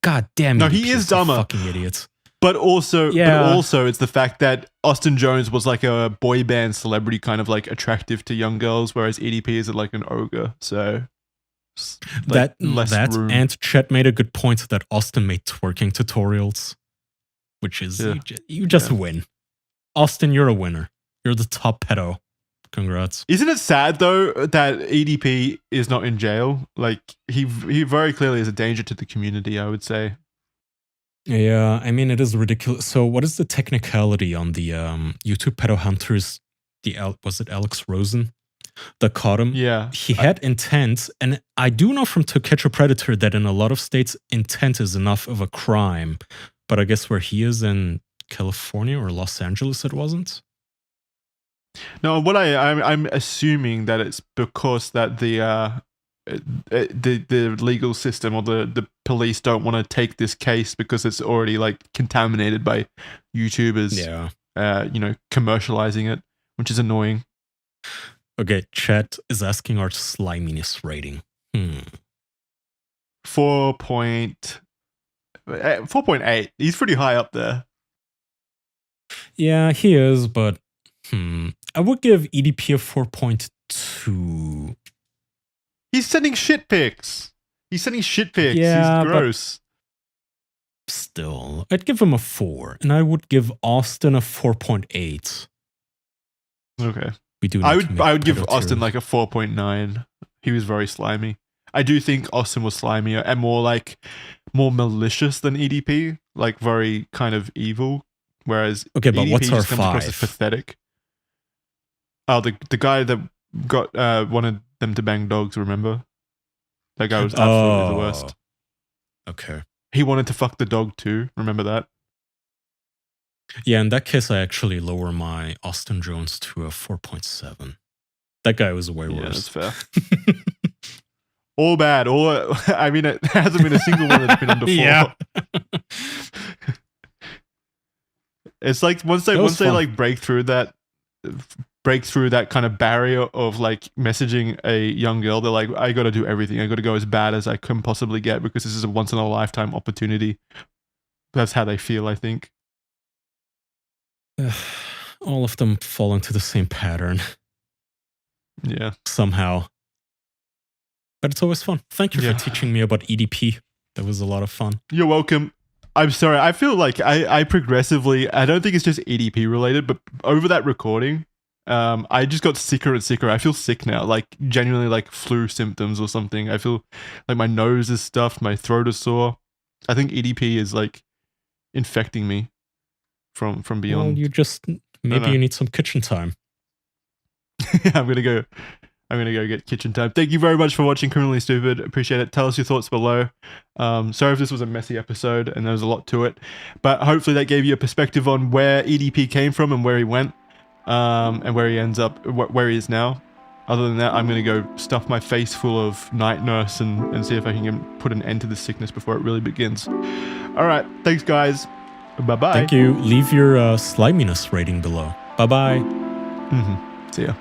god damn, no, EDP he is dumber, fucking idiot. But also, it's the fact that Austin Jones was like a boy band celebrity, kind of like attractive to young girls, whereas EDP is like an ogre. So like room. And Chet made a good point that Austin made twerking tutorials, which is you just win. Austin, you're a winner. You're the top pedo. Congrats. Isn't it sad though that EDP is not in jail? Like he very clearly is a danger to the community, I would say. Yeah, I mean it is ridiculous. So what is the technicality on the YouTube pedo hunters? Was it Alex Rosen that caught him? Yeah. He had intent, and I do know from To Catch a Predator that in a lot of states intent is enough of a crime. But I guess where he is in California or Los Angeles it wasn't. No, what I'm assuming that it's because that the legal system or the police don't want to take this case because it's already like contaminated by YouTubers. Yeah. Commercializing it, which is annoying. Okay, chat is asking our sliminess rating. 4.8. He's pretty high up there. Yeah, he is, but I would give EDP a 4.2. He's sending shit pics. Yeah, he's gross. Still, I'd give him a 4, and I would give Austin a 4.8. Okay. I would give Austin like a 4.9. He was very slimy. I do think Austin was slimier and more malicious than EDP, like very kind of evil. Whereas but EDP what's our just comes across as pathetic. Oh, the guy that got wanted them to bang dogs, remember? That guy was absolutely the worst. Okay. He wanted to fuck the dog too, remember that? Yeah, in that case, I actually lower my Austin Jones to a 4.7. That guy was way worse. Yeah, that's fair. All bad. I mean, it hasn't been a single one that's been under 4. Yeah. It's like once they like break through that kind of barrier of like messaging a young girl, they're like, I got to do everything. I got to go as bad as I can possibly get because this is a once in a lifetime opportunity. That's how they feel, I think. All of them fall into the same pattern. Yeah. Somehow. But it's always fun. Thank you for teaching me about EDP. That was a lot of fun. You're welcome. I'm sorry. I feel like I progressively, I don't think it's just EDP related, but over that recording, I just got sicker and sicker. I feel sick now, like genuinely like flu symptoms or something. I feel like my nose is stuffed, my throat is sore. I think EDP is like infecting me from beyond. Well, you need some kitchen time. I'm gonna go get kitchen time. Thank you very much for watching Criminally Stupid. Appreciate it. Tell us your thoughts below. Sorry if this was a messy episode and there was a lot to it, but hopefully that gave you a perspective on where EDP came from and where he went, and where he ends up, where he is now. Other than that, I'm going to go stuff my face full of Night Nurse and see if I can put an end to this sickness before it really begins. All right. Thanks, guys. Bye-bye. Thank you. Leave your sliminess rating below. Bye-bye. See ya.